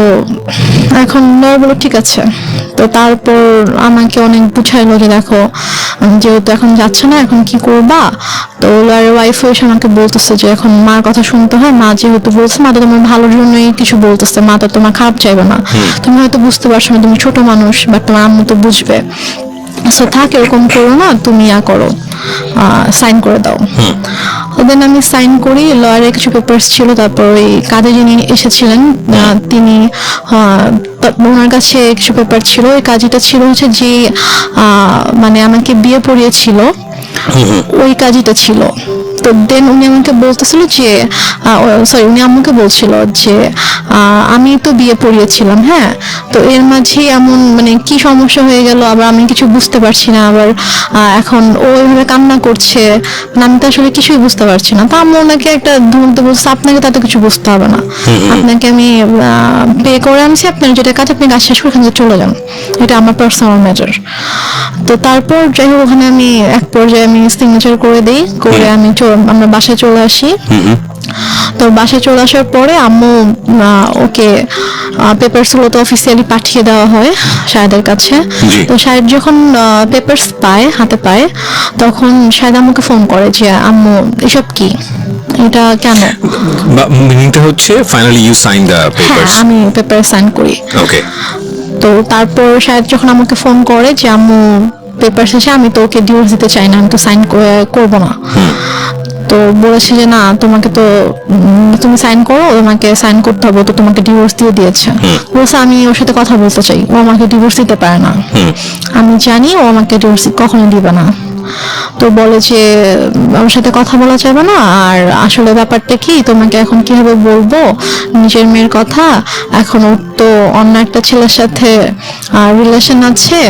এখন বলো ঠিক আছে। তো তারপর আমাকে অনেক বুঝাইলো যে দেখো যেহেতু এখন যাচ্ছে না, এখন কি করবা? তো লয়ারের ওয়াইফ এসে আমাকে বলতেছে যে এখন মার কথা শুনতে হয়, মা যেহেতু বলছে, মা তো তোমার ভালোর জন্যই কিছু বলতেছে, মা তো তোমার খারাপ চাইবে না, তুমি হয়তো বুঝতে পারছো না, তুমি ছোট মানুষ, বাট তোমার আম্মু তো বুঝবে, সো থাক, এরকম করো না, তুমি করো, সাইন করে দাও। দেন আমি সাইন করি, লয়ারের কিছু পেপারস ছিল, তারপর ওই কাজে যিনি এসেছিলেন তিনি ওনার কাছে কিছু পেপার ছিল, ওই কাজটা ছিল হচ্ছে যে মানে আমাকে বিয়ে পড়িয়েছিল ওই কাজটা ছিল। তো দেন উনি আমাকে বলতেছিল যে সরি, উনি আম্মুকে বলছিল যে আমি তো বিয়ে পড়িয়েছিলাম, হ্যাঁ, তো এর মাঝে এমন মানে কি সমস্যা হয়ে গেল, আবার আমি কিছু বুঝতে পারছি না, আবার এখন ও এভাবে কান্না করছে, মানে আমি তো আসলে কিছুই বুঝতে পারছি না। তো আম্মু ওনাকে একটা ধরতে বলছে, আপনাকে তাতে কিছু বুঝতে হবে না, আপনাকে আমি পে করে আনছি, আপনার যেটা কাজ আপনি কাজ শেষ করে এখান থেকে চলে যান, এটা আমার পার্সোনাল ম্যাটার। তো তারপর যাই হোক, ওখানে আমি এক পর্যায়ে আমি সিগনেচার করে দিই, করে আমি আমরা বাসায় চলে আসি। তো বাসায় চলে আসার পরে আম্মু ওকে পেপারস গুলো তো অফিসিয়ালি পাঠিয়ে দেওয়া হয় শাহেদের কাছে। তো শাহেদ যখন পেপারস পায়, হাতে পায়, তখন শাহেদ আম্মুকে ফোন করে যে আম্মু এসব কি, এটা কেন? মিনিংটা হচ্ছে ফাইনালি ইউ সাইন দ্য হ্যাঁ, পেপারস। আমি পেপার সাইন করি। ওকে। তো তারপর শাহেদ যখন আমাকে ফোন করে যে আম্মু পেপার শেষে, আমি তো ওকে ডিভোর্স দিতে চাই না, আমি তো সাইন করবো না। তো বলেছে যে না, তোমাকে তো তুমি সাইন করো, তোমাকে সাইন করতে হবে, তো তোমাকে ডিভোর্স দিয়ে দিয়েছে। বলছে আমি ওর সাথে কথা বলতে চাই, ও আমাকে ডিভোর্স দিতে পারে না, আমি জানি ও আমাকে ডিভোর্স কখনো দিবে না। তো বলে যে আমার সাথে কথা বলা যাবে না, আর আসলে ব্যাপারটা কি, তোমাকে এখন কিভাবে বলবো নিজের মেয়ের কথা, এখন ওর তো অন্য একটা ছেলের সাথে রিলেশন আছে।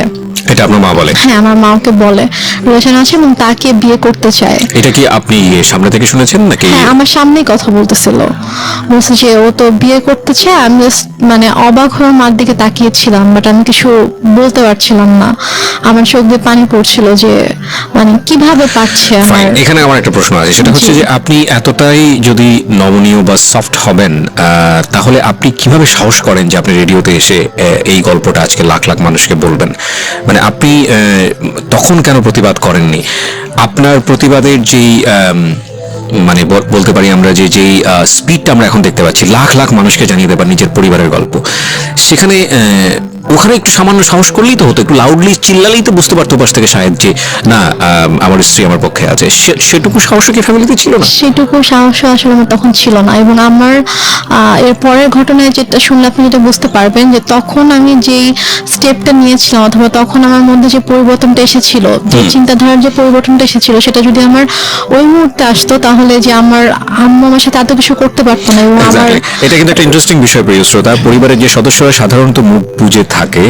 এটা আপনার মা বলে? হ্যাঁ, আমার মাকে বলে রিলেশন আছে এবং তাকে বিয়ে করতে চায়। এটা কি আপনি সামনে থেকে শুনেছেন নাকি? হ্যাঁ, আমার সামনেই কথা বলতেছিল, বলছে যে ও তো বিয়ে করতে চায়। আমি জাস্ট মানে অবাক হয়ে মার দিকে তাকিয়েছিলাম, বাট আমি কিছু বলতে পারছিলাম না, আমার চোখ দিয়ে পানি পড়ছিল যে মানে কিভাবে পারছে আমার। এখানে আমার একটা প্রশ্ন আছে, সেটা হচ্ছে যে আপনি এতটাই যদি নমনীয় বা সফট হবেন, তাহলে আপনি কিভাবে সাহস করেন যে আপনি রেডিওতে এসে এই গল্পটা আজকে লাখ লাখ মানুষকে বলবেন? মানে আপনি তখন কেন প্রতিবাদ করেননি? আপনার প্রতিবাদের যেই মানে বলতে পারি আমরা যে যেই স্পিডটা আমরা এখন দেখতে পাচ্ছি, লাখ লাখ মানুষকে জানিয়ে দেবার নিজের পরিবারের গল্প, সেখানে ওখানে একটু সামান্য সাহস করলেই তো হতো, একটু লাউডলি চিল্লালেই তো বুঝতে পারতো পাশ থেকে শাহেদ যে না, আমার স্ত্রী আমার পক্ষে আছে। সেটুকু সাহস কি ফ্যামিলিতে ছিল না? সেটুকু সাহস আসলে আমার তখন ছিল না। এবং আমার এর পরের ঘটনায় যেটা শুনলে আপনি যেটা বুঝতে পারবেন, যে তখন আমি যেই স্টেপটা নিয়েছিলাম, অথবা তখন আমার মধ্যে যে পরিবর্তনটা এসেছিল, যে চিন্তাধারার যে পরিবর্তনটা এসেছিল, সেটা যদি আমার ওই মুহূর্তে আসতো, তাহলে যে আমার আম্মু আমার সাথে এত কিছু করতে পারতো না। এবং আমার এটা কিন্তু একটা ইন্টারেস্টিং বিষয় প্রিয় শ্রোতা, পরিবারের যে সদস্যরা সাধারণত মুখ বুজে থাকে,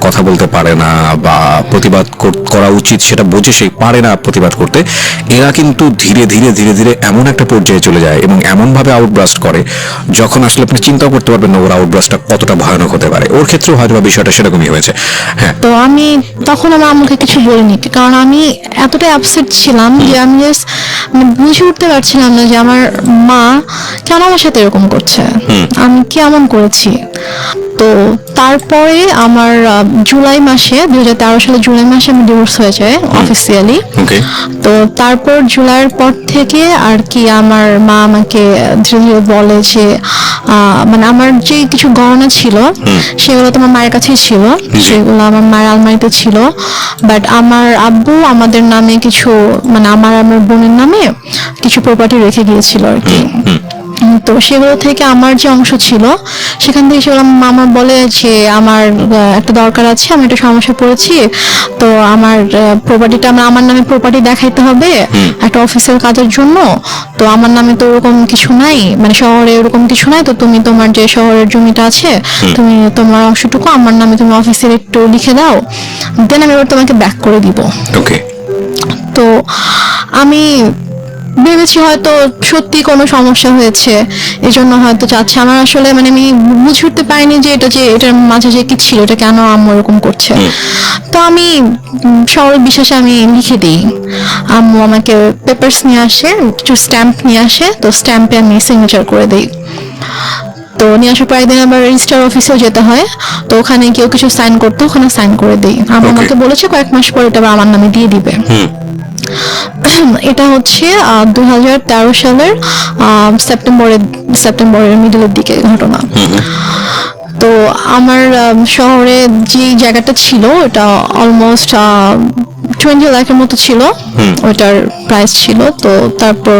কথা বলতে পারে না বা প্রতিবাদ করা উচিত সেটা বুঝে সেই পারে না প্রতিবাদ করতে, এরা কিন্তু ধীরে ধীরে ধীরে ধীরে এমন একটা পর্যায়ে চলে যায় এবং এমন ভাবে আউটব্রাস্ট করে, যখন আসলে আপনি চিন্তাও করতে পারবেন না ওর আউটব্রাস্টটা কতটা ভয়ানক হতে পারে। ওর ক্ষেত্রেও হয়তো বিষয়টা সেরকমই হয়েছে। হ্যাঁ, তো আমি তখন আমার আম্মুকে কিছু বলিনি, কারণ আমি এতটাই আপসেট ছিলাম যে আমি জাস্ট বুঝে উঠতে পারছিলাম না যে আমার মা কেন আমার সাথে এরকম করছে, আমি কেমন করেছি। তো তারপরে আমার জুলাই মাসে 2013 সালে জুলাই মাসে আমি ডিভোর্স হয়ে যায় অফিসিয়ালি। তো তারপর জুলাইয়ের পর থেকে আর কি আমার মা আমাকে ধীরে ধীরে বলে যে মানে আমার যে কিছু গহনা ছিল সেগুলো তো আমার মায়ের কাছেই ছিল, সেগুলো আমার মায়ের আলমারিতে ছিল, বাট আমার আব্বু আমাদের নামে কিছু মানে আমার বোনের নামে কিছু প্রপার্টি রেখে গিয়েছিল আর কি। তো সেগুলো থেকে আমার যে অংশ ছিল সেখান থেকে সেগুলো মামা বলে যে আমার একটা দরকার আছে, আমি একটা সমস্যা পড়েছি, তো আমার প্রপার্টিটা আমার নামে প্রপার্টি দেখাইতে হবে একটা অফিসের কাজের জন্য, তো আমার নামে তো ওরকম কিছু নাই, মানে শহরে ওরকম কিছু নাই, তো তুমি তোমার যে শহরের জমিটা আছে তুমি তোমার অংশটুকু আমার নামে তুমি অফিসের একটু লিখে দাও, দেন আমি এবার তোমাকে ব্যাক করে দিব। তো আমি ভেবেছি হয়তো সত্যি কোনো সমস্যা হয়েছে, এই জন্য হয়তো চাচ্ছে। আমার আসলে মানে আমি বুঝে উঠতে পারিনি যে এটার মাঝে যে কি ছিল, এটা কেন আম্মু এরকম করছে। তো আমি সরল বিশ্বাসে আমি লিখে দিই, আম্মু আমাকে পেপারস নিয়ে আসে, কিছু স্ট্যাম্প নিয়ে আসে, তো স্ট্যাম্পে আমি সিগনেচার করে দিই। তো নিয়ে আসার পর একদিন আবার রেজিস্ট্রার অফিসেও যেতে হয়, তো ওখানে কেউ কিছু সাইন করতে, ওখানে সাইন করে দিই। আমার Okay. আমাকে বলেছে কয়েক মাস পর এটা আবার আমার নামে দিয়ে দিবে। এটা হচ্ছে 2013 সালের সেপ্টেম্বরের মিডলের দিকে ঘটনা। তো আমার শহরে যে জায়গাটা ছিল ওটা অলমোস্ট 20 লাখের মতো ছিল, ওইটার প্রাইস ছিল। তো তারপর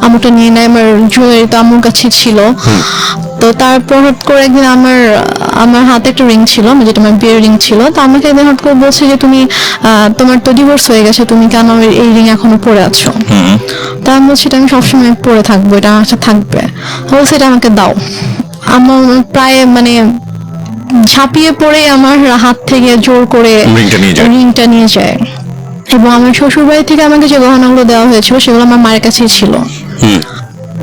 আমুটা নিয়ে নেয়, আমার জুয়েলারি তো আমার কাছে ছিল। তো তারপর হঠাৎ করে একদিন আমার হাতে একটা রিং ছিল, যেটা আমার বিয়ের রিং ছিল। তো আমাকে একদিন হঠাৎ করে বলছে যে তুমি তোমার তো ডিভোর্স হয়ে গেছে, তুমি কেন এই রিং এখনো পরে আছো? তা আমি বলছি এটা আমি সবসময় পরে থাকবো, এটা আমার সাথে থাকবে। বলছে এটা আমাকে দাও। আমার প্রায় মানে ঝাঁপিয়ে পড়ে আমার হাত থেকে জোর করে রিংটা নিয়ে যায়। এবং আমার শ্বশুর বাড়ি থেকে আমাকে যে গহনাগুলো দেওয়া হয়েছিল সেগুলো আমার মায়ের কাছেই ছিল।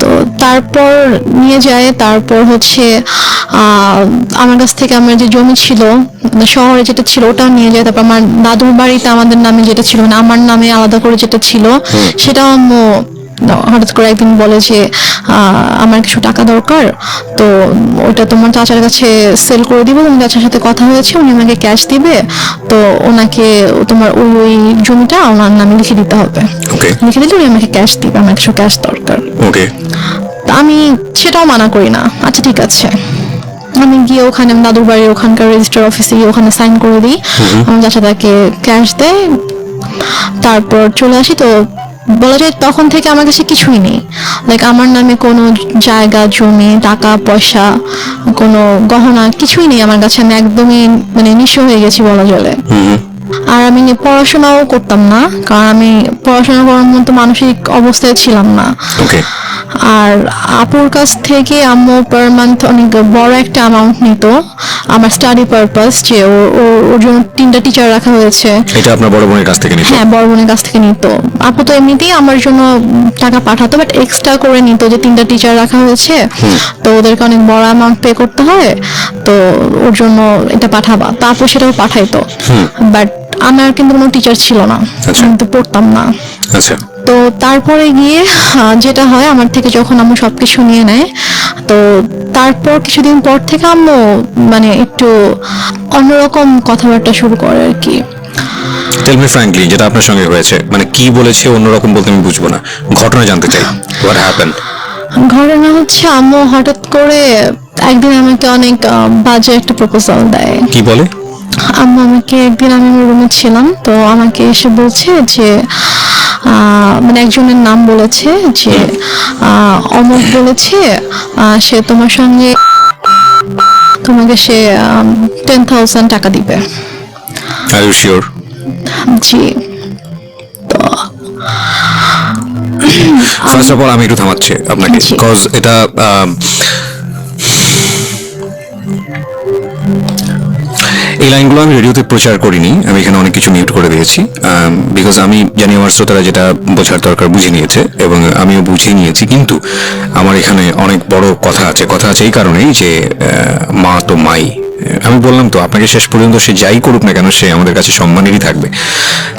তো তারপর নিয়ে যায়, তারপর হচ্ছে আমার কাছ থেকে আমার যে জমি ছিল শহরে যেটা ছিল ওটাও নিয়ে যায়। তারপর আমার দাদুর বাড়িতে আমাদের নামে যেটা ছিল, মানে আমার নামে আলাদা করে যেটা ছিল সেটাও আম্মু হঠাৎ করে একদিন বলে যে আমার কিছু টাকা দরকার, তো ওটা তোমার চাচার কাছে সেল করে দিব, তোমার চাচার সাথে কথা হয়েছে, উনি আমাকে ক্যাশ দিবে, তো ওনাকে তোমার ওই জমিটা ওনার নামে লিখে দিতে হবে। লিখে দিলে উনি আমাকে ক্যাশ দিবে, আমার কিছু ক্যাশ দরকার। আমি সেটাও মানা করি না, আচ্ছা ঠিক আছে। আমি গিয়ে ওখানে দাদুর বাড়ি ওখানকার রেজিস্টার অফিসে গিয়ে ওখানে সাইন করে দিই, আমার চাচা তাকে ক্যাশ দেয়, তারপর চলে আসি। তো বলা যায় তখন থেকে আমার কাছে কিছুই নেই, লাইক আমার নামে কোনো জায়গা জমি টাকা পয়সা কোনো গহনা কিছুই নেই আমার কাছে। আমি একদমই মানে নিঃস্ব হয়ে গেছি বলা চলে। আর আমি পড়াশোনাও করতাম না, কারণ আমি পড়াশোনা করার মতো মানসিক অবস্থায় ছিলাম না। আর আপুর কাছ থেকে আম্মু পার মান্থ অনেক বড় একটা অ্যামাউন্ট নিত আমার স্টাডি পারপাস, যে ওর জন্য 3টা টিচার রাখা হয়েছে। এটা আপনার বড় বোনের কাছ থেকে নিত? হ্যাঁ, বড় বোনের কাছ থেকে নিত। আপু তো এমনিতেই আমার জন্য টাকা পাঠাতো, বাট এক্সট্রা করে নিত যে 3টা টিচার রাখা হয়েছে, তো ওদেরকে অনেক বড় অ্যামাউন্ট পে করতে হয়, তো ওর জন্য এটা পাঠাবা। তারপর সেটাও পাঠাইতো, বাট আমার কিন্তু কোনো টিচার ছিল না, আমি তো পড়তাম না। তো তারপরে গিয়ে যেটা হয়, আমার থেকে যখন আম্মু সবকিছু নিয়ে নেয়, তো তারপর কিছুদিন পর থেকে আম্মু মানে একটু অন্যরকম কথাবার্তা শুরু করে আর কি। টেল মি ফ্র্যাঙ্কলি, যেটা আপনার সঙ্গে হয়েছে, মানে কি বলেছে অন্যরকম বলতে আমি বুঝবো না, ঘটনা জানতে চাই। What happened? ঘটনা হচ্ছে আম্মু হঠাৎ করে একদিন আমাকে অনেক বাজে একটা প্রপোজাল দেয়। কি বলে? আম্মু আমাকে একদিন, আমি আমার রুমে ছিলাম, তো আমাকে এসে বলছে যে মানে একজনের নাম বলেছে যে অমুক বলেছে সে তোমার সঙ্গে তোমাকে সে 10,000 টাকা দিবে। Are you sure? জি। তো ফার্স্ট অফ অল আমি একটু থামাচ্ছি আপনাকে, বিকজ এটা এই লাইনগুলো আমি রেডিওতে প্রচার করিনি, আমি এখানে অনেক কিছু মিউট করে দিয়েছি, বিকজ আমি জানি আমার শ্রোতারা যেটা বোঝার দরকার বুঝে নিয়েছে এবং আমিও বুঝে নিয়েছি। কিন্তু আমার এখানে অনেক বড় কথা আছে এই কারণেই যে মা তো মাই। আমি বললাম তো আপনাকে, শেষ পর্যন্ত সে যাই করুক না কেন সে আমাদের কাছে সম্মানেরই থাকবে,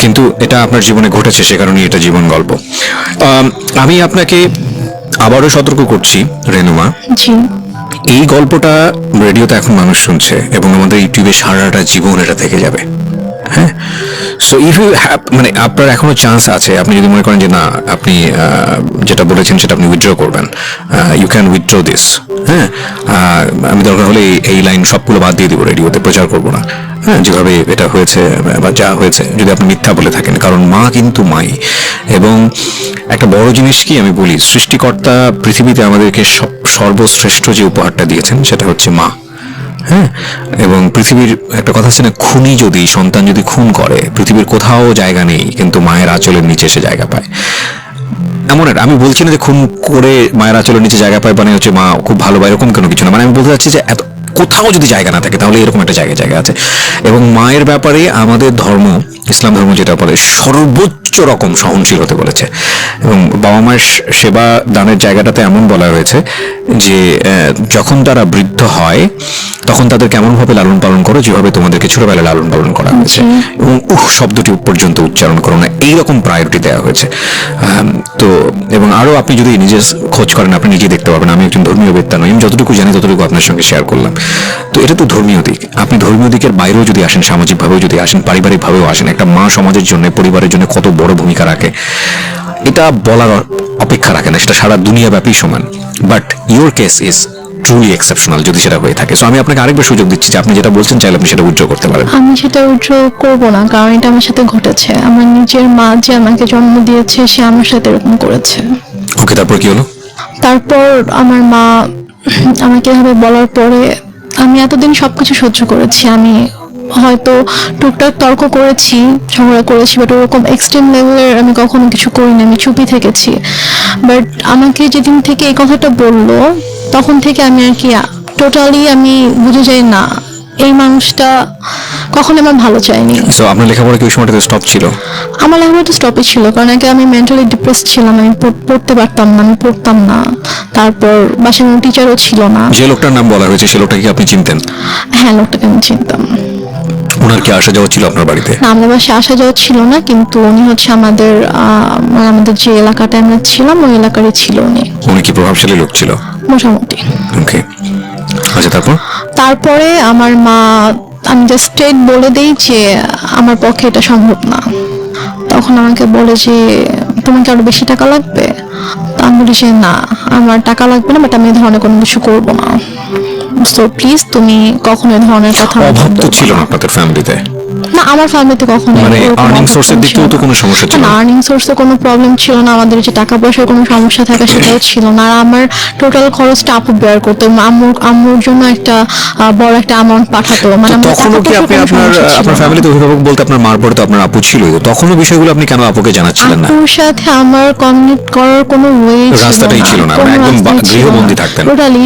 কিন্তু এটা আপনার জীবনে ঘটেছে, সে কারণেই এটা জীবন গল্প। আমি আপনাকে আবারও সতর্ক করছি রেনুমা, এই গল্পটা রেডিওতে এখন মানুষ শুনছে এবং আমাদের ইউটিউবে সারাটা জীবন এটা থেকে যাবে। হ্যাঁ, সো ইফ ইউ হ্যাভ, মানে আপনার এখনো চান্স আছে, আপনি যদি মনে করেন যে না আপনি যেটা বলেছেন সেটা আপনি উইথড্র করবেন, ইউ ক্যান উইথড্র দিস। হ্যাঁ, আমি দরকার হলে এই লাইন সবগুলো বাদ দিয়ে দিব, রেডিওতে প্রচার করবো না। হ্যাঁ, যেভাবে এটা হয়েছে বা যা হয়েছে, যদি আপনি মিথ্যা বলে থাকেন, কারণ মা কিন্তু মাই। এবং একটা বড় জিনিস কি আমি বলি, সৃষ্টিকর্তা পৃথিবীতে আমাদেরকে সর্বশ্রেষ্ঠ যে উপহারটা দিয়েছেন সেটা হচ্ছে মা। হ্যাঁ, এবং পৃথিবীর একটা কথা আছে না, খুনি যদি সন্তান যদি খুন করে পৃথিবীর কোথাও জায়গা নেই, কিন্তু মায়ের আঁচলের নিচে সে জায়গা পায়। এমন একটা, আমি বলছি না যে খুন করে মায়ের আঁচলের নিচে জায়গা পায় মানে হচ্ছে মা খুব ভালো বা এরকম কোনো কিছু না, মানে আমি বলতে চাচ্ছি যে এত কোথাও যদি জায়গা না থাকে তাহলে এরকম একটা জায়গা আছে। এবং মায়ের ব্যাপারে আমাদের ধর্ম, ইসলাম ধর্ম যেটা বলে, সর্বোচ্চ উচ্চ রকম সহনশীল হতে বলেছে, এবং বাবা মায়ের সেবা দানের জায়গাটাতে এমন বলা হয়েছে যে যখন তারা বৃদ্ধ হয় তখন তাদের কেমনভাবে লালন পালন করো যেভাবে তোমাদেরকে ছোটবেলায় লালন পালন করা হয়েছে, এবং শব্দটি পর্যন্ত উচ্চারণ করো না, এইরকম প্রায়োরিটি দেওয়া হয়েছে। তো এবং আরো আপনি যদি নিজে খোঁজ করেন আপনি নিজেই দেখতে পাবেন, আমি একজন ধর্মীয় বেত্তা নই, আমি যতটুকু জানি ততটুকু আপনার সঙ্গে শেয়ার করলাম। তো এটা তো ধর্মীয় দিক, আপনি ধর্মীয় দিকের বাইরেও যদি আসেন, সামাজিকভাবেও যদি আসেন, পারিবারিকভাবেও আসেন, একটা মা সমাজের জন্য পরিবারের জন্য কত বড় ভূমিকা রাখে এটা বলার অপেক্ষা রাখে না, সেটা সারা দুনিয়াব্যাপী সমান। But your case is truly exceptional যদি সেটা হয়ে থাকে। সো আমি আপনাকে আরেকবার সুযোগ দিচ্ছি যে আপনি যেটা বলছেন চাইলে আপনি সেটা উইথড্র করতে পারেন। আমি সেটা উইথড্র করবো না, কারণ এটা আমার সাথে ঘটেছে। আমার নিজের মা যে আমাকে জন্ম দিয়েছে সে আমার সাথে এরকম করেছে। ওকে, তারপর কি হলো? তারপর আমার মা আমাকে এভাবে বলার পরে আমি এতদিন সবকিছু সহ্য করেছি। আমি হয়তো টুকটাক তর্ক করেছি, ঝগড়া করেছি, বাট ওরকম এক্সট্রিম লেভেলের আমি কখনো কিছু করিনি, আমি চুপই থেকেছি। বাট আমাকে যেদিন থেকে এই কথাটা বললো তখন থেকে আমি আর কি টোটালি আমি বুঝে যাই না এই মানুষটা কখনো আমার ভালো চায়নি। সো আপনার লেখাপড়া কি ওই সময়টাতে স্টপ ছিল? আমার লেখাপড়াটা স্টপই ছিল, কারণ আগে আমি মেন্টালি ডিপ্রেস ছিলাম, আমি পড়তে পারতাম না, আমি পড়তাম না। তারপর বাসায় কোনো টিচারও ছিল না। যে লোকটার নাম বলা হয়েছে সে লোকটাকে কি আপনি চিনতেন? হ্যাঁ, লোকটাকে আমি চিনতাম। ওনার কি আসা যাওয়া ছিল আপনার বাড়িতে? না, আমাদের বাসায় আসা যাওয়া ছিল না, কিন্তু উনি হচ্ছে আমাদের আমাদের যে এলাকাটায় আমরা ছিলাম ওই এলাকারই ছিল উনি। উনি কি প্রভাবশালী লোক ছিল? মোটামুটি। ওকে, আচ্ছা তারপর? তারপরে আমার মা, আমি জাস্ট স্ট্রেট বলে দিই যে আমার পক্ষে এটা সম্ভব না। তখন আমাকে বলে যে তোমাকে আরো বেশি টাকা লাগবে। তো আমি বলি যে না, আমার টাকা লাগবে না, বাট আমি এই ধরনের কোনো কিছু করবো না। সো প্লিজ তুমি কখনো এই ধরনের কথা অভাব তো ছিল না আপনাদের ফ্যামিলিতে? না, আমার ফ্যামিলিতে কখনো মানে আর্নিং সোর্সের দিক থেকেও তো কোনো সমস্যা ছিল না? আর্নিং সোর্সে কোনো প্রবলেম ছিল না, আমাদের যে টাকা পয়সার কোনো সমস্যা থাকে সেটাও ছিল না। আর আমার টোটাল খরচটা আপু বেয়ার করতো, আম্মুর জন্য একটা বড় একটা অ্যামাউন্ট পাঠাতো। মানে আমার তখনও কি আপনি আপনার ফ্যামিলিতে অভিভাবক বলতে আপনার মার পরে তো আপনার আপু ছিল, তখনও বিষয়গুলো আপনি কেন আপুকে জানাচ্ছিলেন না? আপুর সাথে আমার কমিউনিকেট করার কোনো ওয়ে রাস্তাটাই ছিল না, মানে একদম গৃহবন্দী থাকতেন টোটালি।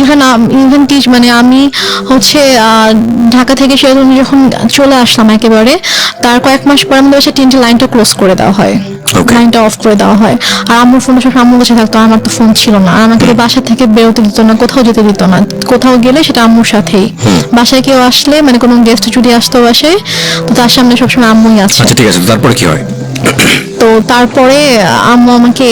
ইভেন টিচ মানে আমি হচ্ছে ঢাকা থেকে সেরকম যখন চলে আসলাম একেবারে, তার কয়েক মাস পর আমাদের বাসায় তিনটে লাইনটা ক্লোজ করে দেওয়া হয়, লাইনটা অফ করে দেওয়া হয়। আর আমার ফোনটা সব আম্মুর কাছে থাকতো, আমার তো ফোন ছিল না। আর আমাকে তো বাসা থেকে বেরোতে দিত না, কোথাও যেতে দিত না। কোথাও গেলে সেটা আম্মুর সাথেই। বাসায় কেউ আসলে মানে কোনো গেস্ট যদি আসতো বাসায়, তো তার সামনে সবসময় আম্মুই আছে। আচ্ছা ঠিক আছে, তারপরে কি হয়? তো তারপরে আম্মু আমাকে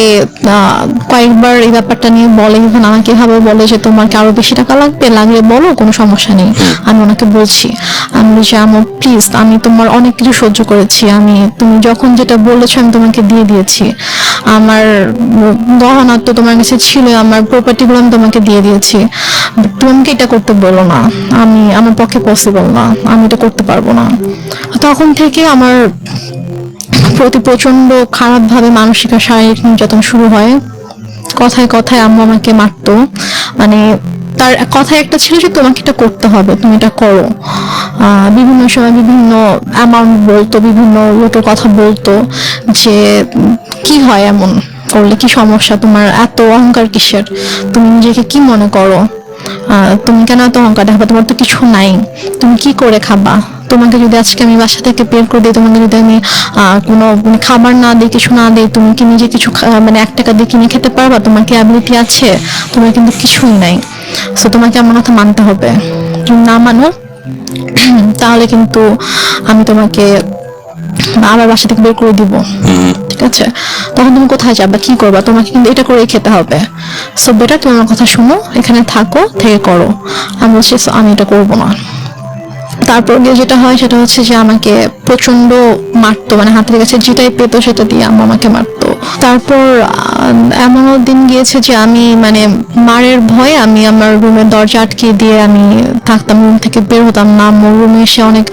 কয়েকবার এই ব্যাপারটা নিয়ে বলে, ইভেন আমাকে এভাবে বলে যে তোমার কি আরো বেশি টাকা লাগবে, লাগলে বলো, কোনো সমস্যা নেই। আমি ওনাকে বলছি, আমি বলছি আম্মু প্লিজ, আমি তোমার অনেক কিছু সহ্য করেছি, তুমি যখন যেটা বলেছো আমি তোমাকে দিয়ে দিয়েছি। আমার গহনা তো তোমার কাছে ছিল, আমার প্রপার্টিগুলো আমি তোমাকে দিয়ে দিয়েছি, তুমি আমাকে এটা করতে বলো না, আমার পক্ষে পসিবল না, আমি এটা করতে পারবো না। তখন থেকে আমার প্রতি প্রচন্ড খারাপ ভাবে মানসিক আর শারীরিক নির্যাতন শুরু হয়। কথায় কথায় আম্মু আমাকে মারতো, মানে তার কথায় একটা ছিল যে তোমাকে এটা করতে হবে, তুমি এটা করো। বিভিন্ন সময় বিভিন্ন অ্যামাউন্ট বলতো, বিভিন্ন রুটের কথা বলতো যে কি হয় এমন করলে, কি সমস্যা তোমার, এত অহংকার কিসের, তুমি নিজেকে কি মনে করো, তুমি কেন এত অহংকার দেখাবা, তোমার তো কিছু নাই, তুমি কি করে খাবা, তোমাকে যদি আজকে আমি বাসা থেকে বের করে দিই, তোমাকে যদি আমি কোনো খাবার না দিই, কিছু না দিই, তুমি কি নিজে কিছু মানে 1 টাকা দিয়ে কিনে খেতে পারবা, তোমার কি অ্যাবিলিটি আছে? তোমার কিন্তু কিছুই নাই। সো তোমাকে আমার কথা মানতে হবে, যদি না মানো তাহলে কিন্তু আমি তোমাকে আবার বাসা থেকে বের করে দিব, ঠিক আছে? তখন তুমি কোথায় যাবা, কি করবা, তোমাকে কিন্তু এটা করেই খেতে হবে। সো বেটার তুমি আমার কথা শুনো, এখানে থাকো, থেকে করো। আমি বলছি আমি এটা করবো না। তারপর গিয়ে যেটা হয় সেটা হচ্ছে যে আমাকে প্রচন্ড মারতো, মানে হাতের কাছে যেটাই পেতো সেটা দিয়ে আম্মু আমাকে মারতো। তারপর এমনও দিন গিয়েছে যে আমি মানে মারের ভয়ে আমি আমার রুমের দরজা আটকে দিয়ে আমি থাকতাম, রুম থেকে বের হতাম না। আমার রুমে এসে অনেক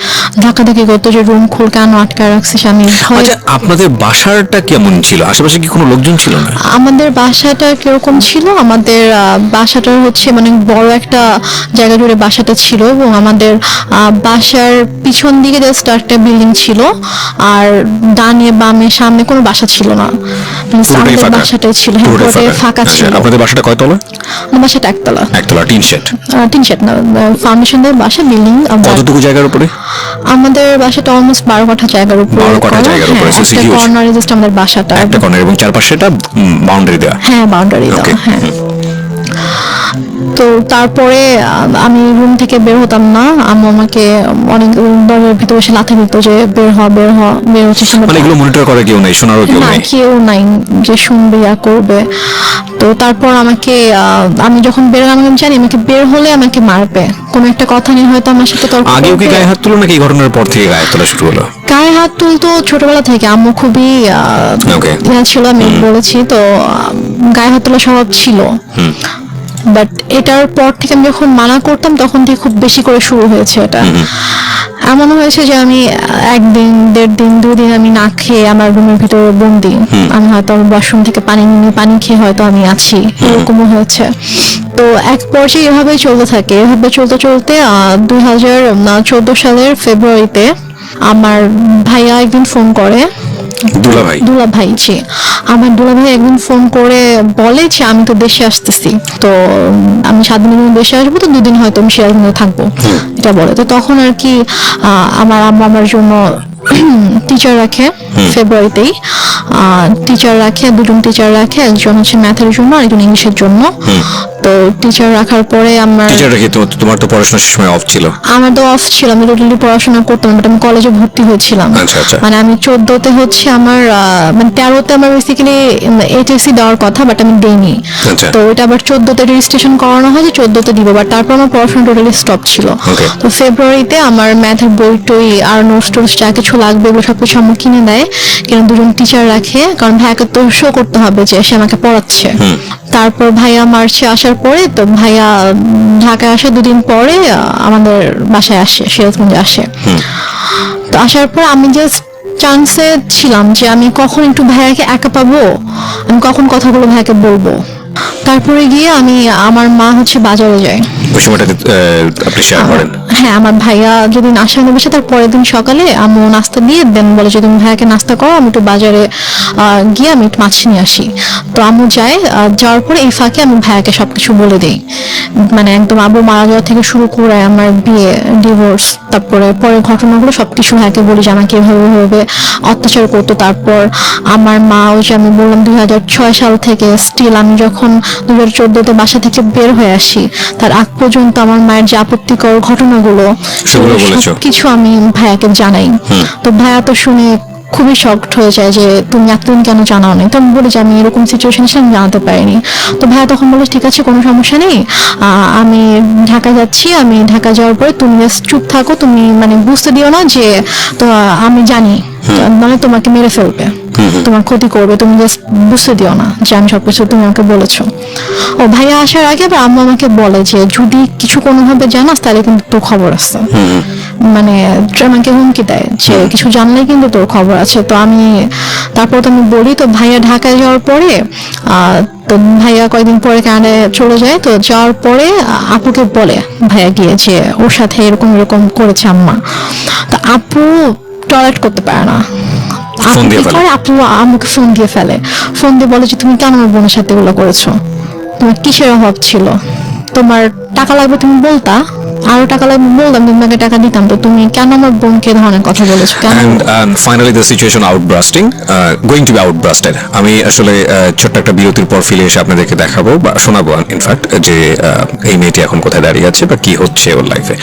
ধাক্কাধাক্কি করতো যে রুম খুল, কেন আটকায় রাখছিস। আমি আচ্ছা, আপনাদের বাসাটা কেমন ছিল? আশেপাশে কি কোনো লোকজন ছিল না? আমাদের বাসাটা কিরকম ছিল, আমাদের বাসাটা হচ্ছে মানে বড় একটা জায়গা জুড়ে বাসাটা ছিল, এবং আমাদের বাসার পিছন দিকে জাস্ট একটা বিল্ডিং বিল্ডিং ছিল, আর ডানে বামে সামনে কোনো বাসা ছিল না, পুরোটাই আমাদের ফাঁকা? বাসাটাই ছিল, হ্যাঁ পুরোটাই পুরোটাই ফাঁকা আচ্ছা, ছিল। আপনাদের বাসাটা কয়তলা? আমার বাসাটা একতলা, একতলা, টিন শেড। টিন শেড না, ফাউন্ডেশন দিয়ে বাসা, বিল্ডিং। কতটুকু জায়গার উপরে? আমাদের বাসাটা অলমোস্ট 12 কাঠা জায়গার উপরে 12 কাঠা করা, জায়গার উপরে, হ্যাঁ, so একটা huge. কর্নারে জাস্ট আমাদের বাসাটা, একটা কর্নার এবং চারপাশে এটা বাউন্ডারি দেওয়া। হ্যাঁ বাউন্ডারি দেওয়া, Okay. হ্যাঁ। তো তারপরে আমি রুম থেকে বের হতাম না, আম্মু আমাকে অনেক দরজার ভিতরে এসে লাথি দিত যে বের হ বের হ, বের হচ্ছে মানে এগুলো মনিটর করে কেউ নেই, শোনারও কেউ না, নেই? কেউ নাই যে শুনবে ইয়া করবে। তো তারপর আমাকে আমি যখন বের হলাম, আমি জানি আমাকে বের হলে আমাকে মারবে, কোনো একটা কথা নিয়ে হয়তো আমার সাথে তর্ক আগেও কি করবে। গায়ে হাত তুলো নাকি এই ঘটনার পর থেকে গায়ে তোলা শুরু হলো? গায়ে হাত তুলতো ছোটবেলা থেকে, আম্মু খুবই Okay. ইয়া ছিল, আমি বলেছি তো, গায়ে হাত তোলা স্বভাব ছিল। বাট এটার পর থেকে আমি যখন মানা করতাম তখন থেকে খুব বেশি করে শুরু হয়েছে এটা। এমন হয়েছে যে আমি একদিন, 1.5 দিন, 2 দিন আমি না খেয়ে আমার রুমের ভিতরে বন্দি, আমি হয়তো ওয়াশরুম থেকে পানি নিয়ে পানি খেয়ে হয়তো আমি আছি, এরকমও হয়েছে। তো এক পর্যায়ে এভাবে চলতে থাকে, এভাবে চলতে চলতে 2014 সালের ফেব্রুয়ারিতে আমার ভাইয়া একদিন ফোন করে, দুলা ভাই, জি আমার দুলা ভাই একদিন ফোন করে বলে যে আমি তো দেশে আসতেছি, তো আমি 7 দিনের জন্য দেশে আসবো, তো 2 দিন হয়তো আমি সিরাজগঞ্জে থাকবো, এটা বলে। তো তখন আর কি আমার আম্মা আমার জন্য টিচার রাখে, ফেব্রুয়ারিতেই টিচার রাখে, 2জন টিচার রাখে, একজন হচ্ছে ম্যাথের জন্য আর একজন ইংলিশের জন্য। তো টিচার রাখার পরে আমার তোমার তো পড়াশোনার সময় অফ ছিল? আমার তো অফ ছিল, আমি টোটালি পড়াশোনা করতাম, বাট আমি কলেজে ভর্তি হয়েছিলাম। মানে আমি 14তে হচ্ছে আমার মানে 13তে আমার বেসিক্যালি এইচএসসি দেওয়ার কথা, বাট আমি দেইনি। তো ওইটা আবার 14তে রেজিস্ট্রেশন করানো হয় যে 14তে দিব, বাট তারপর আমার পড়াশোনা টোটালি স্টপ ছিল। তো ফেব্রুয়ারিতে আমার ম্যাথের বই টই আর নোটস টোটস যা কিছু লাগবে এগুলো সবকিছু আমার কিনে দেয়, কেন 2জন টিচার রাখে, কারণ ভাইয়াকে তো শো করতে হবে যে সে আমাকে পড়াচ্ছে। তারপর ভাইয়া মার্চে আসার পরে, তো ভাইয়া ঢাকায় আসে 2 দিন পরে আমাদের বাসায় আসে, সিরাজগঞ্জে আসে। তো আসার পর আমি জাস্ট চান্সে ছিলাম যে আমি কখন একটু ভাইয়াকে একা পাবো, আমি কখন কথাগুলো ভাইয়াকে বলবো। তারপরে গিয়ে আমার মা হচ্ছে বাজারে যায়, ওই সময়টাতে আপনি শেয়ার করেন? হ্যাঁ, আমার ভাইয়া যেদিন আসে বসে, তার পরের দিন সকালে আম্মু নাস্তা দিয়ে দেন, বলে যে তুমি ভাইয়াকে নাস্তা করো, আমি একটু বাজারে গিয়ে আমি একটু মাছ নিয়ে আসি। তো আম্মু যায়, যাওয়ার পরে এই ফাঁকে আমি ভাইয়াকে সবকিছু বলে দিই, মানে একদম আব্বু মারা যাওয়া থেকে শুরু করে আমার বিয়ে, ডিভোর্স, তারপরে পরের ঘটনাগুলো সবকিছু ভাইয়াকে বলি যে আমাকে এভাবে অত্যাচার করতো। তারপর আমার মা, ওই যে আমি বললাম 2006 সাল থেকে স্টিল আমি যখন 2014তে বাসা থেকে বের হয়ে আসি, তার আগ পর্যন্ত আমার মায়ের যে আপত্তিকর ঘটনাগুলো কিছু আমি ভাইয়াকে জানাই। তো ভাইয়া তো শুনে খুবই শকড হয়ে যায় যে তুমি এতদিন কেন জানাও নি। তো আমি বলি যে আমি এরকম সিচুয়েশন ছিল, আমি জানাতে পারিনি। তো ভাইয়া তখন বলে ঠিক আছে, কোনো সমস্যা নেই, আমি ঢাকা যাচ্ছি, আমি ঢাকা যাওয়ার পরে তুমি চুপ থাকো, তুমি মানে বুঝতে দিও না যে তো আমি জানি, মানে তোমাকে মেরে ফেলবে, তোমার ক্ষতি করবে, তুমি জাস্ট বুঝতে দিও না যে আমি সবকিছু তুমি আমাকে বলেছো। ও ভাইয়া আসার আগে আবার আম্মু আমাকে বলে যে যদি কিছু কোনোভাবে জানাস তাহলে কিন্তু তোর খবর আছে, মানে আমাকে হুমকি দেয় যে কিছু জানলেই কিন্তু তোর খবর আছে। তো আমি তারপর তো আমি বলি, তো ভাইয়া ঢাকায় যাওয়ার পরে তো ভাইয়া কয়েকদিন পরে কানাডায় চলে যায়। তো যাওয়ার পরে আপুকে বলে ভাইয়া গিয়ে যে ওর সাথে এরকম এরকম করেছে আম্মা। তো আপু টলারেট করতে পারে না, আপু আম্মুকে ফোন দিয়ে ফেলে, ফোন দিয়ে বলে যে তুমি কেন আমার বোনের সাথে এগুলো করেছো, তোমার কিসের অভাব ছিল, তোমার টাকা লাগবে তুমি বলতা, আরো টাকা লাগবে বলতাম, তোমাকে টাকা দিতাম, তো তুমি কেন আমার বোনকে ধরনের কথা বলেছো কেন? And finally the situation outbursting, going to be outbursted. আমি আসলে ছোট্ট একটা বিরতির পর ফিরে এসে আপনাদেরকে দেখাবো বা শোনাবো ইনফ্যাক্ট যে এই মেয়েটি এখন কোথায় দাঁড়িয়ে আছে বা কি হচ্ছে ওর লাইফে।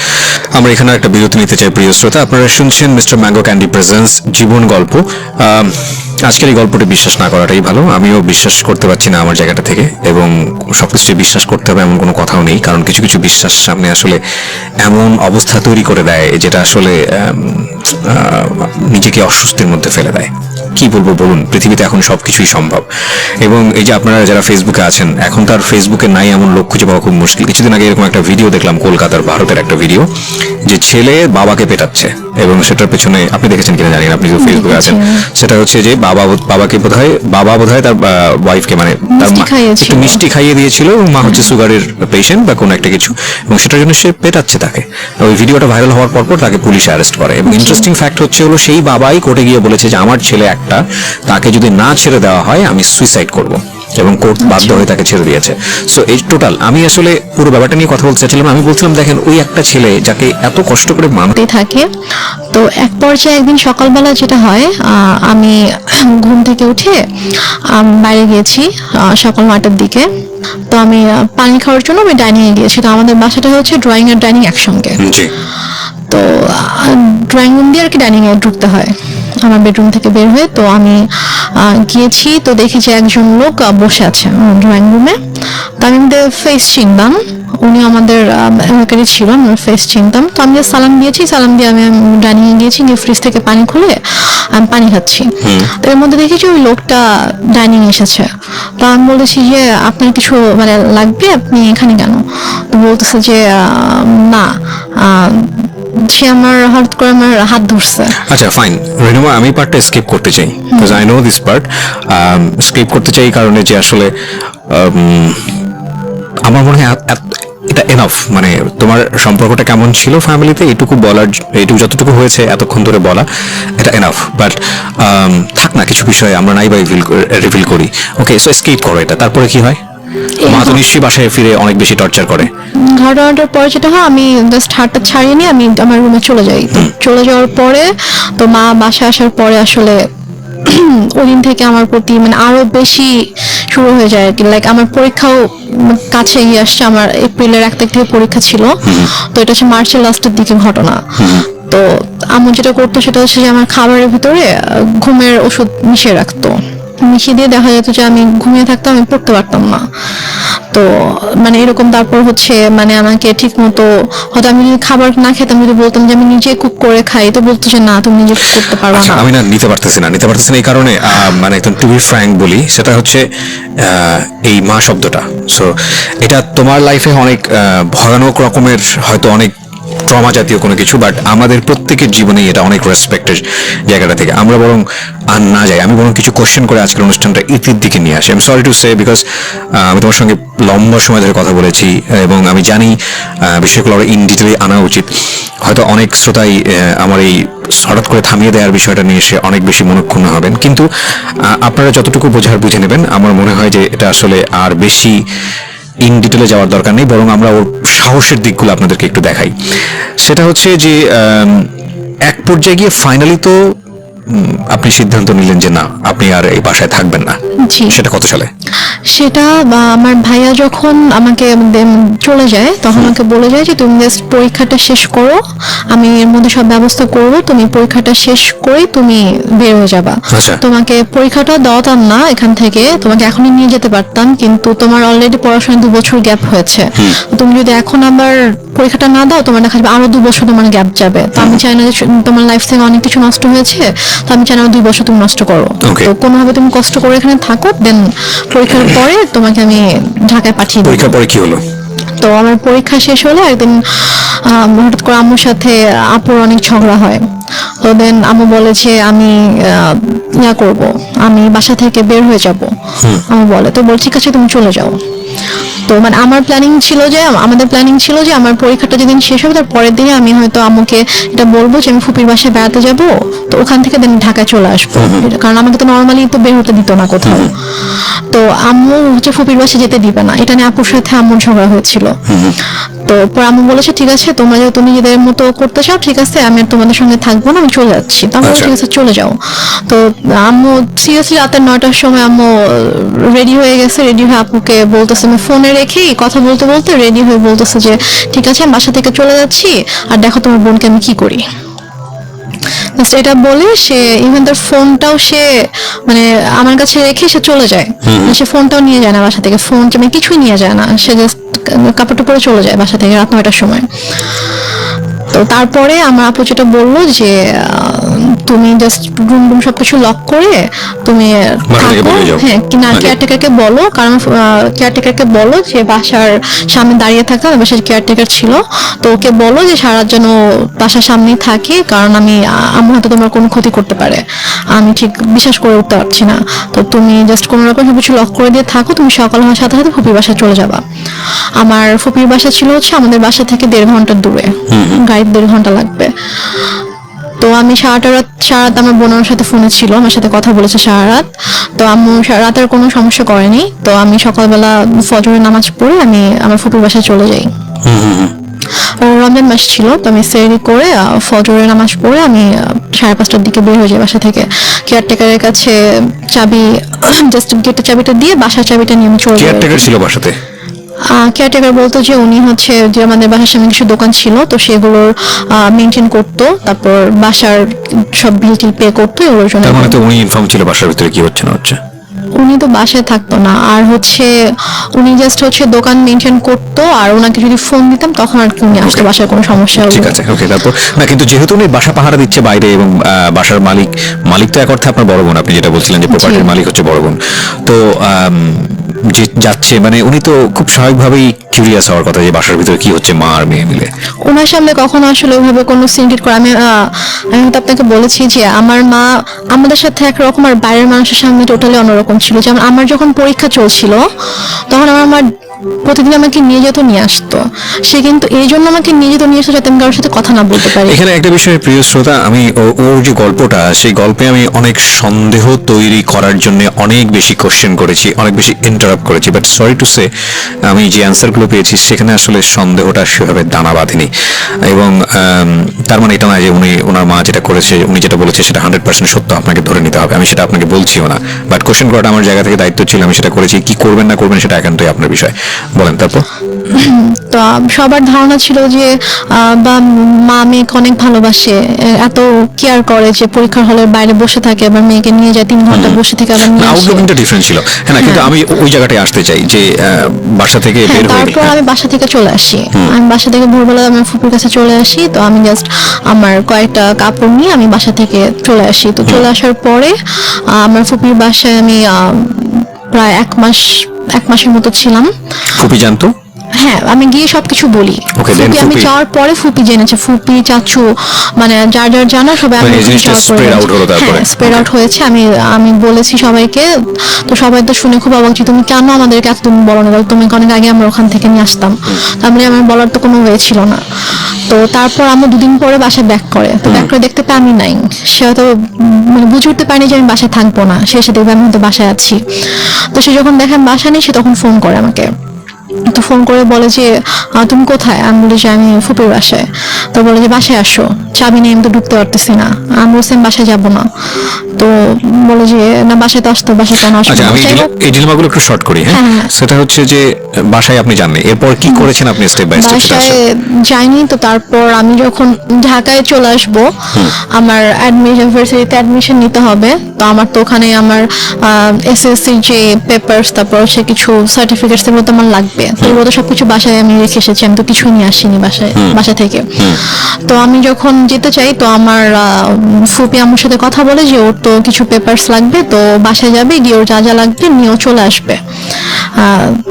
আমরা এখানে একটা বিরতি নিতে চাই প্রিয় শ্রোতা। আপনারা শুনছেন মিস্টার ম্যাঙ্গো ক্যান্ডি প্রেজেন্স জীবন গল্প। আজকের এই গল্পটি বিশ্বাস না করাটাই ভালো, আমিও বিশ্বাস করতে পারছি না আমার জায়গাটা থেকে, এবং সবকিছু বিশ্বাস করতে হবে এমন কোনো কথাও নেই, কারণ কিছু কিছু বিশ্বাস সামনে আসলে এমন অবস্থা তৈরি করে দেয় যেটা আসলে নিজেকে অস্বস্তির মধ্যে ফেলে দেয়। কি বলবো বলুন, পৃথিবীতে এখন সবকিছুই সম্ভব। এবং এই যে আপনারা যারা ফেসবুকে আছেন, এখন তার ফেসবুকে নাই এমন লোক খুঁজে পাওয়া খুব মুশকিল। কিছুদিন আগে এরকম একটা ভিডিও দেখলাম, কলকাতার ভারতের একটা ভিডিও, যে ছেলে বাবাকে পেটাচ্ছে, এবং সেটার পেছনে আপনি দেখেছেন কিনা জানি না, আপনি যদি ফেসবুকে আছেন, সেটা হচ্ছে যে বাবাকে বোধহয় তার ওয়াইফকে, মানে তার মিষ্টি খাইয়েছিল। একটু মিষ্টি খাইয়ে দিয়েছিল, এবং মা হচ্ছে সুগারের পেশেন্ট বা কোনো একটা কিছু, এবং সেটার জন্য সে পেটাচ্ছে তাকে। ওই ভিডিওটা ভাইরাল হওয়ার পর তাকে পুলিশ অ্যারেস্ট করে। এবং ইন্টারেস্টিং ফ্যাক্ট হচ্ছে হলো, সেই বাবাই কোর্টে গিয়ে বলেছে যে আমার ছেলে একটা, তাকে যদি না ছেড়ে দেওয়া হয় আমি সুইসাইড করব, এবং কোর্ট বাধ্য হয়ে তাকে ছেড়ে দিয়েছে। সো এই টোটাল, আমি আসলে পুরো ব্যাপারটা নিয়ে কথা বলতে চাচ্ছিলাম। আমি বলছিলাম দেখেন, ওই একটা ছেলে যাকে এত কষ্ট করে মানুষ থাকে। তো এক পর্যায়ে একদিন সকালবেলা যেটা হয়, আমি ঘুম থেকে উঠে বাইরে গিয়েছি সকাল 9টার দিকে। তো আমি পানি খাওয়ার জন্য আমি ডাইনিং এ গিয়েছি। তো আমাদের বাসাটা হচ্ছে ড্রয়িং আর ডাইনিং একসঙ্গে। জি তো ড্রয়িং রুম দিয়ে আর কি ডাইনিং এ ঢুকতে হয় আমার বেডরুম থেকে বের হয়ে। তো আমি গিয়েছি, তো দেখি যে একজন লোক বসে আছে ড্রয়িং রুমে। তো আমি ফেস চিনতাম, উনি আমাদের এলাকারই ছিল, আমি ফেস চিনতাম। তো আমি সালাম দিয়েছি, সালাম দিয়ে আমি ডাইনিং এ গিয়েছি, গিয়ে ফ্রিজ থেকে পানি খুলে আমি পানি খাচ্ছি। তো এর মধ্যে দেখি যে ওই লোকটা ডাইনিং এসেছে। তো আমি বলেছি যে আপনার কিছু মানে লাগবে, আপনি এখানে কেন? তো বলতেছে যে না, সে আমার হঠাৎ করে আমার হাত ধরছে। আচ্ছা ফাইন রেনুমা, আমি পার্টটা স্কিপ করতে চাই, because I know this part. Skip করতে চাই কারণে যে আসলে আমার মনে হয় এটা এনাফ। মানে তোমার সম্পর্কটা কেমন ছিল ফ্যামিলিতে, এইটুকু বলার, এইটুকু যতটুকু হয়েছে এতক্ষণ ধরে বলা, এটা এনাফ। বাট থাক না, কিছু বিষয়ে আমরা নাই বা রিভিল করি। ওকে, সো স্কিপ করো এটা। তারপরে কি হয়? মা তো নিশ্চয়ই বাসায় ফিরে অনেক বেশি টর্চার করে। ঘটনাটার পরে যেটা হয়, আমি জাস্ট হাতটা ছাড়িয়ে নিয়ে আমি আমার রুমে চলে যাই। তো চলে যাওয়ার পরে তো মা বাসায় আসার পরে আসলে ওই দিন থেকে আমার প্রতি মানে আরো বেশি শুরু হয়ে যায় আর কি। লাইক আমার পরীক্ষাও কাছে এগিয়ে আসছে, আমার এপ্রিলের 1 তারিখ থেকে পরীক্ষা ছিল। তো এটা হচ্ছে মার্চের লাস্টের দিকে ঘটনা। তো আম্মু যেটা করতো সেটা হচ্ছে যে আমার খাবারের ভিতরে ঘুমের ওষুধ মিশিয়ে রাখতো। মিশিয়ে দিয়ে দেখা যেত যে আমি ঘুমিয়ে থাকতাম, আমি পড়তে পারতাম না। তো মানে এরকম। তারপর হচ্ছে মানে আমাকে ঠিক মতো, হয়তো আমি যদি খাবার না খেতাম, যদি বলতাম যে আমি নিজে কুক করে খাই, তো বলতো যে না, তুমি নিজে কুক করতে পারো আচ্ছা, না। আমি না নিতে পারতেছি না এই কারণে, মানে একদম টু বি ফ্র্যাঙ্ক বলি, সেটা হচ্ছে এই মা শব্দটা। সো এটা তোমার লাইফে অনেক ভয়ানক রকমের, হয়তো অনেক ট্রমা জাতীয় কোনো কিছু, বাট আমাদের প্রত্যেকের জীবনেই এটা অনেক রেসপেক্টের জায়গাটা থেকে আমরা বরং আর না যাই, আমি বরং কিছু কোশ্চেন করে আজকের অনুষ্ঠানটা ইতির দিকে নিয়ে আসি। আমি সরি টু সে, বিকজ আমি তোমার সঙ্গে লম্বা সময় ধরে কথা বলেছি, এবং আমি জানি বিষয়গুলো আরো ইন ডিটেলে আনা উচিত। হয়তো অনেক শ্রোতাই আমার এই হঠাৎ করে থামিয়ে দেওয়ার বিষয়টা নিয়ে এসে অনেক বেশি মনক্ষুণ্ণ হবেন, কিন্তু আপনারা যতটুকু বোঝার বুঝে নেবেন। আমার মনে হয় যে এটা আসলে আর বেশি ইন ডিটেলে যাওয়ার দরকার নেই, বরং আমরা ওর সাহসের দিকগুলো আপনাদেরকে একটু দেখাই। সেটা হচ্ছে যে এক পর্যায়ে গিয়ে ফাইনালি তো আপনি সিদ্ধান্ত নিলেন যে না, আপনি আর এই বাসায় থাকবেন না। জি। সেটা কত সালে? সেটা আমার ভাইয়া যখন আমাকে চলে যায়, তখন আমাকে বলে যায় যে তুমি জাস্ট পরীক্ষাটা শেষ করো, আমি এর মধ্যে সব ব্যবস্থা করব, তুমি পরীক্ষাটা শেষ করে তুমি বের হয়ে যাবা। আচ্ছা। তোমাকে পরীক্ষাটা দাওতাম না এখান থেকে, তোমাকে এখনই নিয়ে যেতে পারতাম, কিন্তু তোমার অলরেডি পড়াশোনায় 2 বছর গ্যাপ হয়েছে। তুমি যদি এখন আবার পরীক্ষাটা না দাও, তোমার দেখা যাবে আরো 2 বছর তোমার গ্যাপ যাবে। তো আমি চাই না যে তোমার লাইফ থেকে অনেক কিছু নষ্ট হয়েছে, তো আমি চাই না 2 বছর তুমি নষ্ট করো। Okay. তো কোনোভাবে তুমি কষ্ট করে এখানে থাকো, দেন পরীক্ষার পরে তোমাকে আমি ঢাকায় পাঠিয়ে দেবো। পরীক্ষার পরে কি হলো? তো আমার পরীক্ষা শেষ হলে একদিন হঠাৎ করে আম্মুর সাথে আপুর অনেক ঝগড়া হয়। তো দেন আম্মু বলে যে আমি ইয়া করব, আমি বাসা থেকে বের হয়ে যাব। আম্মু বলে, তো বল ঠিক আছে তুমি চলে যাও। তো মানে আমাদের প্ল্যানিং ছিল যে আমার পরীক্ষাটা যেদিন শেষ হবে তার পরের দিনে আমি হয়তো আম্মুকে এটা বলবো যে আমি ফুপির বাসায় বেড়াতে যাব, তো ওখান থেকে দেন ঢাকায় চলে আসবো। কারণ আমাকে তো নর্মালি তো বের হতে দিত না কোথাও। তো আম্মু হচ্ছে ফুপির বাসায় যেতে দিবে না, এটা নিয়ে আপুর সাথে আম্মুর ঝগড়া হয়েছিল। তো পর আম্মু বলেছে ঠিক আছে, তোমরা যেহেতু নিজেদের মতো করতে চাও, ঠিক আছে, আমি আর তোমাদের সঙ্গে থাকবো না, আমি চলে যাচ্ছি। তো আমি ঠিক আছে চলে যাও। তো আম্মু সিরিয়াসলি রাতের 9টার সময় আম্মু রেডি হয়ে গেছে, রেডি হয়ে আপুকে বলতেছে, আমি ফোনে রেখেই কথা বলতে বলতে রেডি হয়ে বলতেছে যে ঠিক আছে আমি বাসা থেকে চলে যাচ্ছি, আর দেখো তোমার বোনকে আমি কি করি। এটা বলে সে ইভেন তার ফোনটাও সে মানে আমার কাছে রেখে সে চলে যায়। সে ফোনটাও নিয়ে যায় না বাসা থেকে, ফোন মানে কিছুই নিয়ে যায় না, সে জাস্ট কাপড়টা পরে চলে যায় বাসা থেকে রাত 9টার সময়। তো তারপরে আমার আপু যেটা বললো যে তুমি জাস্ট রুম রুম সবকিছু লক করে তুমি বাসা থেকে থাকো। বেরিয়ে যাও। হ্যাঁ কিনা Okay. কেয়ারটেকারকে বলো, কারণ কেয়ারটেকারকে বলো যে বাসার সামনে দাঁড়িয়ে থাকতে হবে, বাসার কেয়ারটেকার ছিল, তো ওকে বলো যে সারা যেন বাসার সামনেই থাকে, কারণ আমার হয়তো তোমার কোনো ক্ষতি করতে পারে, আমি ঠিক বিশ্বাস করে উঠতে পারছি না। তো তুমি জাস্ট কোনো রকম সবকিছু লক করে দিয়ে থাকো, তুমি সকাল হওয়ার সাথে সাথে ফুপির বাসায় চলে যাবা। আমার ফুপির বাসা ছিল হচ্ছে আমাদের বাসা থেকে 1.5 ঘন্টা দূরে, গাড়িতে 1.5 ঘন্টা লাগবে। তো আমি সারা রাত আমার বোনের সাথে ফোনে ছিল, আমার সাথে কথা বলেছে সারা রাত। তো আম্মু রাতের কোনো সমস্যা করেনি। তো আমি সকালবেলা ফজরের নামাজ পড়ে আমি আমার ফুপির বাসায় চলে যাই। রমজান মাস ছিল, তো আমি সেহরি করে ফজরের নামাজ পড়ে আমি 5:30টার দিকে বের হয়ে যাই বাসা থেকে। কেয়ারটেকারের কাছে চাবি, জাস্ট গেটের চাবিটা দিয়ে বাসার চাবিটা নিয়ে আমি চলে যাই। কেয়ারটেকার ছিল বাসাতে? কেয়ারটেকার বলতো যে উনি হচ্ছে যে আমাদের বাসার সামনে কিছু দোকান ছিল, তো সেগুলোর মেনটেন করতো, তারপর বাসার সব বিল টিল পে করতো, এগুলোর জন্য। তার মানে তো উনি ইনফর্ম ছিল বাসার ভিতরে কি হচ্ছে না হচ্ছে। উনি তো বাসায় থাকতো না, আর হচ্ছে উনি জাস্ট হচ্ছে দোকান মেনটেন করতো, আর ওনাকে যদি ফোন দিতাম তখন আর কি উনি আসতো, বাসায় কোনো সমস্যা হলে। ঠিক আছে, ওকে। তারপর না, কিন্তু যেহেতু উনি বাসা পাহারা দিচ্ছে বাইরে এবং বাসার মালিক তো এক অর্থে আপনার বড় বোন, আপনি যেটা বলছিলেন যে প্রপার্টির মালিক হচ্ছে বড় বোন, তো যে যাচ্ছে মানে উনি তো খুব স্বাভাবিকভাবেই কিউরিয়াস হওয়ার কথা যে বাসার ভিতরে কি হচ্ছে মা আর মেয়ে মিলে। ওনার সামনে কখনো আসলে ওইভাবে কোনো সিনক্রেট করে আমি হয়তো আপনাকে বলেছি যে আমার মা আমাদের সাথে একরকম আর বাইরের মানুষের সামনে টোটালি অন্যরকম ছিল। যেমন আমার যখন পরীক্ষা চলছিল তখন আমার মা প্রতিদিন আমাকে নিয়ে যেত, নিয়ে আসতো। সে কিন্তু এই জন্য আমাকে নিয়ে যেত, নিয়ে আসতো যাতে আমি কারোর সাথে কথা না বলতে পারি। এখানে একটা বিষয় প্রিয় শ্রোতা, আমি ওর যে গল্পটা, সেই গল্পে আমি অনেক সন্দেহ তৈরি করার জন্য অনেক বেশি কোশ্চেন করেছি, অনেক বেশি ইন্টারাপ্ট করেছি, বাট সরি টু সে আমি যে অ্যান্সারগুলো পেয়েছি সেখানে আসলে সন্দেহটা সেভাবে দানা বাঁধেনি। এবং তার মানে এটা নয় যে ওনার মা যেটা করেছে, উনি যেটা বলেছে সেটা 100% সত্য আপনাকে ধরে নিতে হবে, আমি সেটা আপনাকে বলছিও না, বাট কোশ্চেন করাটা আমার জায়গা থেকে দায়িত্ব ছিল, আমি সেটা করেছি। কি করবেন না করবেন সেটা একান্তই আপনার বিষয়, বলেন তারপর। তো সবার ধারণা ছিল যে বা মা মেয়েকে অনেক ভালোবাসে, এত কেয়ার করে যে পরীক্ষার হলের বাইরে বসে থাকে, আবার মেয়েকে নিয়ে যায় 3 ঘন্টা বসে থেকে আবার নিয়ে আসে। আউটলুকিংটা ডিফারেন্ট ছিল, হ্যাঁ না, কিন্তু আমি ওই জায়গাটায় আসতে চাই যে বাসা থেকে বের হয়ে তারপর আমি বাসা থেকে চলে আসি। আমি বাসা থেকে ভোরবেলা আমার ফুপুর কাছে চলে আসি। তো আমি জাস্ট আমার কয়েকটা কাপড় নিয়ে আমি বাসা থেকে চলে আসি। তো চলে আসার পরে আমার ফুপির বাসায় আমি প্রায় 1 মাসের মতো ছিলাম। ফুপি জানতো? হ্যাঁ, আমি গিয়ে সবকিছু বলি। Okay, then ফুপি আমি ফুপি- যাওয়ার পরে ফুপি জেনেছে, ফুপি চাচু মানে যার যার জানা সবাই মানে আমি এই জিনিসটা যাওয়ার পরে spread out হলো তারপরে? স্প্রেড আউট হয়েছে। আমি বলেছি সবাইকে, তো সবাই তো শুনে খুব অবাক যে তুমি কেন আমাদেরকে এত তুমি বলো না, তোমাকে অনেক আগে আমরা ওখান থেকে নিয়ে আসতাম। তারপরে আমার বলার তো কোনো ওয়ে ছিল না। তো তারপর আমরা 2 দিন পরে বাসায় ব্যাক করে, তো ব্যাক করে দেখতে পাই আমি নাই। সে হয়তো মানে বুঝে উঠতে পারেনি যে আমি বাসায় থাকবো না, সে এসে দেখবে আমি হয়তো বাসায় আছি। তো সে যখন দেখে আমি বাসা নেই, সে তখন ফোন করে আমাকে। তো ফোন করে বলে যে তুমি কোথায়? আমি বলি যে আমি ফুপুর বাসায়। তো বলে যে বাসায় আসো, চাবি নিয়ে আমি তো ঢুকতে পারতেছি না। আমি বলছি আমি বাসায় যাবো না। তো বলে যে না বাসায় তো আসতো, বাসায় কেন আসবো? আচ্ছা, আমি এই ডিলেমাগুলো একটু শর্ট করি। হ্যাঁ, হ্যাঁ। সেটা হচ্ছে যে বাসায় আপনি জাননি, এরপর কি করেছেন আপনি স্টেপ বাই স্টেপ সেটা বাসায় যাইনি। তো তারপর আমি যখন ঢাকায় চলে আসবো, আমার ইউনিভার্সিটিতে অ্যাডমিশন নিতে হবে। তো আমার তো ওখানে আমার এসএসসি যে পেপারস, তারপর সে কিছু সার্টিফিকেটস, এগুলো তো আমার লাগবে। তো এগুলো তো সবকিছু বাসায় আমি রেখে এসেছি, আমি তো কিছুই নিয়ে আসিনি বাসা থেকে। তো আমি যখন যেতে চাই, তো আমার ফুপি আমার সাথে কথা বলে যে ওর তো কিছু পেপারস লাগবে, তো বাসায় যাবে, গিয়ে ওর যা যা লাগবে নিয়েও চলে আসবে।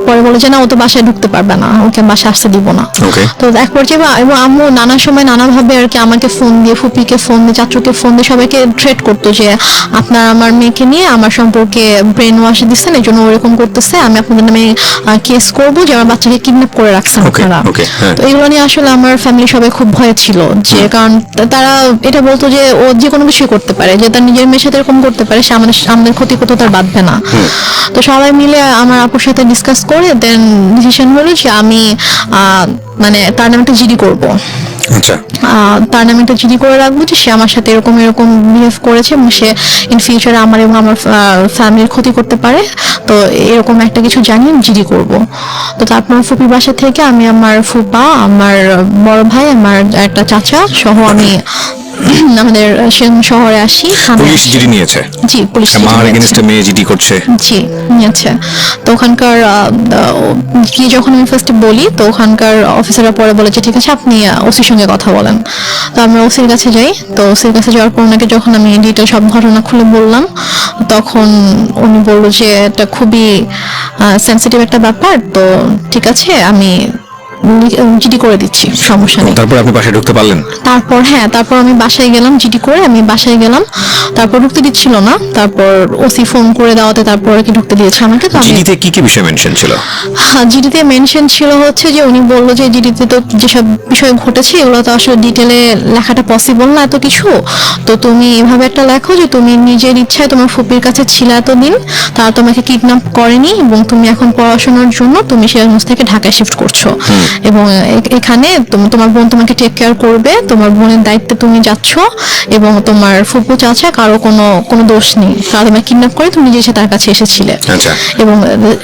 পরে বলে যে না, ও তো বাসায় ঢুকতে পারবে না, ওকে বাসায় আসতে দিব না। Okay. তো এক পর্যায়ে এবং আম্মু নানা সময় নানাভাবে আর কি আমাকে ফোন দিয়ে, ফুপিকে ফোন দিয়ে, চাচুকে ফোন দিয়ে সবাইকে থ্রেট করতো যে আপনার আমার মেয়েকে নিয়ে আমার সম্পর্কে ব্রেন ওয়াশ দিচ্ছেন, এই জন্য ওরকম করতেছে, আমি আপনাদের নামে কেস করবো যে আমার বাচ্চাকে কিডন্যাপ করে রাখছেন Okay, আপনারা। okay, হ্যাঁ। তো এগুলো নিয়ে আসলে আমার ফ্যামিলি সবাই খুব ভয়ে ছিল, যে কারণ তারা এটা বলতো যে ও যে কোনো কিছুই করতে পারে, যে তার নিজের মেয়ের সাথে এরকম করতে পারে, সে আমাদের ক্ষতি করতে তার বাঁধবে না। তো সবাই মিলে আমার আপুর সাথে ডিসকাস করে দেন ডিসিশন হলো যে আমি মানে তার নামে একটা জিডি করবো। আচ্ছা, তার নামে একটা জিডি করে রাখবো যে সে আমার সাথে এরকম এরকম বিহেভ করেছে এবং সে ইন ফিউচারে আমার এবং আমার ফ্যামিলির ক্ষতি করতে পারে, তো এরকম একটা কিছু জানিয়ে জিডি করব। তো তারপর ফুপির বাসা থেকে আমি আমার ফুপা, আমার বড় ভাই, আমার একটা চাচা সহ আমি আমাদের শহরে আসি, থানায় পুলিশ আসি। জিডি নিয়েছে, জি, পুলিশ মার নিয়েছে। এগেনস্টে মেয়ে জিডি করছে। জি, নিয়েছে। তো ওখানকার গিয়ে যখন আমি ফার্স্টে বলি, তো ওখানকার অফিসাররা পরে বলে যে ঠিক আছে আপনি ওসির সঙ্গে কথা বলেন। তো আমরা ওসির কাছে যাই। তো ওসির কাছে যাওয়ার পর ওনাকে যখন আমি ডিটেল সব ঘটনা খুলে বললাম, তখন উনি বললো যে এটা খুবই সেন্সিটিভ একটা ব্যাপার, তো ঠিক আছে আমি জিডি করে দিচ্ছি, সমস্যা নেই। তারপর আপনি বাসায় ঢুকতে পারলেন? তারপর আমি বাসায় গেলাম, জিডি করে আমি বাসায় গেলাম। তারপর ঢুকতে দিচ্ছিল না, তারপর ওসি ফোন করে দেওয়াতে তারপর আর কি ঢুকতে দিয়েছে আমাকে। তো আমি জিডিতে কি কি বিষয় মেনশন ছিল? জিডিতে মেনশন ছিল হচ্ছে যে উনি বললো যে জিডিতে তো যেসব বিষয় ঘটেছে এগুলো তো আসলে ডিটেলে লেখাটা পসিবল না এত কিছু, তো তুমি এভাবে একটা লেখো যে তুমি নিজের ইচ্ছায় তোমার ফুপির কাছে ছিলে এতদিন, তারা তোমাকে কিডন্যাপ করেনি এবং তুমি এখন পড়াশোনার জন্য তুমি সিরাজগঞ্জ থেকে ঢাকায় শিফট করছো, এবং এখানে তোমার বোন তোমাকে টেক কেয়ার করবে, তোমার বোনের দায়িত্বে তুমি যাচ্ছ, এবং তোমার ফুপু চাচা কারো কোনো দোষ নেই, তারা তোমাকে কিডন্যাপ করে তুমি নিজে এসে তার কাছে এসেছিলে, আচ্ছা, এবং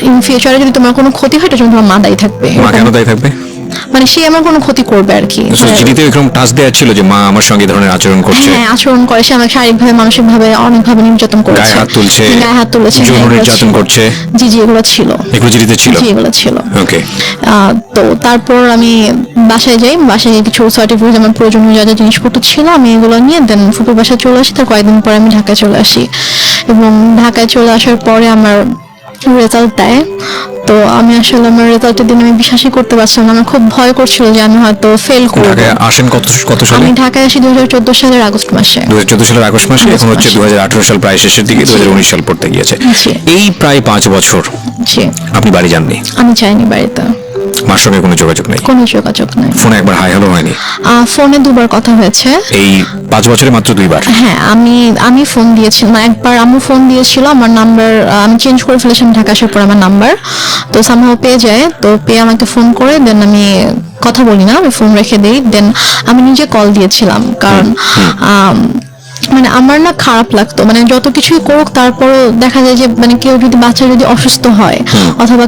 ইন ফিউচারে যদি তোমার কোনো ক্ষতি হয় তার জন্য তোমার মা দায়ী থাকবে। মা কেন দায়ী থাকবে? মানে সে আমার কোনো ক্ষতি করবে আর কি। জিডিতে এরকম টাচ দেওয়া ছিল যে মা আমার সঙ্গে এই ধরনের আচরণ করছে, হ্যাঁ, আচরণ করে, সে আমাকে শারীরিকভাবে মানসিকভাবে অনেকভাবে নির্যাতন করেছে, গায়ে হাত তুলছে, গায়ে হাত তুলেছে, যৌন হ্যাঁ, এগুলো নির্যাতন ছিল। করছে। জি জি, এগুলো ছিল। এগুলো জিডিতে ছিল? জি, এগুলো ছিল। ওকে। তো তারপর আমি বাসায় যাই, বাসায় গিয়ে কিছু সার্টিফিকেট আমার প্রয়োজনীয় যা যা জিনিসপত্র ছিল আমি এগুলো নিয়ে দেন ফুপুর বাসায় চলে আসি। তার কয়েকদিন পরে আমি ঢাকায় চলে আসি, এবং ঢাকায় চলে আসার পরে আমার রেজাল্ট দেয়। তো আমি আসলে আমার রেজাল্টের দিন আমি বিশ্বাসই করতে পারছিলাম না, আমার খুব ভয় করছিল যে আমি হয়তো ফেল করব। ঢাকায় আসেন কত সালে? আমি ঢাকায় আসি 2014 সালের আগস্ট মাসে। 2014 সালের আগস্ট মাসে, এখন হচ্ছে 2018 সাল প্রায় শেষের দিকে, 2019 সাল পড়তে গিয়েছে। জি। এই প্রায় 5 বছর জি, আপনি বাড়ি যাননি? আমি যাইনি বাড়িতে, মার সঙ্গে কোনো যোগাযোগ নেই? কোনো যোগাযোগ নাই। ফোনে একবার হাই হ্যালো হয়নি? ফোনে দুবার কথা হয়েছে। এই 5 বছরে মাত্র 2বার? হ্যাঁ, আমি ফোন দিয়েছিলাম, একবার আম্মু ফোন দিয়েছিল, আমার নাম্বার আমি চেঞ্জ করে ফেলেছিলাম ঢাকা আসার পর আমার নাম্বার, তো সামহাও পেয়ে যায়, তো পেয়ে আমাকে ফোন করে দেন আমি কথা বলি না, আমি ফোন রেখে দিই, দেন আমি নিজে কল দিয়েছিলাম, কারণ মানে আমার না খারাপ লাগতো, মানে যত কিছুই করুক তারপরও দেখা যায় যে মানে কেউ যদি বাচ্চা যদি অসুস্থ হয় অথবা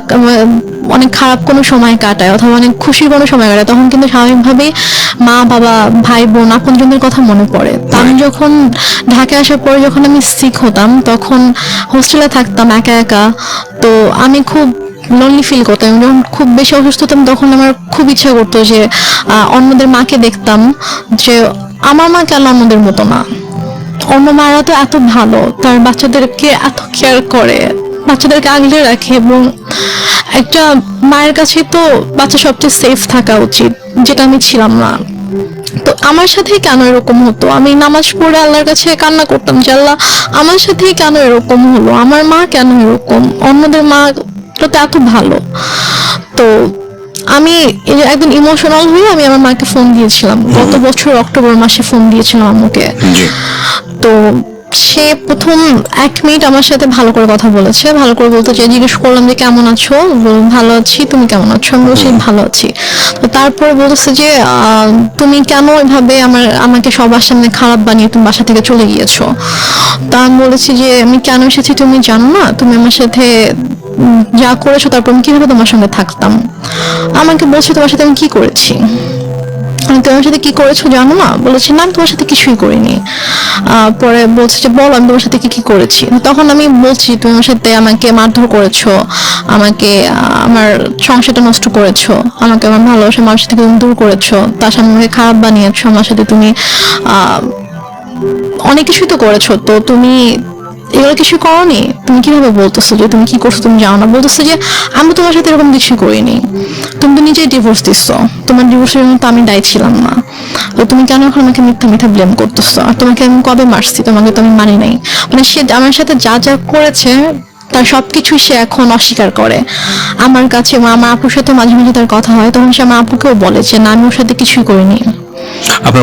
অনেক খারাপ কোনো সময় কাটায় অথবা অনেক খুশির কোনো সময় কাটায়, তখন কিন্তু স্বাভাবিকভাবেই মা বাবা ভাই বোন আপনজনদের কথা মনে পড়ে। তো আমি যখন ঢাকায় আসার পরে যখন আমি সিক হতাম, তখন হোস্টেলে থাকতাম একা একা, তো আমি খুব লোনলি ফিল করতাম। আমি যখন খুব বেশি অসুস্থ হতাম তখন আমার খুব ইচ্ছা করতো যে অন্যদের মাকে দেখতাম, যে আমার মা কেন অন্যদের মতো না, অন্য মারা তো এত ভালো, তার বাচ্চাদেরকে এত কেয়ার করে, বাচ্চাদেরকে আগলে রাখে, এবং একটা মায়ের কাছে তো বাচ্চা সবচেয়ে সেফ থাকা উচিত, যেটা আমি ছিলাম না। তো আমার সাথেই কেন এরকম হতো, আমি নামাজ পড়ে আল্লাহর কাছে কান্না করতাম যে আল্লাহ আমার সাথেই কেন এরকম হলো, আমার মা কেন এরকম, অন্যদের মা তো এত ভালো। তো আমি একদিন ইমোশনাল হয়ে আমি আমার মাকে ফোন দিয়েছিলাম, গত বছর অক্টোবর মাসে ফোন দিয়েছিলাম আম্মুকে। তো সে প্রথম 1 মিনিট আমার সাথে ভালো করে কথা বলেছে, ভালো করে বলতে চাই, জিজ্ঞেস করলাম যে কেমন আছো, ভালো আছি, তুমি কেমন আছো, আমি বলছি ভালো আছি। তো তারপরে বলতেছে যে তুমি কেন এভাবে আমাকে সবার সামনে খারাপ বানিয়ে তুমি বাসা থেকে চলে গিয়েছো। তা আমি বলেছি যে আমি কেন এসেছি তুমি জানো না, তুমি আমার সাথে যা করেছো তারপর আমি কিভাবে তোমার সঙ্গে থাকতাম। আমাকে বলছে তোমার সাথে আমি কি করেছি, আমি তোমার সাথে কি করেছো জানো না, বলেছি না আমি তোমার সাথে কিছুই করিনি। পরে বলছে যে বলো আমি তোমার সাথে কি কি করেছি। তখন আমি বলছি তুমি আমার সাথে আমাকে মারধর করেছো, আমাকে আমার সংসারটা নষ্ট করেছো, আমাকে আমার ভালোবাসা মানুষ থেকে তুমি দূর করেছো, তার সামনে আমাকে খারাপ বানিয়েছো, আমার সাথে তুমি অনেক কিছুই তো করেছো, তো তুমি এগুলো কিছু করোনি, তুমি কিভাবে বলতেছো যে তুমি কি করছো তুমি জানো না। বলতেছো যে আমি তোমার সাথে এরকম কিছু করিনি, তুমি তো নিজেই ডিভোর্স দিচ্ছো, তোমার ডিভোর্সের জন্য তো আমি দায়ী ছিলাম না, তো তুমি কেন এখন আমাকে মিথ্যা মিথ্যা ব্লেম করতেছো, আর তোমাকে আমি কবে মারছি, তোমাকে তো আমি মানি নাই। মানে সে আমার সাথে যা যা করেছে তার সবকিছু সে এখন অস্বীকার করে আমার কাছে। আমার আপুর সাথে মাঝে মাঝে তার কথা হয়, তখন সে আমার আপুকেও বলে যে না আমি ওর সাথে কিছুই করিনি। আপনার